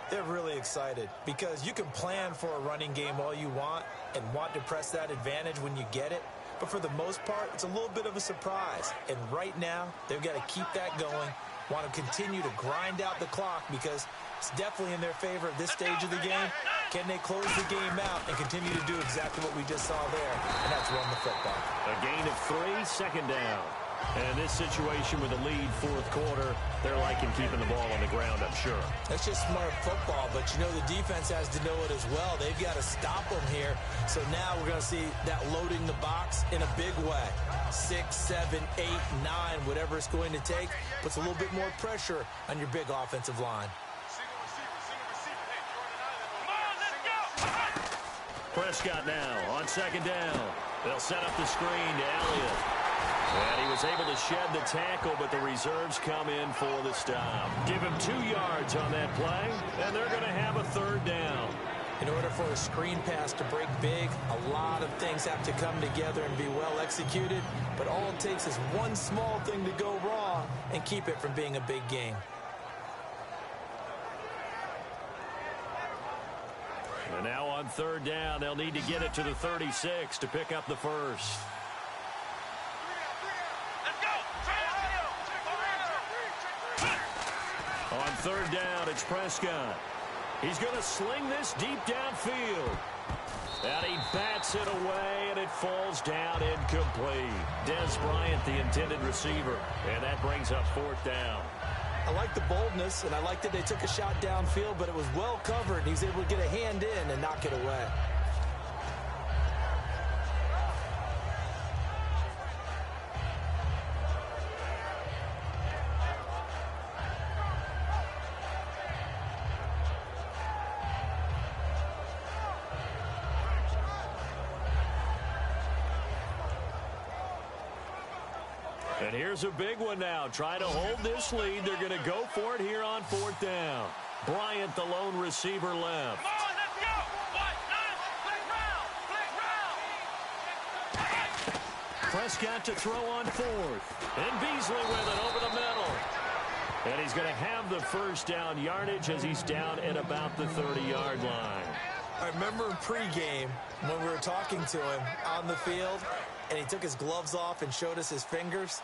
they're really excited because you can plan for a running game all you want and want to press that advantage when you get it. But for the most part, it's a little bit of a surprise. And right now, they've got to keep that going, want to continue to grind out the clock because it's definitely in their favor at this stage of the game. Can they close the game out and continue to do exactly what we just saw there? And that's run the football. A gain of 3, second down. And this situation with a lead fourth quarter, they're liking keeping the ball on the ground, I'm sure. That's just smart football, but you know the defense has to know it as well. They've got to stop them here. So now we're going to see that loading the box in a big way. 6, 7, 8, 9, whatever it's going to take, puts a little bit more pressure on your big offensive line. Prescott now on second down. They'll set up the screen to Elliott. And he was able to shed the tackle, but the reserves come in for the stop. Give him 2 yards on that play, and they're going to have a third down. In order for a screen pass to break big, a lot of things have to come together and be well executed, but all it takes is one small thing to go wrong and keep it from being a big game. And now on third down, they'll need to get it to the 36 to pick up the first. On third down, it's Prescott. He's going to sling this deep downfield. And he bats it away, and it falls down incomplete. Des Bryant, the intended receiver. And that brings up fourth down. I like the boldness, and I like that they took a shot downfield, but it was well covered, and he's able to get a hand in and knock it away. And here's a big one now. Trying to hold this lead. They're going to go for it here on fourth down. Bryant, the lone receiver, left. Come on, let's go! Prescott to throw on fourth. And Beasley with it over the middle. And he's going to have the first down yardage as he's down at about the 30-yard line. I remember in pregame when we were talking to him on the field, and he took his gloves off and showed us his fingers.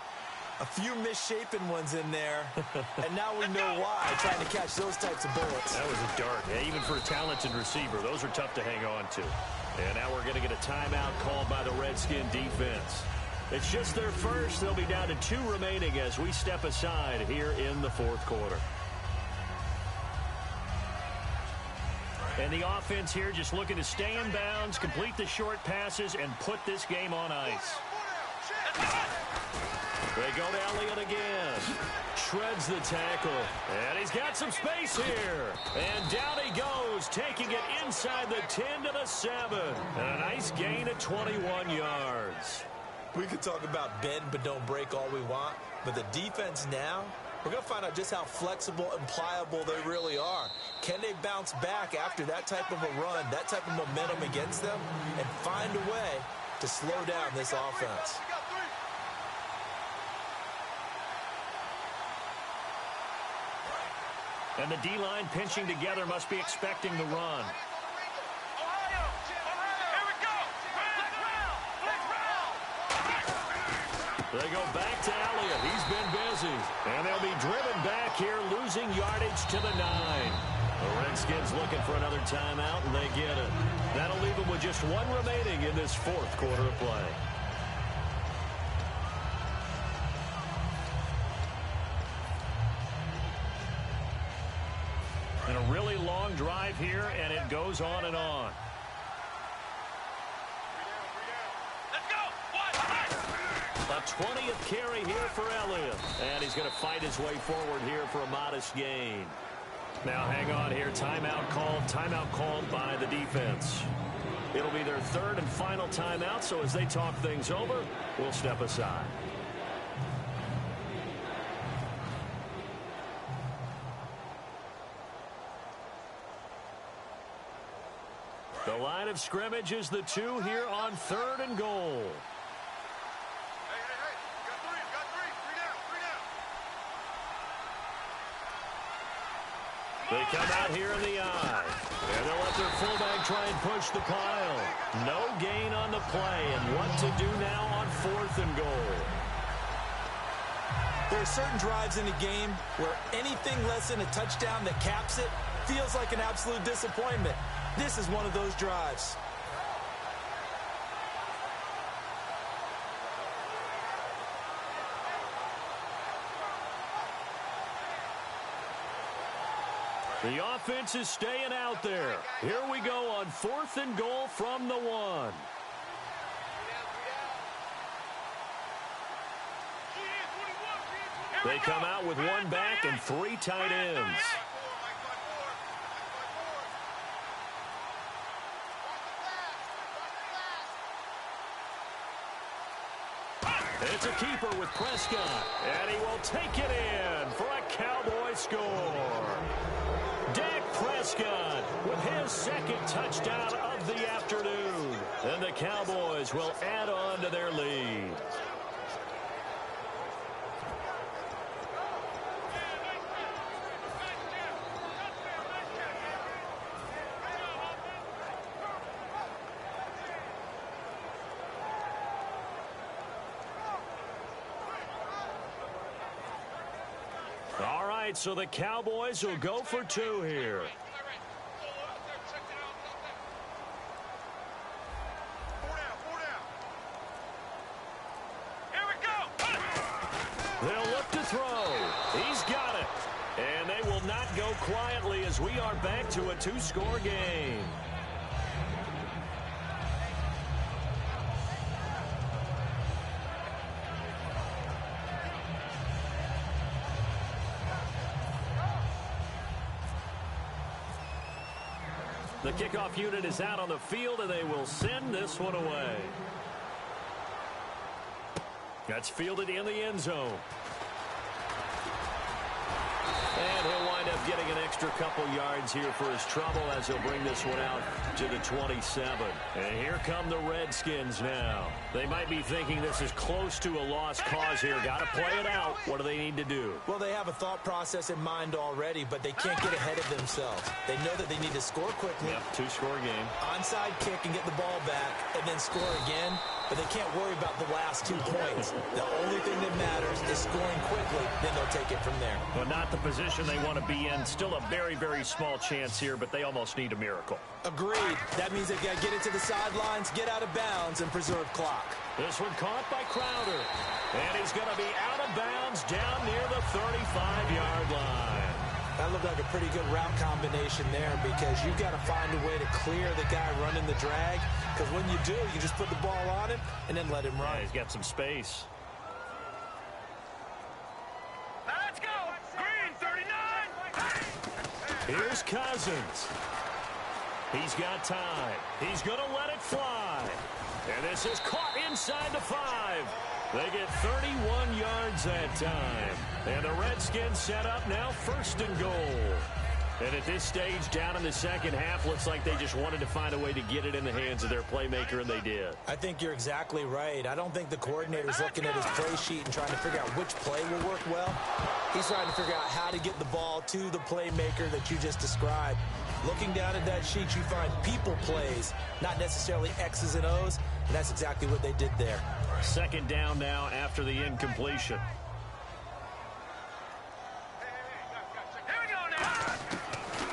A few misshapen ones in there, and now we know why, trying to catch those types of bullets. That was a dart. Yeah, even for a talented receiver, those are tough to hang on to. And now we're going to get a timeout called by the Redskin defense. It's just their first. They'll be down to 2 remaining as we step aside here in the fourth quarter. And the offense here just looking to stay in bounds, complete the short passes, and put this game on ice. They go to Elliott again. Shreds the tackle. And he's got some space here. And down he goes, taking it inside the 10 to the 7. And a nice gain of 21 yards. We could talk about bend but don't break all we want, but the defense now, we're going to find out just how flexible and pliable they really are. Can they bounce back after that type of a run, that type of momentum against them, and find a way to slow down this offense? And the D-line pinching together must be expecting the run. They go back to Elliott. He's been busy. And they'll be driven back here, losing yardage to the 9. The Redskins looking for another timeout, and they get it. That'll leave them with just 1 remaining in this fourth quarter of play. And a really long drive here, and it goes on and on. A 20th carry here for Elliott. And he's going to fight his way forward here for a modest gain. Now hang on here. Timeout called by the defense. It'll be their third and final timeout, so as they talk things over, we'll step aside. The line of scrimmage is the 2 here on 3rd and goal. They come out here in the eye. And they'll let their fullback try and push the pile. No gain on the play. And what to do now on 4th and goal. There are certain drives in a game where anything less than a touchdown that caps it feels like an absolute disappointment. This is one of those drives. The offense is staying out there. Here we go on 4th and goal from the 1. They come out with 1 back and 3 tight ends. It's a keeper with Prescott, and he will take it in for a Cowboy score. Dak Prescott with his 2nd touchdown of the afternoon. And the Cowboys will add on to their lead. All right, so the Cowboys will go for 2 here. They'll look to throw. He's got it. And they will not go quietly as we are back to a 2-score game. The kickoff unit is out on the field, and they will send this one away. That's fielded in the end zone. And he'll wind up getting an extra couple yards here for his trouble as he'll bring this one out to the 27. And here come the Redskins now. They might be thinking this is close to a lost cause here. Got to play it out. What do they need to do? Well, they have a thought process in mind already, but they can't get ahead of themselves. They know that they need to score quickly. Yep, 2-score game. Onside kick and get the ball back and then score again. But they can't worry about the last 2 points. The only thing that matters is scoring quickly. Then they'll take it from there. Well, not the position they want to be in. Still a very, very small chance here, but they almost need a miracle. Agreed. That means they've got to get it to the sidelines, get out of bounds, and preserve clock. This one caught by Crowder. And he's going to be out of bounds down near the 35-yard line. That looked like a pretty good route combination there because you've got to find a way to clear the guy running the drag. Because when you do, you just put the ball on him and then let him run. Yeah, he's got some space. Let's go! Green 39! Here's Cousins. He's got time. He's going to let it fly. And this is caught inside the 5. They get 31 yards that time. And the Redskins set up now 1st and goal. And at this stage, down in the second half, looks like they just wanted to find a way to get it in the hands of their playmaker, and they did. I think you're exactly right. I don't think the coordinator's looking at his play sheet and trying to figure out which play will work well. He's trying to figure out how to get the ball to the playmaker that you just described. Looking down at that sheet, you find people plays, not necessarily X's and O's, and that's exactly what they did there. 2nd down now after the incompletion.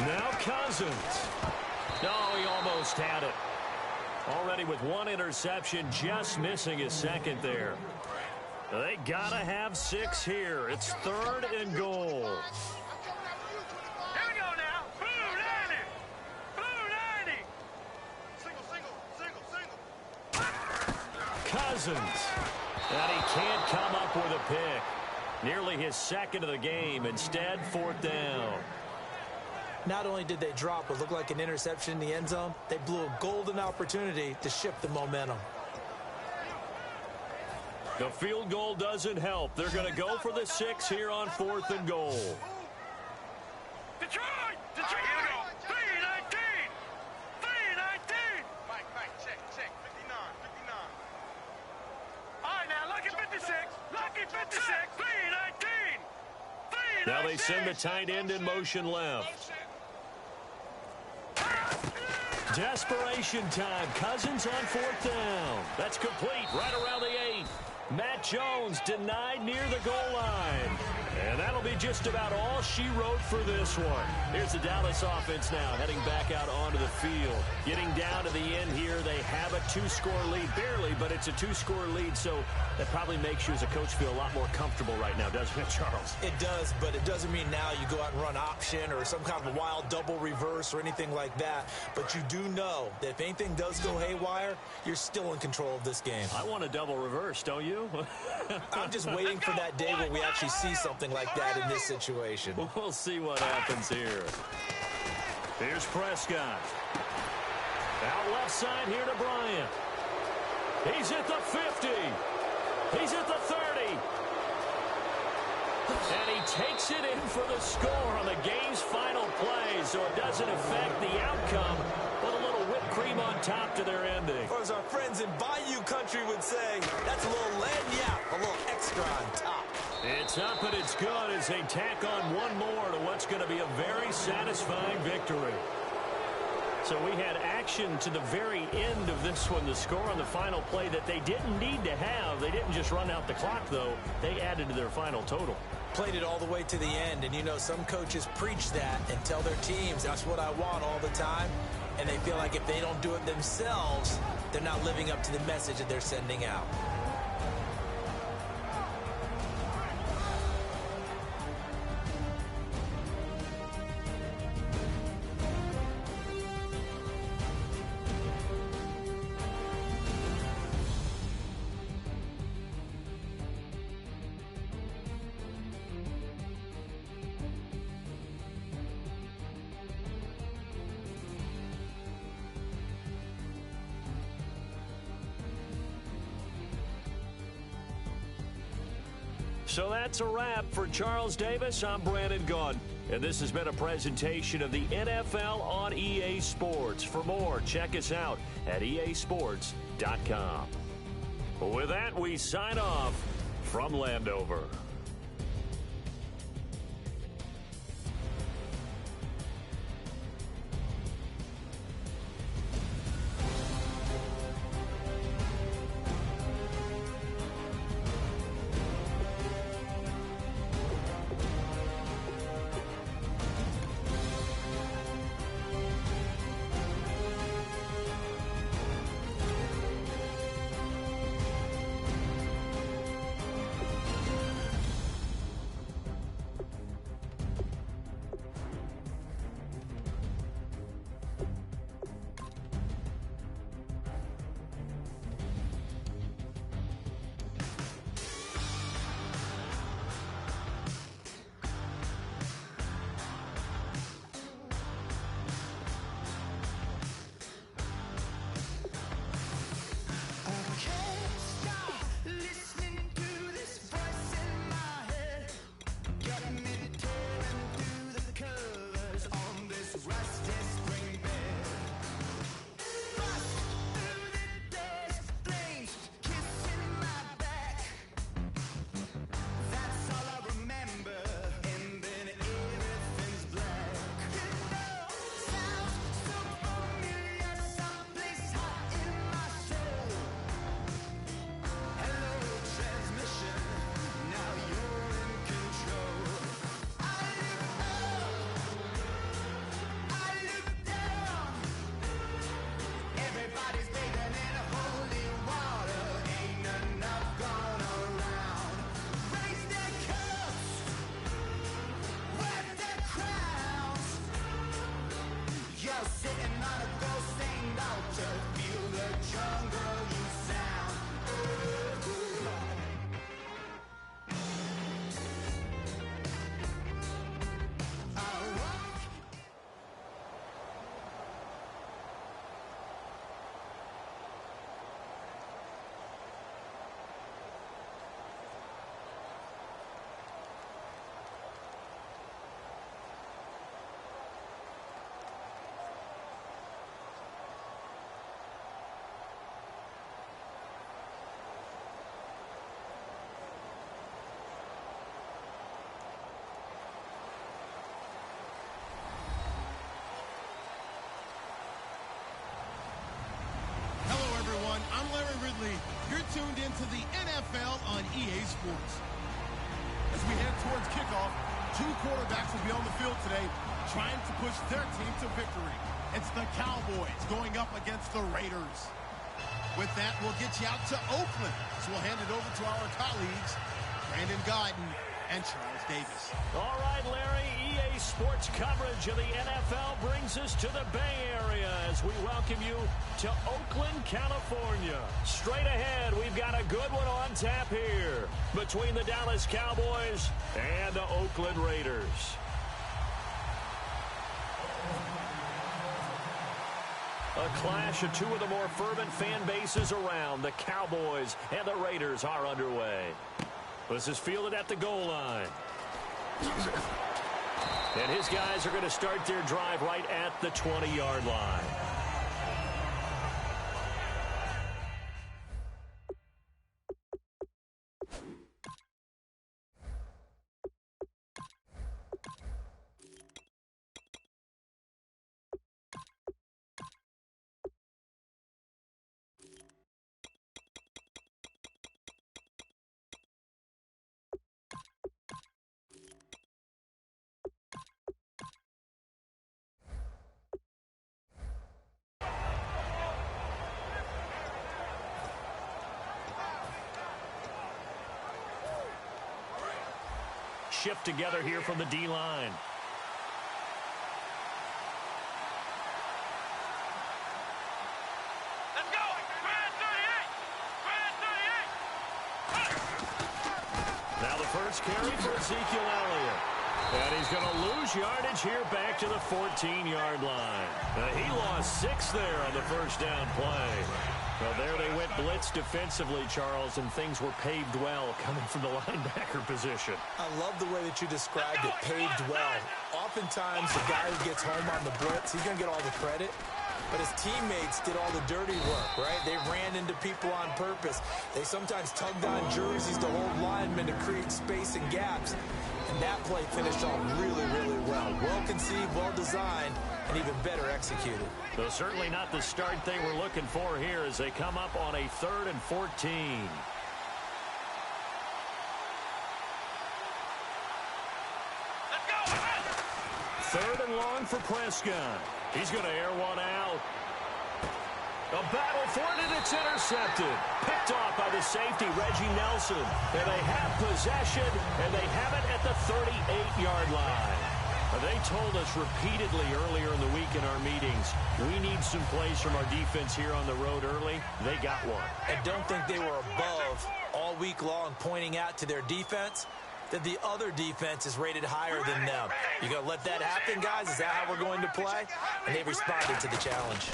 Now Cousins. No, he almost had it. Already with 1 interception, just missing his 2nd there. They got to have 6 here. It's 3rd and goal. Here we go now. Blue 90. Blue 90. Single. Cousins. And he can't come up with a pick. Nearly his 2nd of the game. Instead, 4th down. Not only did they drop what looked like an interception in the end zone, they blew a golden opportunity to shift the momentum. The field goal doesn't help. They're going to go for the 6 here on 4th and goal. Detroit! Detroit! Here we go. 319! 319! Mike, check. 59. All right, now, lucky 56. Lucky 56. 319! Now they send the tight end in motion left. Desperation time. Cousins on 4th down. That's complete right around the 8. Matt Jones denied near the goal line. And that'll be just about all she wrote for this one. Here's the Dallas offense now heading back out onto the field. Getting down to the end here, they have a 2-score lead. Barely, but it's a 2-score lead, so that probably makes you as a coach feel a lot more comfortable right now, doesn't it, Charles? It does, but it doesn't mean now you go out and run option or some kind of wild double reverse or anything like that. But you do know that if anything does go haywire, you're still in control of this game. I want a double reverse, don't you? I'm just waiting for that day where we actually see something like that in this situation. We'll see what happens here. Here's Prescott. Out left side here to Bryant. He's at the 50. He's at the 30. And he takes it in for the score on the game's final play, so it doesn't affect the outcome, but a little whipped cream on top to their ending. Or as our friends in Bayou Country would say, that's a little lagniappe, a little extra on top. It's up and it's good as they tack on one more to what's going to be a very satisfying victory. So we had action to the very end of this one, the score on the final play that they didn't need to have. They didn't just run out the clock, though. They added to their final total. Played it all the way to the end, and you know some coaches preach that and tell their teams that's what I want all the time, and they feel like if they don't do it themselves, they're not living up to the message that they're sending out. So that's a wrap for Charles Davis. I'm Brandon Gunn, and this has been a presentation of the NFL on EA Sports. For more, check us out at easports.com. With that, we sign off from Landover. I'm Larry Ridley. You're tuned into the NFL on EA Sports. As we head towards kickoff, two quarterbacks will be on the field today trying to push their team to victory. It's the Cowboys going up against the Raiders. With that, we'll get you out to Oakland. So we'll hand it over to our colleagues, Brandon Guyton and Charles Davis. All right, Larry, EA Sports coverage of the NFL brings us to the Bay Area as we welcome you to Oakland, California. Straight ahead, we've got a good one on tap here between the Dallas Cowboys and the Oakland Raiders. A clash of two of the more fervent fan bases around. The Cowboys and the Raiders are underway. This is fielded at the goal line. And his guys are going to start their drive right at the 20-yard line. Shift together here from the D-line. Let's go! Now the first carry for Ezekiel Elliott. And he's going to lose yardage here back to the 14-yard line. He lost 6 there on the first down play. Well, there they went blitz defensively, Charles, and things were paved well coming from the linebacker position. I love the way that you described it, paved well. Oftentimes, the guy who gets home on the blitz, he's going to get all the credit. But his teammates did all the dirty work, right? They ran into people on purpose. They sometimes tugged on jerseys to hold linemen to create space and gaps. And that play finished off really, really well. Well-conceived, well-designed, and even better executed. So certainly not the start they were looking for here as they come up on a 3rd and 14. Let's go! 3rd and long for Prescott. He's going to air one out. A battle for it, and it's intercepted. Picked off by the safety, Reggie Nelson. And they have possession, and they have it at the 38-yard line. They told us repeatedly earlier in the week in our meetings, we need some plays from our defense here on the road early. They got one. And don't think they were above all week long pointing out to their defense that the other defense is rated higher than them. You going to let that happen, guys? Is that how we're going to play? And they responded to the challenge.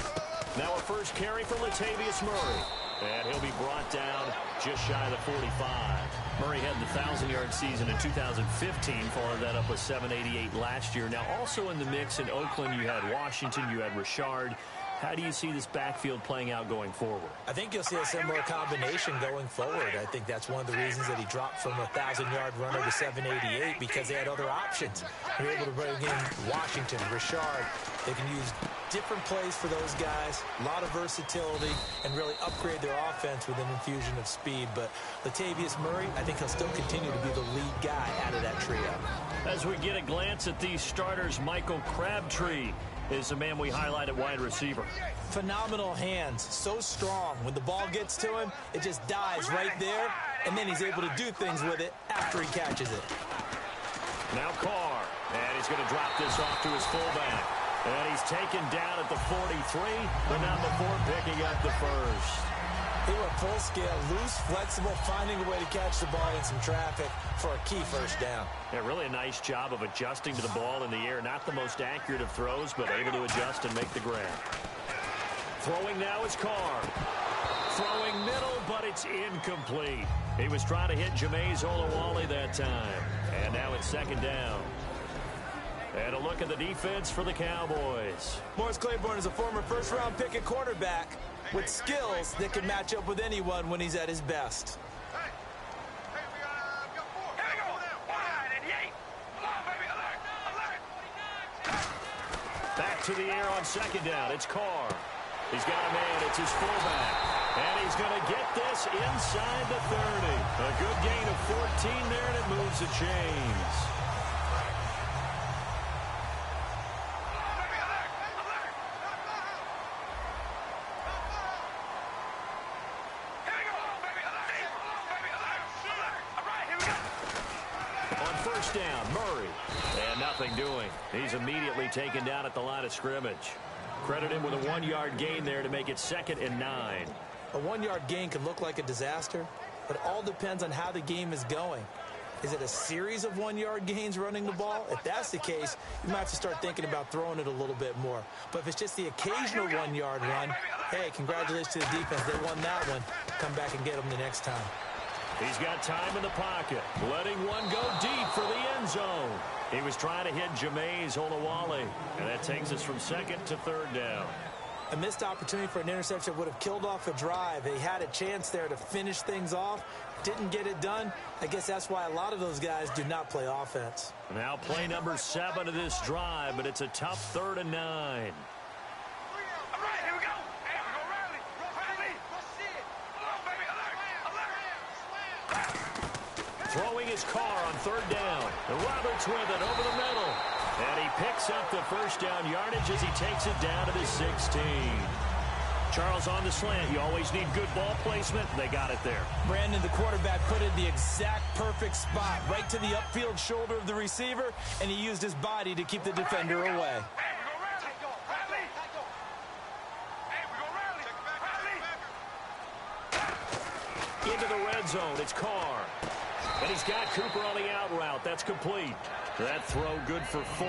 Now a first carry for Latavius Murray. And he'll be brought down just shy of the 45. Murray had the 1,000-yard season in 2015, followed that up with 788 last year. Now also in the mix in Oakland, you had Washington, you had Richard. How do you see this backfield playing out going forward? I think you'll see a similar combination going forward. I think that's one of the reasons that he dropped from a 1,000-yard runner to 788 because they had other options. They're able to bring in Washington, Richard. They can use different plays for those guys, a lot of versatility, and really upgrade their offense with an infusion of speed. But Latavius Murray, I think he'll still continue to be the lead guy out of that trio. As we get a glance at these starters, Michael Crabtree is the man we highlight at wide receiver. Phenomenal hands, so strong. When the ball gets to him, it just dives right there, and then he's able to do things with it after he catches it. Now Carr, and he's going to drop this off to his fullback. And he's taken down at the 43, but not before picking up the first. He went full scale, loose, flexible, finding a way to catch the ball in some traffic for a key first down. Yeah, really a nice job of adjusting to the ball in the air. Not the most accurate of throws, but able to adjust and make the grab. Throwing now is Carr. Throwing middle, but it's incomplete. He was trying to hit Jameis Olawale that time. And now it's 2nd down. And a look at the defense for the Cowboys. Morris Claiborne is a former first-round pick at cornerback with skills that can match up with anyone when he's at his best. Back to the air on 2nd down. It's Carr. He's got a man. It's his fullback. And he's going to get this inside the 30. A good gain of 14 there, and it moves the chains. Down, Murray. And nothing doing. He's immediately taken down at the line of scrimmage. Credit him with a 1-yard gain there to make it 2nd and 9. A 1-yard gain can look like a disaster, but it all depends on how the game is going. Is it a series of 1-yard gains running the ball? If that's the case, you might have to start thinking about throwing it a little bit more. But if it's just the occasional 1-yard run, hey, congratulations to the defense. They won that one. Come back and get them the next time. He's got time in the pocket, letting one go deep for the end zone. He was trying to hit Jameis Olawale, and that takes us from 2nd to 3rd down. A missed opportunity for an interception would have killed off a drive. They had a chance there to finish things off, didn't get it done. I guess that's why a lot of those guys do not play offense. Now play number 7 of this drive, but it's a tough 3rd and 9. Throwing his car on 3rd down. And Roberts with it over the middle. And he picks up the first down yardage as he takes it down to the 16. Charles, on the slant, you always need good ball placement. They got it there. Brandon, the quarterback, put it in the exact perfect spot, right to the upfield shoulder of the receiver, and he used his body to keep the defender away. Into the red zone, it's Carr. And he's got Cooper on the out route. That's complete. That throw good for 4.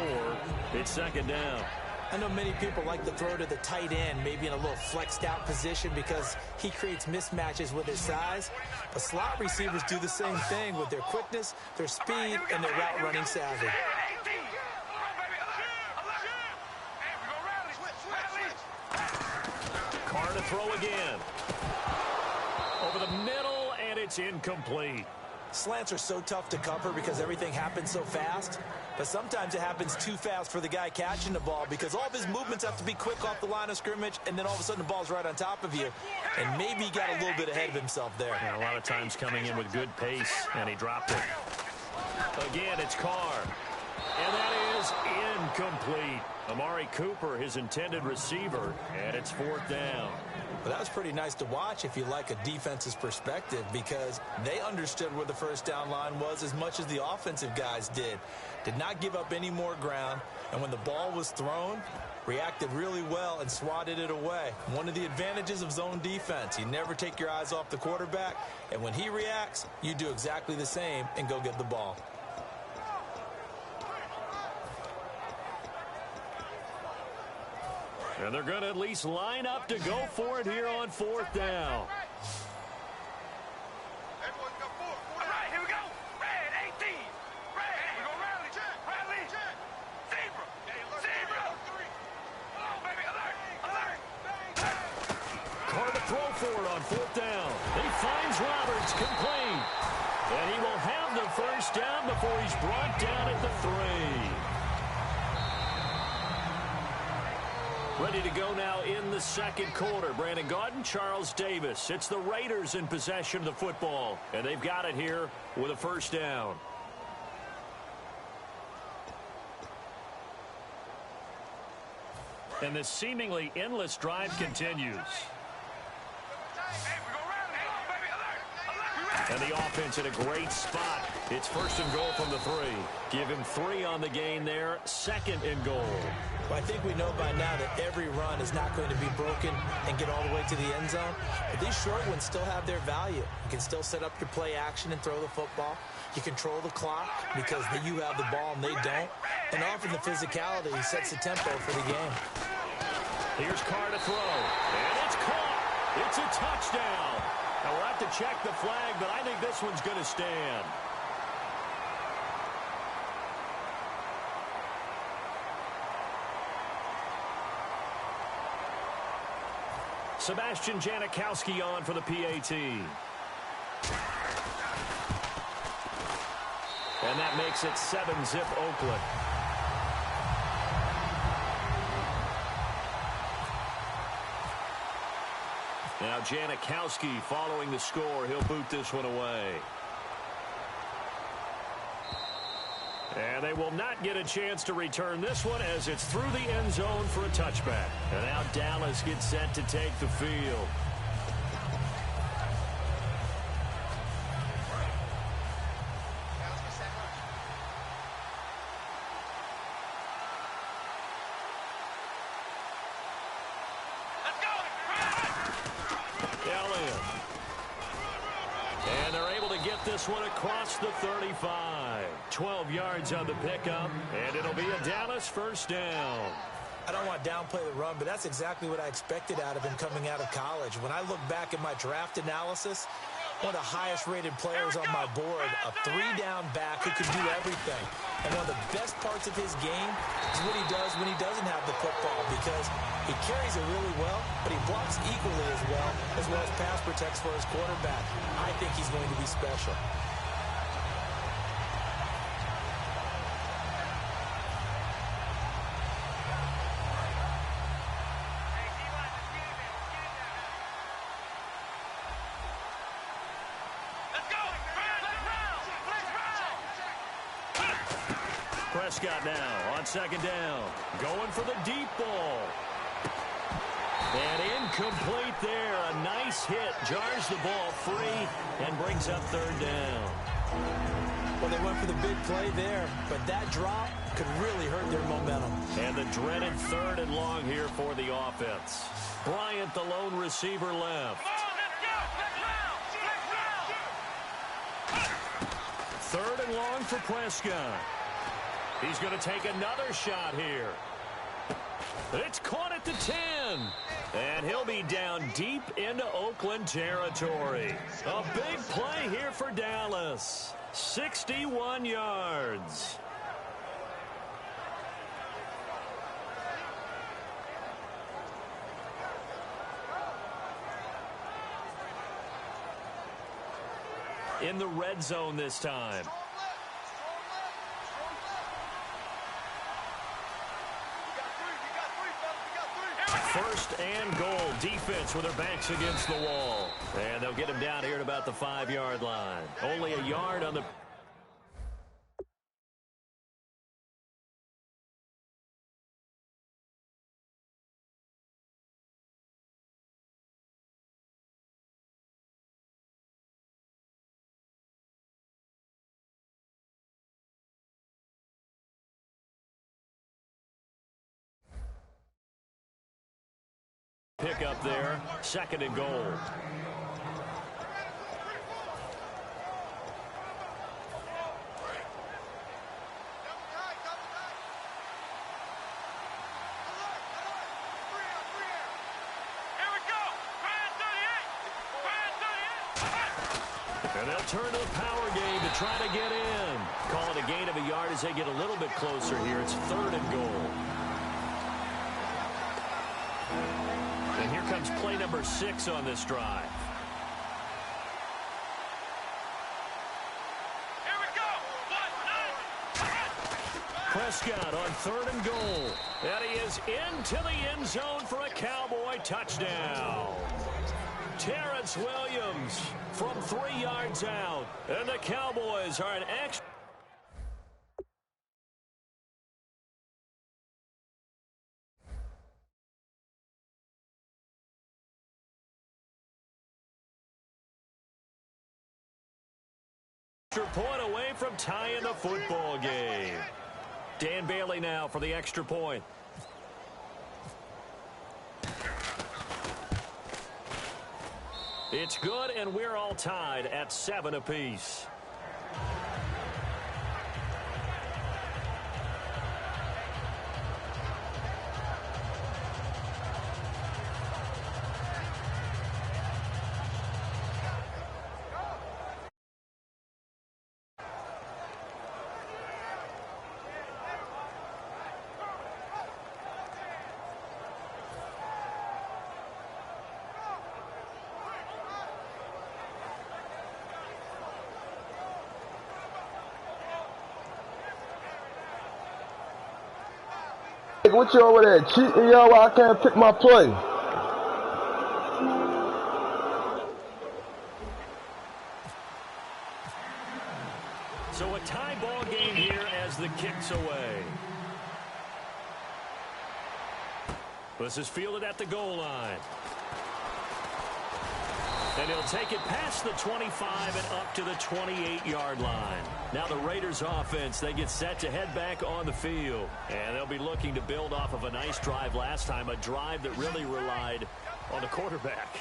It's 2nd down. I know many people like to throw to the tight end, maybe in a little flexed out position because he creates mismatches with his size. But slot receivers do the same thing with their quickness, their speed, and their route running savvy. Carr to throw again. Over the middle, and it's incomplete. Slants are so tough to cover because everything happens so fast. But sometimes it happens too fast for the guy catching the ball because all of his movements have to be quick off the line of scrimmage, and then all of a sudden the ball's right on top of you. And maybe he got a little bit ahead of himself there. Yeah, a lot of times coming in with good pace, and he dropped it. Again, it's Carr. And that is incomplete. Amari Cooper, his intended receiver, and it's 4th down. Well, that was pretty nice to watch if you like a defense's perspective because they understood where the first down line was as much as the offensive guys did. Did not give up any more ground, and when the ball was thrown, reacted really well and swatted it away. One of the advantages of zone defense, you never take your eyes off the quarterback, and when he reacts, you do exactly the same and go get the ball. And they're going to at least line up to go for it here on 4th down. Carr to throw for it on 4th down. He finds Roberts complete. And he will have the first down before he's brought down at the 3. Ready to go now in the 2nd quarter. Brandon Gaudin, Charles Davis. It's the Raiders in possession of the football. And they've got it here with a first down. And this seemingly endless drive continues. And the offense in a great spot. It's 1st and goal from the 3. Give him 3 on the gain there. 2nd and goal. Well, I think we know by now that every run is not going to be broken and get all the way to the end zone. But these short ones still have their value. You can still set up your play action and throw the football. You control the clock because you have the ball and they don't. And often the physicality sets the tempo for the game. Here's Carr to throw. And it's caught. It's a touchdown. Now we'll have to check the flag, but I think this one's going to stand. Sebastian Janikowski on for the PAT. And that makes it 7-zip Oakland. Now Janikowski following the score. He'll boot this one away. And they will not get a chance to return this one as it's through the end zone for a touchback. And now Dallas gets set to take the field. And they're able to get this one across the 35. 12 yards on the pickup, and it'll be a Dallas first down. I don't want to downplay the run, but that's exactly what I expected out of him coming out of college. When I look back at my draft analysis, one of the highest-rated players on my board, a three-down back who can do everything. And one of the best parts of his game is what he does when he doesn't have the football, because he carries it really well, but he blocks equally as well as pass protects for his quarterback. I think he's going to be special. Prescott now on second down. Going for the deep ball. And incomplete there. A nice hit. Jars the ball free and brings up third down. Well, they went for the big play there, but that drop could really hurt their momentum. And the dreaded third and long here for the offense. Bryant, the lone receiver, left. Third and long for Prescott. He's going to take another shot here. It's caught at the 10. And he'll be down deep into Oakland territory. A big play here for Dallas. 61 yards. In the red zone this time. First and goal. Defense with their backs against the wall. And they'll get him down here at about the 5-yard line. Only a yard on the... Pick up there, second and goal. And they'll turn to the power game to try to get in. Call it a gain of a yard as they get a little bit closer here. It's third and goal. And here comes play number 6 on this drive. Here we go. Prescott on third and goal. And he is into the end zone for a Cowboy touchdown. Terrence Williams from 3 yards out. And the Cowboys are an extra. Point away from tying the football game. Dan Bailey now for the extra point. It's good, and we're all tied at 7 apiece. What you over there cheating, yo? Why I can't pick my play? So a tie ball game here as the kick's away. This is fielded at the goal line. And he'll take it past the 25 and up to the 28-yard line. Now the Raiders offense, they get set to head back on the field. And they'll be looking to build off of a nice drive last time, a drive that really relied on the quarterback.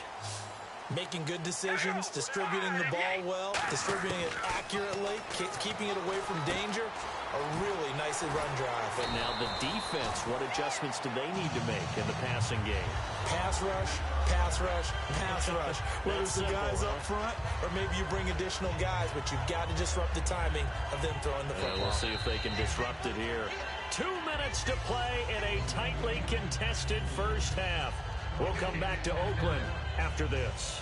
Making good decisions, distributing the ball well, distributing it accurately, keeping it away from danger. A really nicely run drive. But now the defense, what adjustments do they need to make in the passing game? Pass rush, pass rush, pass rush. Whether it's the guys up front or maybe you bring additional guys, but you've got to disrupt the timing of them throwing the football. We'll see if they can disrupt it here. 2 minutes to play in a tightly contested first half. We'll come back to Oakland after this.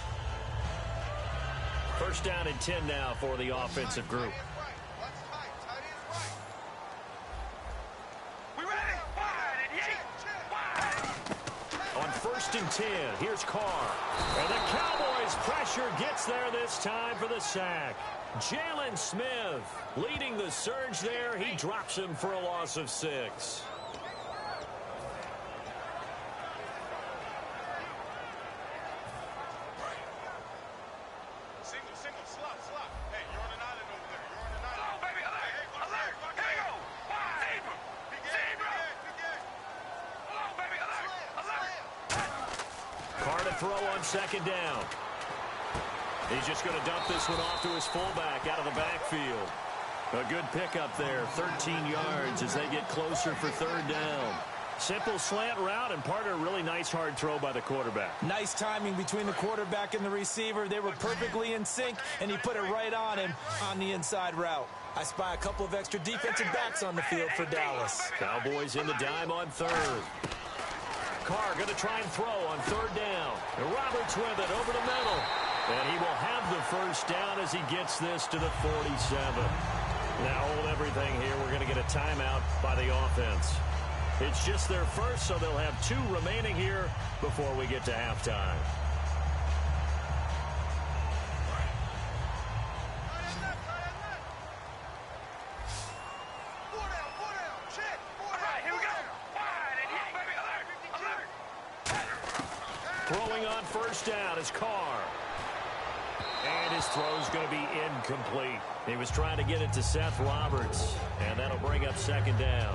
First down and 10 now for the offensive group. On first and 10, here's Carr. And the Cowboys' pressure gets there this time for the sack. Jalen Smith leading the surge there. He drops him for a loss of 6. Throw on second down. He's just going to dump this one off to his fullback out of the backfield. A good pickup there, 13 yards as they get closer for third down. Simple slant route and part of a really nice hard throw by the quarterback. Nice timing between the quarterback and the receiver. They were perfectly in sync, and he put it right on him on the inside route. I spy a couple of extra defensive backs on the field for Dallas. Cowboys in the dime on third. Carr going to try and throw on third down. And Roberts with it over the middle. And he will have the first down as he gets this to the 47. Now hold everything here. We're going to get a timeout by the offense. It's just their first, so they'll have 2 remaining here before we get to halftime. Throwing on first down is Carr. And his throw's going to be incomplete. He was trying to get it to Seth Roberts. And that'll bring up second down.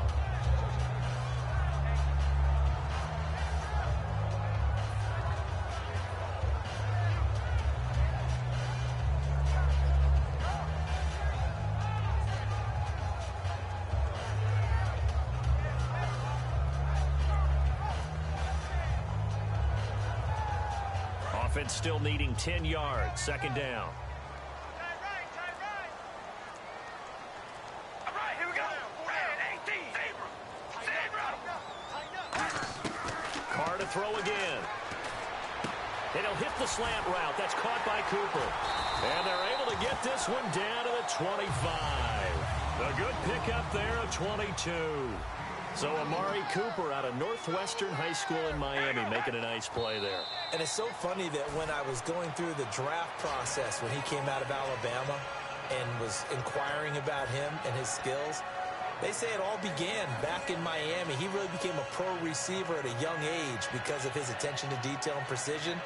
Offense still needing 10 yards. Second down. Carr to throw again. And he'll hit the slant route. That's caught by Cooper. And they're able to get this one down to the 25. A good pickup there of 22. So Amari Cooper out of Northwestern High School in Miami making a nice play there. And it's so funny that when I was going through the draft process when he came out of Alabama and was inquiring about him and his skills, they say it all began back in Miami. He really became a pro receiver at a young age because of his attention to detail and precision.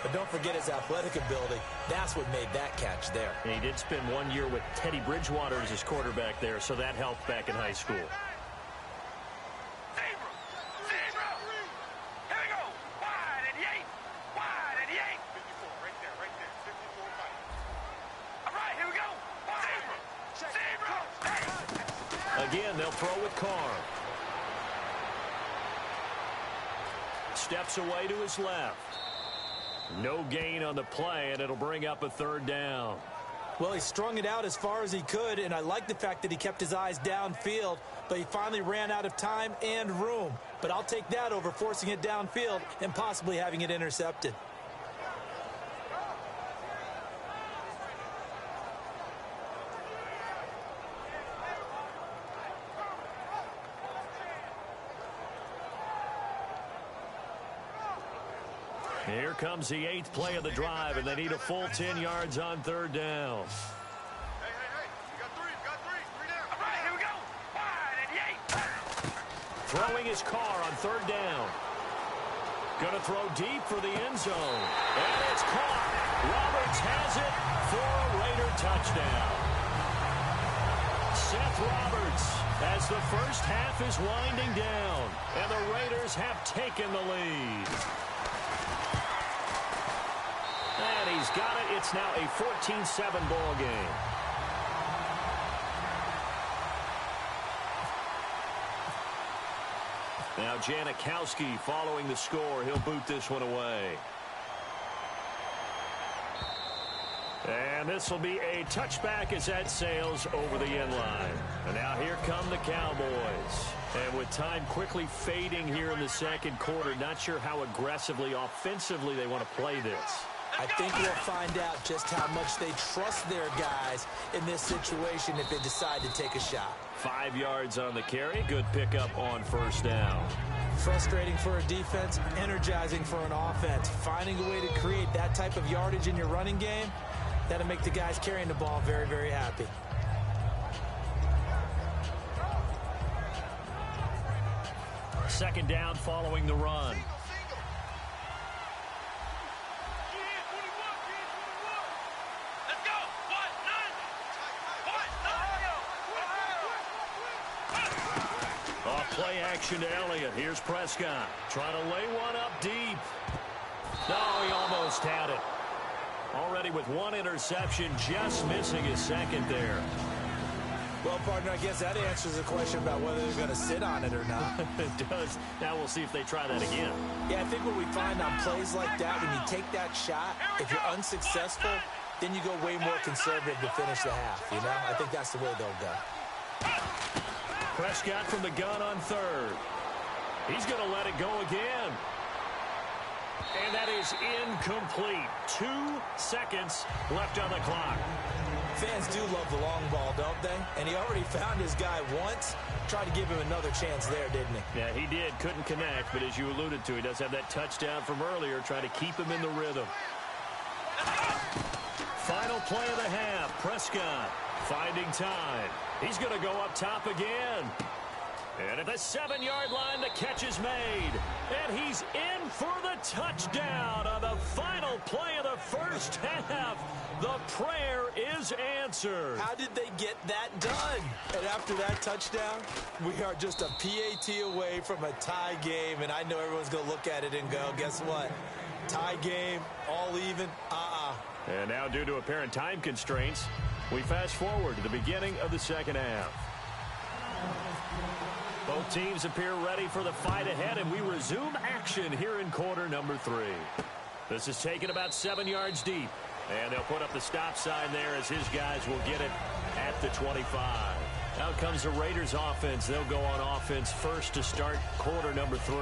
But don't forget his athletic ability. That's what made that catch there. And he did spend 1 year with Teddy Bridgewater as his quarterback there, so that helped back in high school. Again, they'll throw with Carr. Steps away to his left. No gain on the play, and it'll bring up a third down. Well, he strung it out as far as he could, and I like the fact that he kept his eyes downfield, but he finally ran out of time and room. But I'll take that over forcing it downfield and possibly having it intercepted. Here comes the 8th play of the drive, and they need a full 10 yards on third down. Hey, you got 3, throwing his car on third down. Going to throw deep for the end zone. And it's caught. Roberts has it for a Raider touchdown. Seth Roberts, as the first half is winding down, and the Raiders have taken the lead. And he's got it. It's now a 14-7 ball game. Now Janikowski following the score. He'll boot this one away. And this will be a touchback as that sails over the end line. And now here come the Cowboys. And with time quickly fading here in the second quarter, not sure how aggressively, offensively they want to play this. I think we'll find out just how much they trust their guys in this situation if they decide to take a shot. 5 yards on the carry. Good pickup on first down. Frustrating for a defense, energizing for an offense. Finding a way to create that type of yardage in your running game, that'll make the guys carrying the ball very, very happy. Second down following the run. Play action to Elliott. Here's Prescott. Trying to lay one up deep. No, he almost had it. Already with one interception, just missing his second there. Well, partner, I guess that answers the question about whether they're going to sit on it or not. It does. Now we'll see if they try that again. Yeah, I think what we find on plays like that, when you take that shot, if you're unsuccessful, then you go way more conservative to finish the half, you know? I think that's the way they'll go. Prescott from the gun on third. He's going to let it go again. And that is incomplete. 2 seconds left on the clock. Fans do love the long ball, don't they? And he already found his guy once. Tried to give him another chance there, didn't he? Yeah, he did. Couldn't connect, but as you alluded to, he does have that touchdown from earlier, trying to keep him in the rhythm. Final play of the half. Prescott finding time. He's going to go up top again. And at the 7-yard line, the catch is made. And he's in for the touchdown on the final play of the first half. The prayer is answered. How did they get that done? And after that touchdown, we are just a PAT away from a tie game. And I know everyone's going to look at it and go, guess what? Tie game, all even, And now, due to apparent time constraints, we fast forward to the beginning of the second half. Both teams appear ready for the fight ahead, and we resume action here in quarter number 3. This is taken about 7 yards deep, and they'll put up the stop sign there as his guys will get it at the 25. Out comes the Raiders offense. They'll go on offense first to start quarter number 3.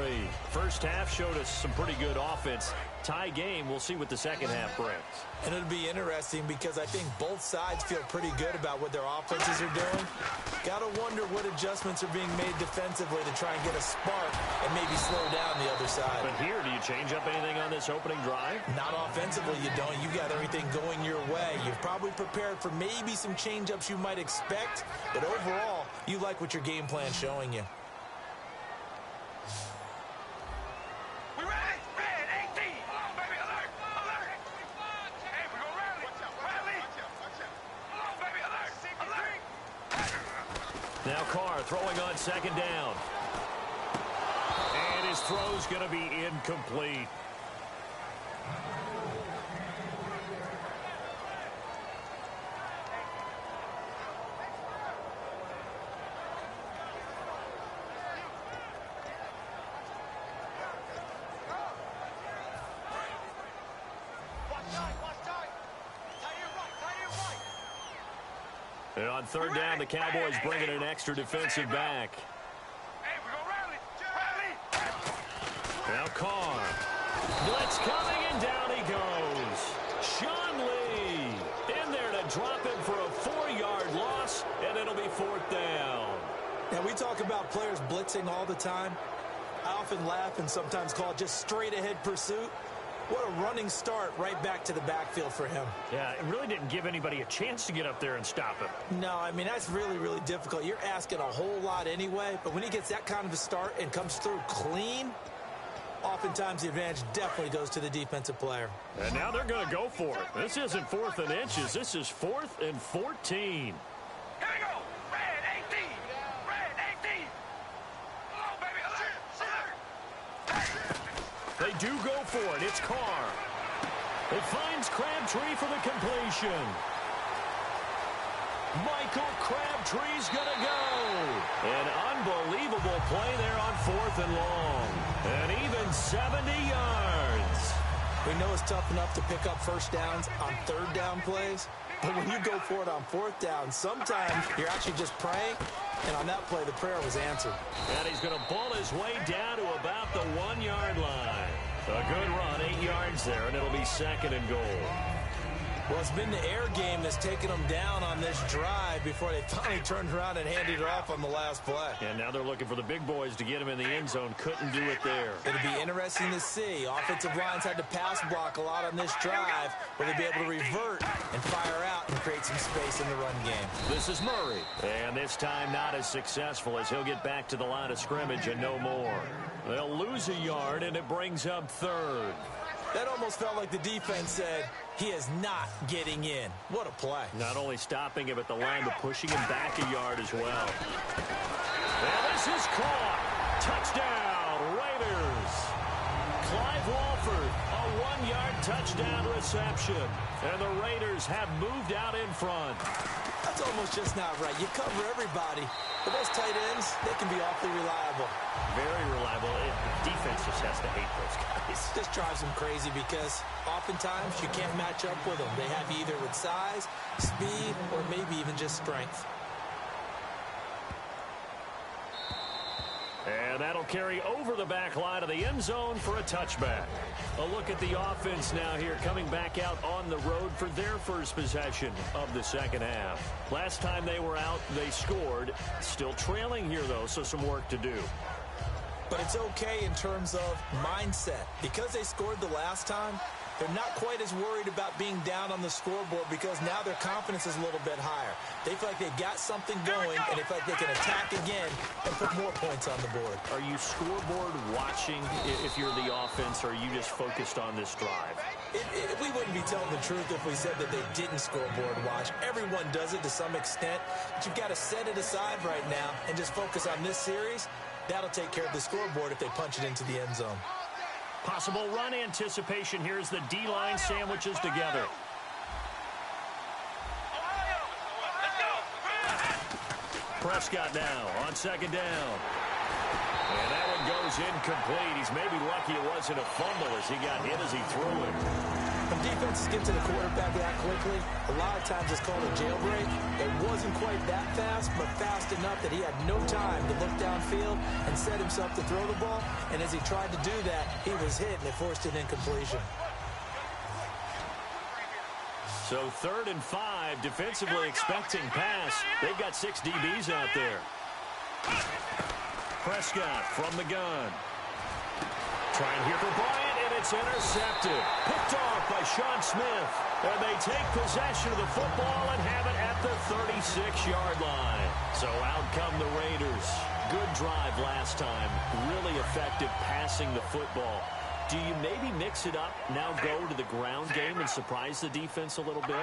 First half showed us some pretty good offense. Tie game. We'll see what the second half brings. And it'll be interesting because I think both sides feel pretty good about what their offenses are doing. Got to wonder what adjustments are being made defensively to try and get a spark and maybe slow down the other side. But here, do you change up anything on this opening drive? Not offensively, you don't. You got everything going your way. You've probably prepared for maybe some change-ups you might expect, but overall, you like what your game plan's showing you. Now Carr throwing on second down. And his throw's going to be incomplete. And on third down, the Cowboys bringing an extra defensive back. Now Carr. Blitz coming, and down he goes. Sean Lee in there to drop him for a 4-yard loss, and it'll be 4th down. Now, we talk about players blitzing all the time. I often laugh and sometimes call it just straight-ahead pursuit. What a running start right back to the backfield for him. Yeah, it really didn't give anybody a chance to get up there and stop him. No, I mean, that's really, really difficult. You're asking a whole lot anyway, but when he gets that kind of a start and comes through clean, oftentimes the advantage definitely goes to the defensive player. And now they're going to go for it. This isn't 4th and inches. This is 4th and 14. Here we go. Red 18. Red 18. Come on, baby. They do go for it. It's Carr. It finds Crabtree for the completion. Michael Crabtree's going to go. An unbelievable play there on 4th and long. And even 70 yards. We know it's tough enough to pick up first downs on 3rd down plays, but when you go for it on 4th down, sometimes you're actually just praying, and on that play, the prayer was answered. And he's going to ball his way down to about the 1-yard line. A good run, 8 yards there, and it'll be 2nd and goal. Well, it's been the air game that's taken them down on this drive before they finally turned around and handed it off on the last play. And now they're looking for the big boys to get him in the end zone. Couldn't do it there. It'll be interesting to see. Offensive lines had to pass block a lot on this drive. Will they be able to revert and fire out and create some space in the run game? This is Murray. And this time not as successful as he'll get back to the line of scrimmage and no more. They'll lose a yard, and it brings up 3rd. That almost felt like the defense said, he is not getting in. What a play. Not only stopping him at the line, but pushing him back a yard as well. And this is caught. Touchdown, Raiders. Clive Walford, a 1-yard touchdown reception. And the Raiders have moved out in front. That's almost just not right. You cover everybody. But those tight ends, they can be awfully reliable. Very reliable. Defense just has to hate those guys. This drives them crazy because oftentimes you can't match up with them. They have either with size, speed, or maybe even just strength. And that'll carry over the back line of the end zone for a touchback. A look at the offense now here, coming back out on the road for their first possession of the second half. Last time they were out, they scored. Still trailing here, though, so some work to do. But it's okay in terms of mindset. Because they scored the last time, they're not quite as worried about being down on the scoreboard because now their confidence is a little bit higher. They feel like they got something going, and they feel like they can attack again and put more points on the board. Are you scoreboard watching if you're the offense, or are you just focused on this drive? We wouldn't be telling the truth if we said that they didn't scoreboard watch. Everyone does it to some extent, but you've got to set it aside right now and just focus on this series. That'll take care of the scoreboard if they punch it into the end zone. Possible run anticipation. Here's the D-line sandwiches together. Prescott now on 2nd down. And that one goes incomplete. He's maybe lucky it wasn't a fumble as he got hit as he threw it. When defenses get to the quarterback that quickly, a lot of times it's called a jailbreak. It wasn't quite that fast, but fast enough that he had no time to look downfield and set himself to throw the ball. And as he tried to do that, he was hit, and it forced an incompletion. So 3rd and 5, defensively expecting pass. They've got 6 DBs out there. Prescott from the gun. Trying here for Bryant, and it's intercepted. Picked off by Sean Smith. And they take possession of the football and have it at the 36-yard line. So out come the Raiders. Good drive last time. Really effective passing the football. Do you maybe mix it up, now go to the ground game and surprise the defense a little bit?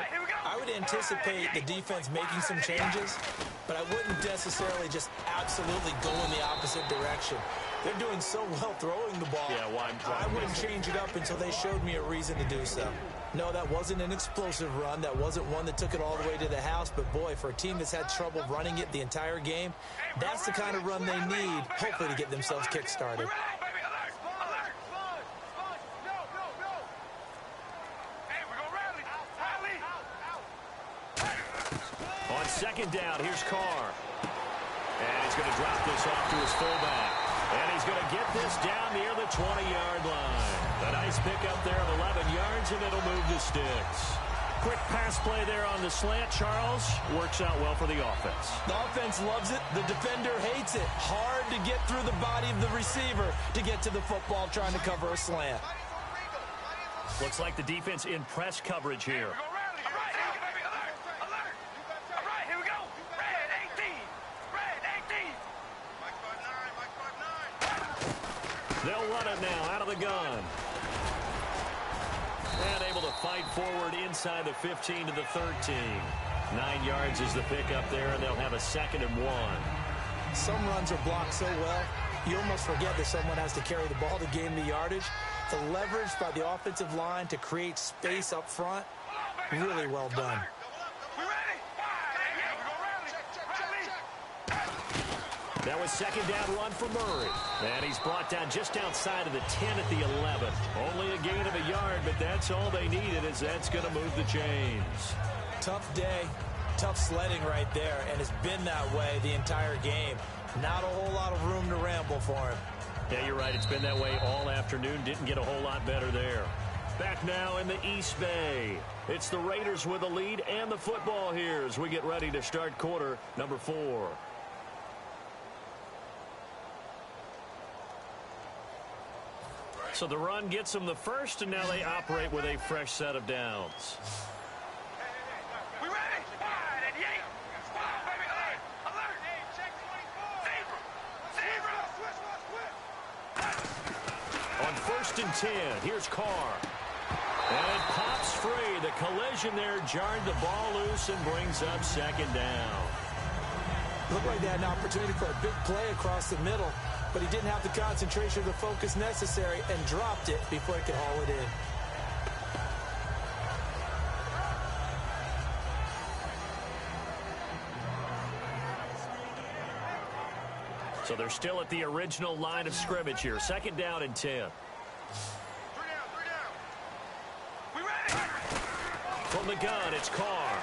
I would anticipate the defense making some changes, but I wouldn't necessarily just absolutely go in the opposite direction. They're doing so well throwing the ball. Yeah, why I wouldn't change it up until they showed me a reason to do so. No, that wasn't an explosive run. That wasn't one that took it all the way to the house. But, boy, for a team that's had trouble running it the entire game, that's the kind of run they need, hopefully, to get themselves kick-started. On 2nd down, here's Carr. And he's going to drop this off to his fullback. And he's going to get this down near the 20-yard line. A nice pickup there of 11 yards, and it'll move the sticks. Quick pass play there on the slant, Charles. Works out well for the offense. The offense loves it. The defender hates it. Hard to get through the body of the receiver to get to the football trying to cover a slant. Looks like the defense in press coverage here. They'll run it now out of the gun. And able to fight forward inside the 15 to the 13. 9 yards is the pickup there, and they'll have a 2nd and 1. Some runs are blocked so well, you almost forget that someone has to carry the ball to gain the yardage. The leverage by the offensive line to create space up front, really well done. That was 2nd down run for Murray. And he's brought down just outside of the 10 at the 11. Only a gain of a yard, but that's all they needed, as that's going to move the chains. Tough day, tough sledding right there, and it's been that way the entire game. Not a whole lot of room to ramble for him. Yeah, you're right. It's been that way all afternoon. Didn't get a whole lot better there. Back now in the East Bay. It's the Raiders with the lead and the football here as we get ready to start quarter number 4. So the run gets them the first, and now they operate with a fresh set of downs. We ready? Wide at the 8. Wide, baby. Alert. Alert. Hey, check 24. Zebra. Zebra. On 1st and 10, here's Carr. And it pops free. The collision there jarred the ball loose and brings up 2nd down. Looked like they had an opportunity for a big play across the middle, but he didn't have the concentration or the focus necessary and dropped it before he could haul it in. So they're still at the original line of scrimmage here. 2nd down and 10. 3 down. We ready? From the gun, it's Carr.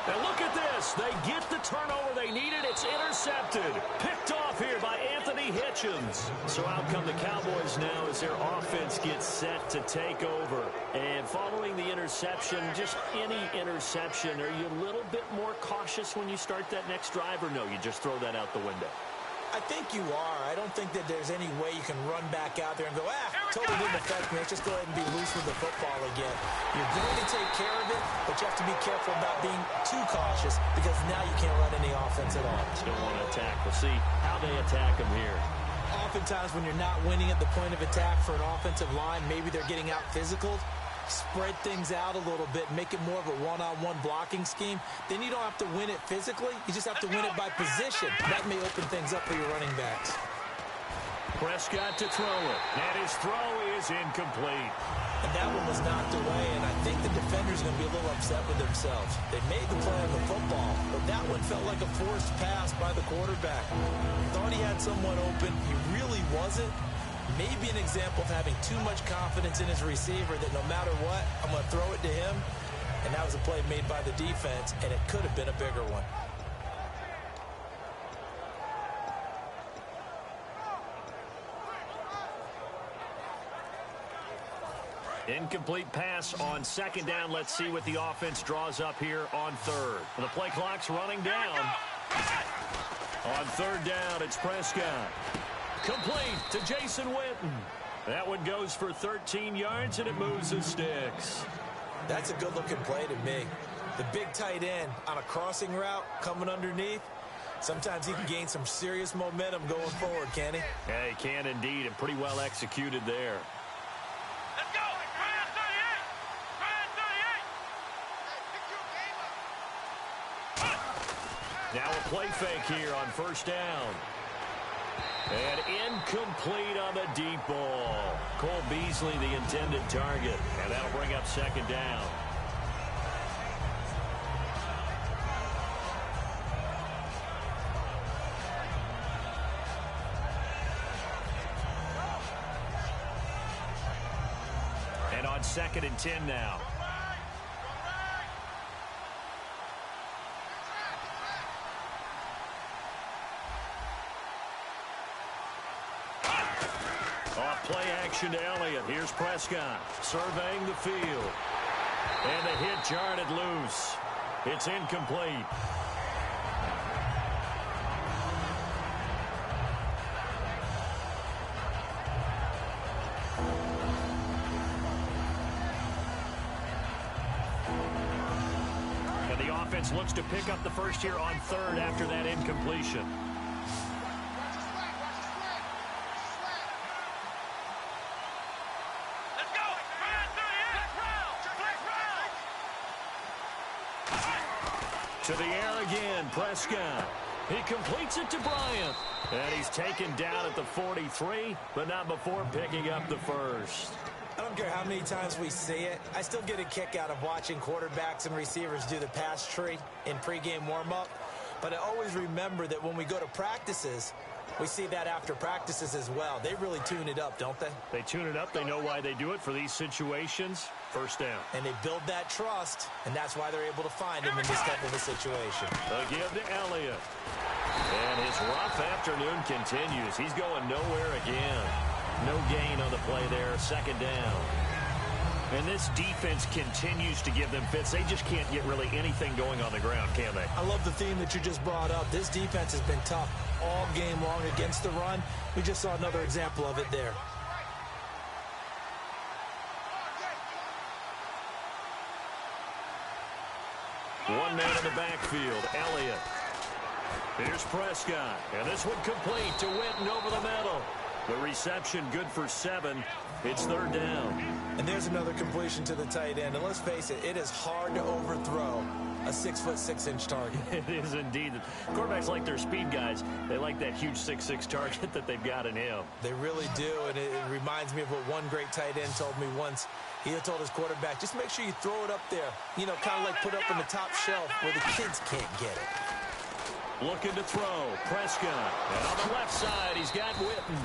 And look at this. They get the turnover they needed. It's intercepted. Picked off here by Anthony Hitchens. So out come the Cowboys now as their offense gets set to take over. And following the interception, just any interception, are you a little bit more cautious when you start that next drive, or no, you just throw that out the window? I think you are. I don't think that there's any way you can run back out there and go, totally didn't affect me. Let's just go ahead and be loose with the football again. You're going to take care of it, but you have to be careful about being too cautious because now you can't run any offense at all. Still want to attack. We'll see how they attack them here. Oftentimes when you're not winning at the point of attack for an offensive line, maybe they're getting out physical. Spread things out a little bit, make it more of a one-on-one blocking scheme. Then you don't have to win it physically. You just have to win it by position. That may open things up for your running backs. Prescott to throw it. And his throw is incomplete. And that one was knocked away, and I think the defender's going to be a little upset with themselves. They made the play on the football, but that one felt like a forced pass by the quarterback. Thought he had someone open. He really wasn't. Maybe an example of having too much confidence in his receiver that no matter what, I'm going to throw it to him. And that was a play made by the defense, and it could have been a bigger one. Incomplete pass on 2nd down. Let's see what the offense draws up here on 3rd. The play clock's running down. On 3rd down, it's Prescott. Complete to Jason Witten. That one goes for 13 yards, and it moves the sticks. That's a good-looking play to me. The big tight end on a crossing route coming underneath. Sometimes he can gain some serious momentum going forward, can he? Yeah, he can indeed, and pretty well executed there. Let's go. Ryan 38. Now a play fake here on 1st down. And incomplete on the deep ball. Cole Beasley, the intended target. And that'll bring up 2nd down. And on 2nd and 10 now. Play action to Elliott. Here's Prescott surveying the field. And the hit jarred it loose. It's incomplete. The offense looks to pick up the first here on third after that incompletion. To the air again, Prescott. He completes it to Bryant. And he's taken down at the 43, but not before picking up the first. I don't care how many times we see it. I still get a kick out of watching quarterbacks and receivers do the pass tree in pregame warm-up. But I always remember that when we go to practices, we see that after practices as well. They really tune it up, don't they? They tune it up. They know why they do it for these situations. First down. And they build that trust, and that's why they're able to find him in this type of a situation. A give to Elliott. And his rough afternoon continues. He's going nowhere again. No gain on the play there. Second down. And this defense continues to give them fits. They just can't get really anything going on the ground, can they? I love the theme that you just brought up. This defense has been tough all game long against the run. We just saw another example of it there. One man in the backfield, Elliott. Here's Prescott, and this one complete to Witten over the middle. The reception good for 7. It's third down. And there's another completion to the tight end. And let's face it, it is hard to overthrow a 6'6" target. It is indeed. Quarterbacks like their speed guys. They like that huge 6'6" target that they've got in him. They really do, and it reminds me of what one great tight end told me once. He had told his quarterback, just make sure you throw it up there. You know, kind of like put up in the top shelf where the kids can't get it. Looking to throw, Prescott. And on the left side, he's got Witten.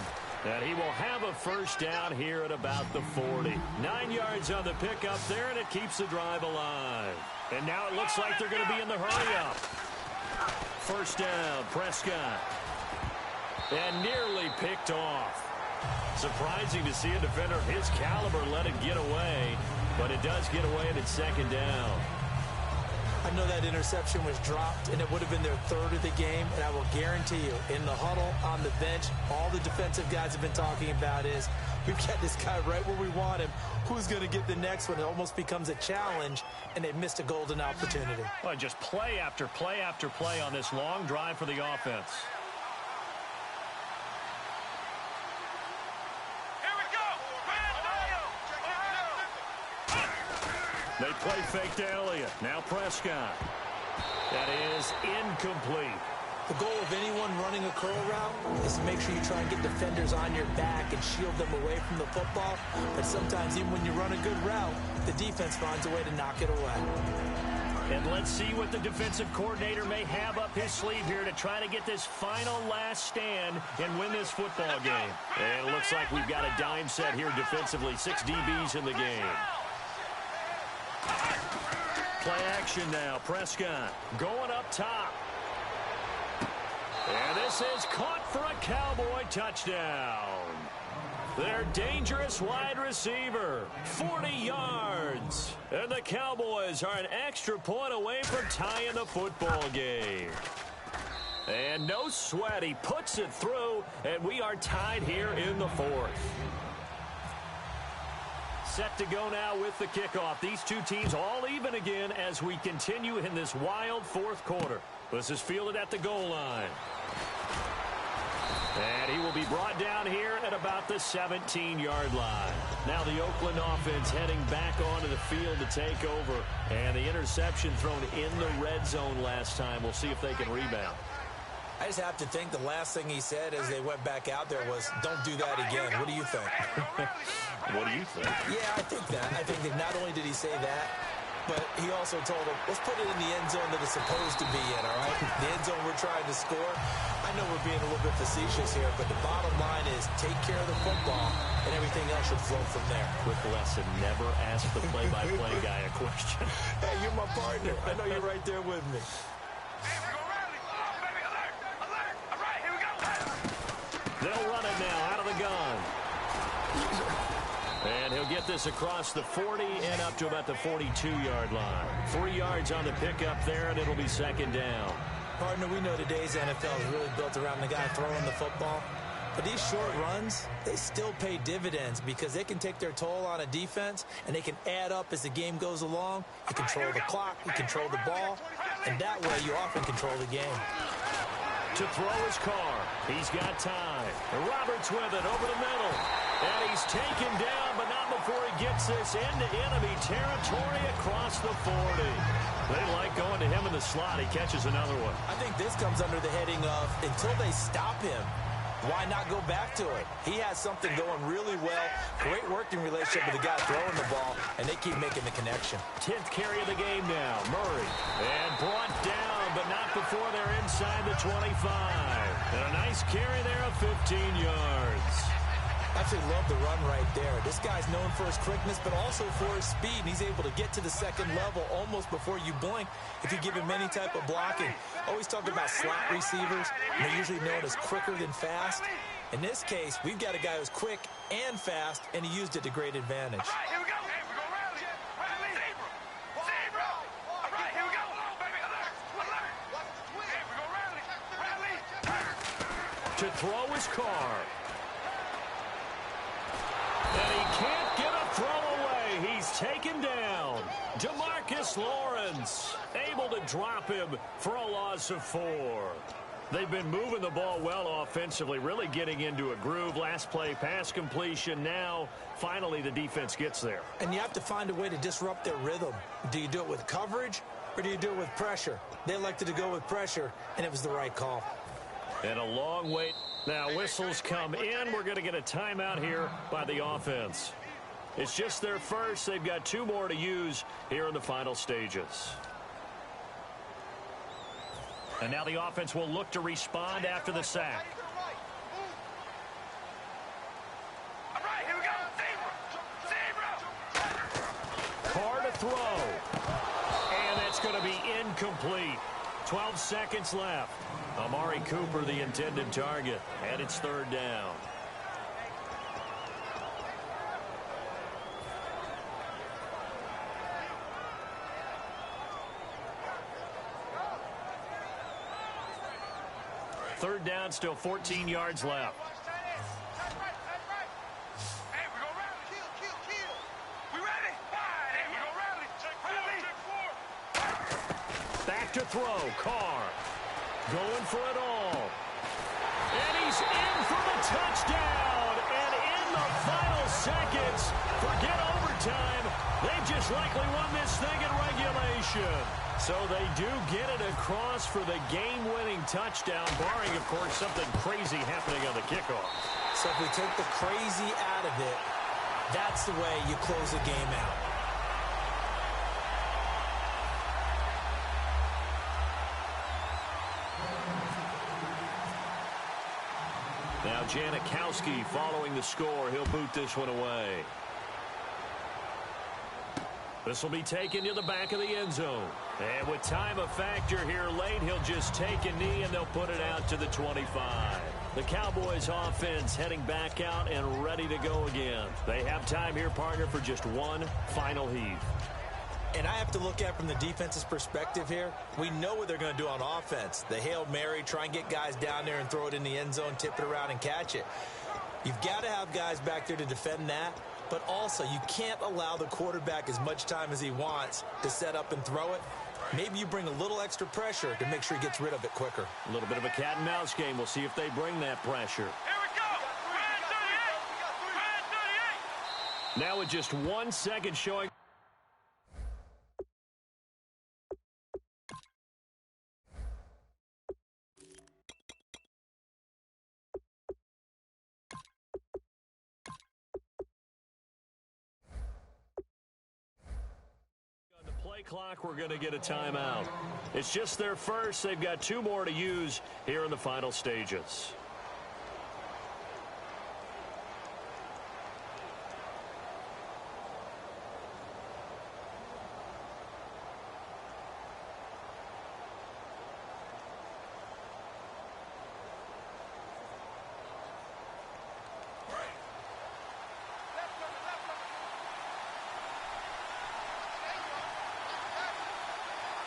And he will have a first down here at about the 40. 9 yards on the pickup there, and it keeps the drive alive. And now it looks like they're going to be in the hurry-up. First down, Prescott. And nearly picked off. Surprising to see a defender of his caliber let it get away, but it does get away, and it's second down. I know that interception was dropped, and it would have been their third of the game, and I will guarantee you, in the huddle, on the bench, all the defensive guys have been talking about is, we've got this guy right where we want him. Who's going to get the next one? It almost becomes a challenge, and they missed a golden opportunity. Well, just play after play after play on this long drive for the offense. They play fake to Elliott. Now Prescott. That is incomplete. The goal of anyone running a curl route is to make sure you try and get defenders on your back and shield them away from the football. But sometimes even when you run a good route, the defense finds a way to knock it away. And let's see what the defensive coordinator may have up his sleeve here to try to get this final last stand and win this football game. And it looks like we've got a dime set here defensively. 6 DBs in the game. Play action now. Prescott going up top. And this is caught for a Cowboy touchdown. Their dangerous wide receiver, 40 yards. And the Cowboys are an extra point away from tying the football game. And no sweat, he puts it through, and we are tied here in the fourth. Set to go now with the kickoff. These two teams all even again as we continue in this wild fourth quarter. This is fielded at the goal line. And he will be brought down here at about the 17-yard line. Now the Oakland offense heading back onto the field to take over. And the interception thrown in the red zone last time. We'll see if they can rebound. I just have to think the last thing he said as they went back out there was, don't do that again. What do you think? What do you think? Yeah, I think that. I think that not only did he say that, but he also told him, let's put it in the end zone that it's supposed to be in, all right? The end zone we're trying to score. I know we're being a little bit facetious here, but the bottom line is take care of the football, and everything else should flow from there. Quick lesson, never ask the play-by-play guy a question. Hey, you're my partner. I know you're right there with me. They'll run it now out of the gun. And he'll get this across the 40 and up to about the 42-yard line. 3 yards on the pickup there, and it'll be second down. Partner, we know today's NFL is really built around the guy throwing the football. But these short runs, they still pay dividends because they can take their toll on a defense, and they can add up as the game goes along. You control the clock, you control the ball, and that way you often control the game. To throw his car, he's got time. And Roberts with it over the middle. And he's taken down, but not before he gets this into enemy territory across the 40. They like going to him in the slot. He catches another one. I think this comes under the heading of until they stop him, why not go back to it? He has something going really well. Great working relationship with the guy throwing the ball, and they keep making the connection. 10th carry of the game now. Murray. And brought down, but not before they're inside the 25. And a nice carry there of 15 yards. Absolutely love the run right there. This guy's known for his quickness, but also for his speed. And he's able to get to the second level almost before you blink if you give him any type of blocking. Always talk about slot receivers. They're usually known as quicker than fast. In this case, we've got a guy who's quick and fast, and he used it to great advantage. All right, here we go. Hey, we're going to rally. Rally. Zebra. All right, here we go. Baby, alert. Alert. Hey, we're going to rally. Rally. To throw his car. And he can't get a throw away. He's taken down. DeMarcus Lawrence able to drop him for a loss of 4. They've been moving the ball well offensively, really getting into a groove. Last play, pass completion. Now, finally, the defense gets there. And you have to find a way to disrupt their rhythm. Do you do it with coverage, or do you do it with pressure? They elected to go with pressure, and it was the right call. And a long wait. Now, whistles come in. We're going to get a timeout here by the offense. It's just their first. They've got 2 more to use here in the final stages. And now the offense will look to respond after the sack. All right, here we go. Zebra. Carr to throw. And that's going to be incomplete. 12 seconds left. Amari Cooper, the intended target, and it's 3rd down. Third down, still 14 yards left. Hey, we're going to rally. Kill. We ready? Hey, we're going to rally. Back to throw. Carr going for it all. And he's in for the touchdown. And in the final seconds, forget overtime. They've just likely won this thing in regulation. So they do get it across for the game-winning touchdown, barring, of course, something crazy happening on the kickoff. So if we take the crazy out of it, that's the way you close a game out. Now Janikowski following the score. He'll boot this one away. This will be taken to the back of the end zone. And with time a factor here late, he'll just take a knee and they'll put it out to the 25. The Cowboys offense heading back out and ready to go again. They have time here, partner, for just one final heave. And I have to look at it from the defense's perspective here. We know what they're going to do on offense. The Hail Mary, try and get guys down there and throw it in the end zone, tip it around and catch it. You've got to have guys back there to defend that. But also, you can't allow the quarterback as much time as he wants to set up and throw it. Maybe you bring a little extra pressure to make sure he gets rid of it quicker. A little bit of a cat and mouse game. We'll see if they bring that pressure. Here we go. Red 38. Now with just 1 second showing. Clock, we're going to get a timeout. It's just their first. They've got 2 more to use here in the final stages.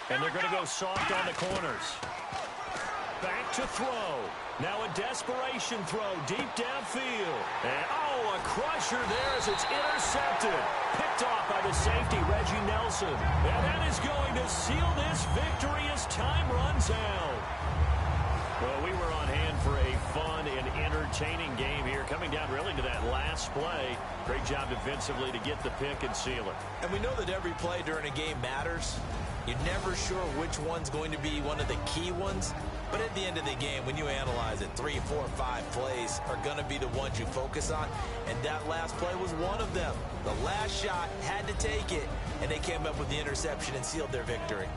And they're going to go soft on the corners. back to throw. Now a desperation throw deep downfield. And, oh, a crusher there as it's intercepted. Picked off by the safety, Reggie Nelson. And that is going to seal this victory as time runs out. Well, we were on hand for a fun and entertaining game here, coming down really to that last play. Great job defensively to get the pick and seal it. And we know that every play during a game matters. You're never sure which one's going to be one of the key ones. But at the end of the game, when you analyze it, 3, 4, 5 plays are going to be the ones you focus on. And that last play was one of them. The last shot had to take it, and they came up with the interception and sealed their victory.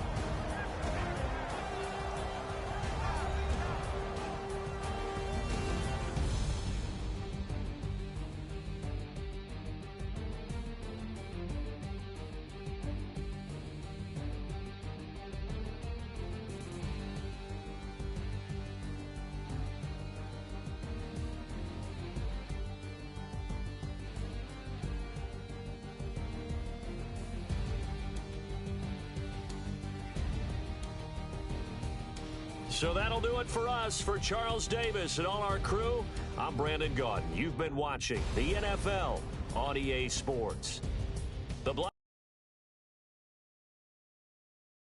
So that'll do it for us. For Charles Davis and all our crew, I'm Brandon Gaudin. You've been watching the NFL on EA Sports. The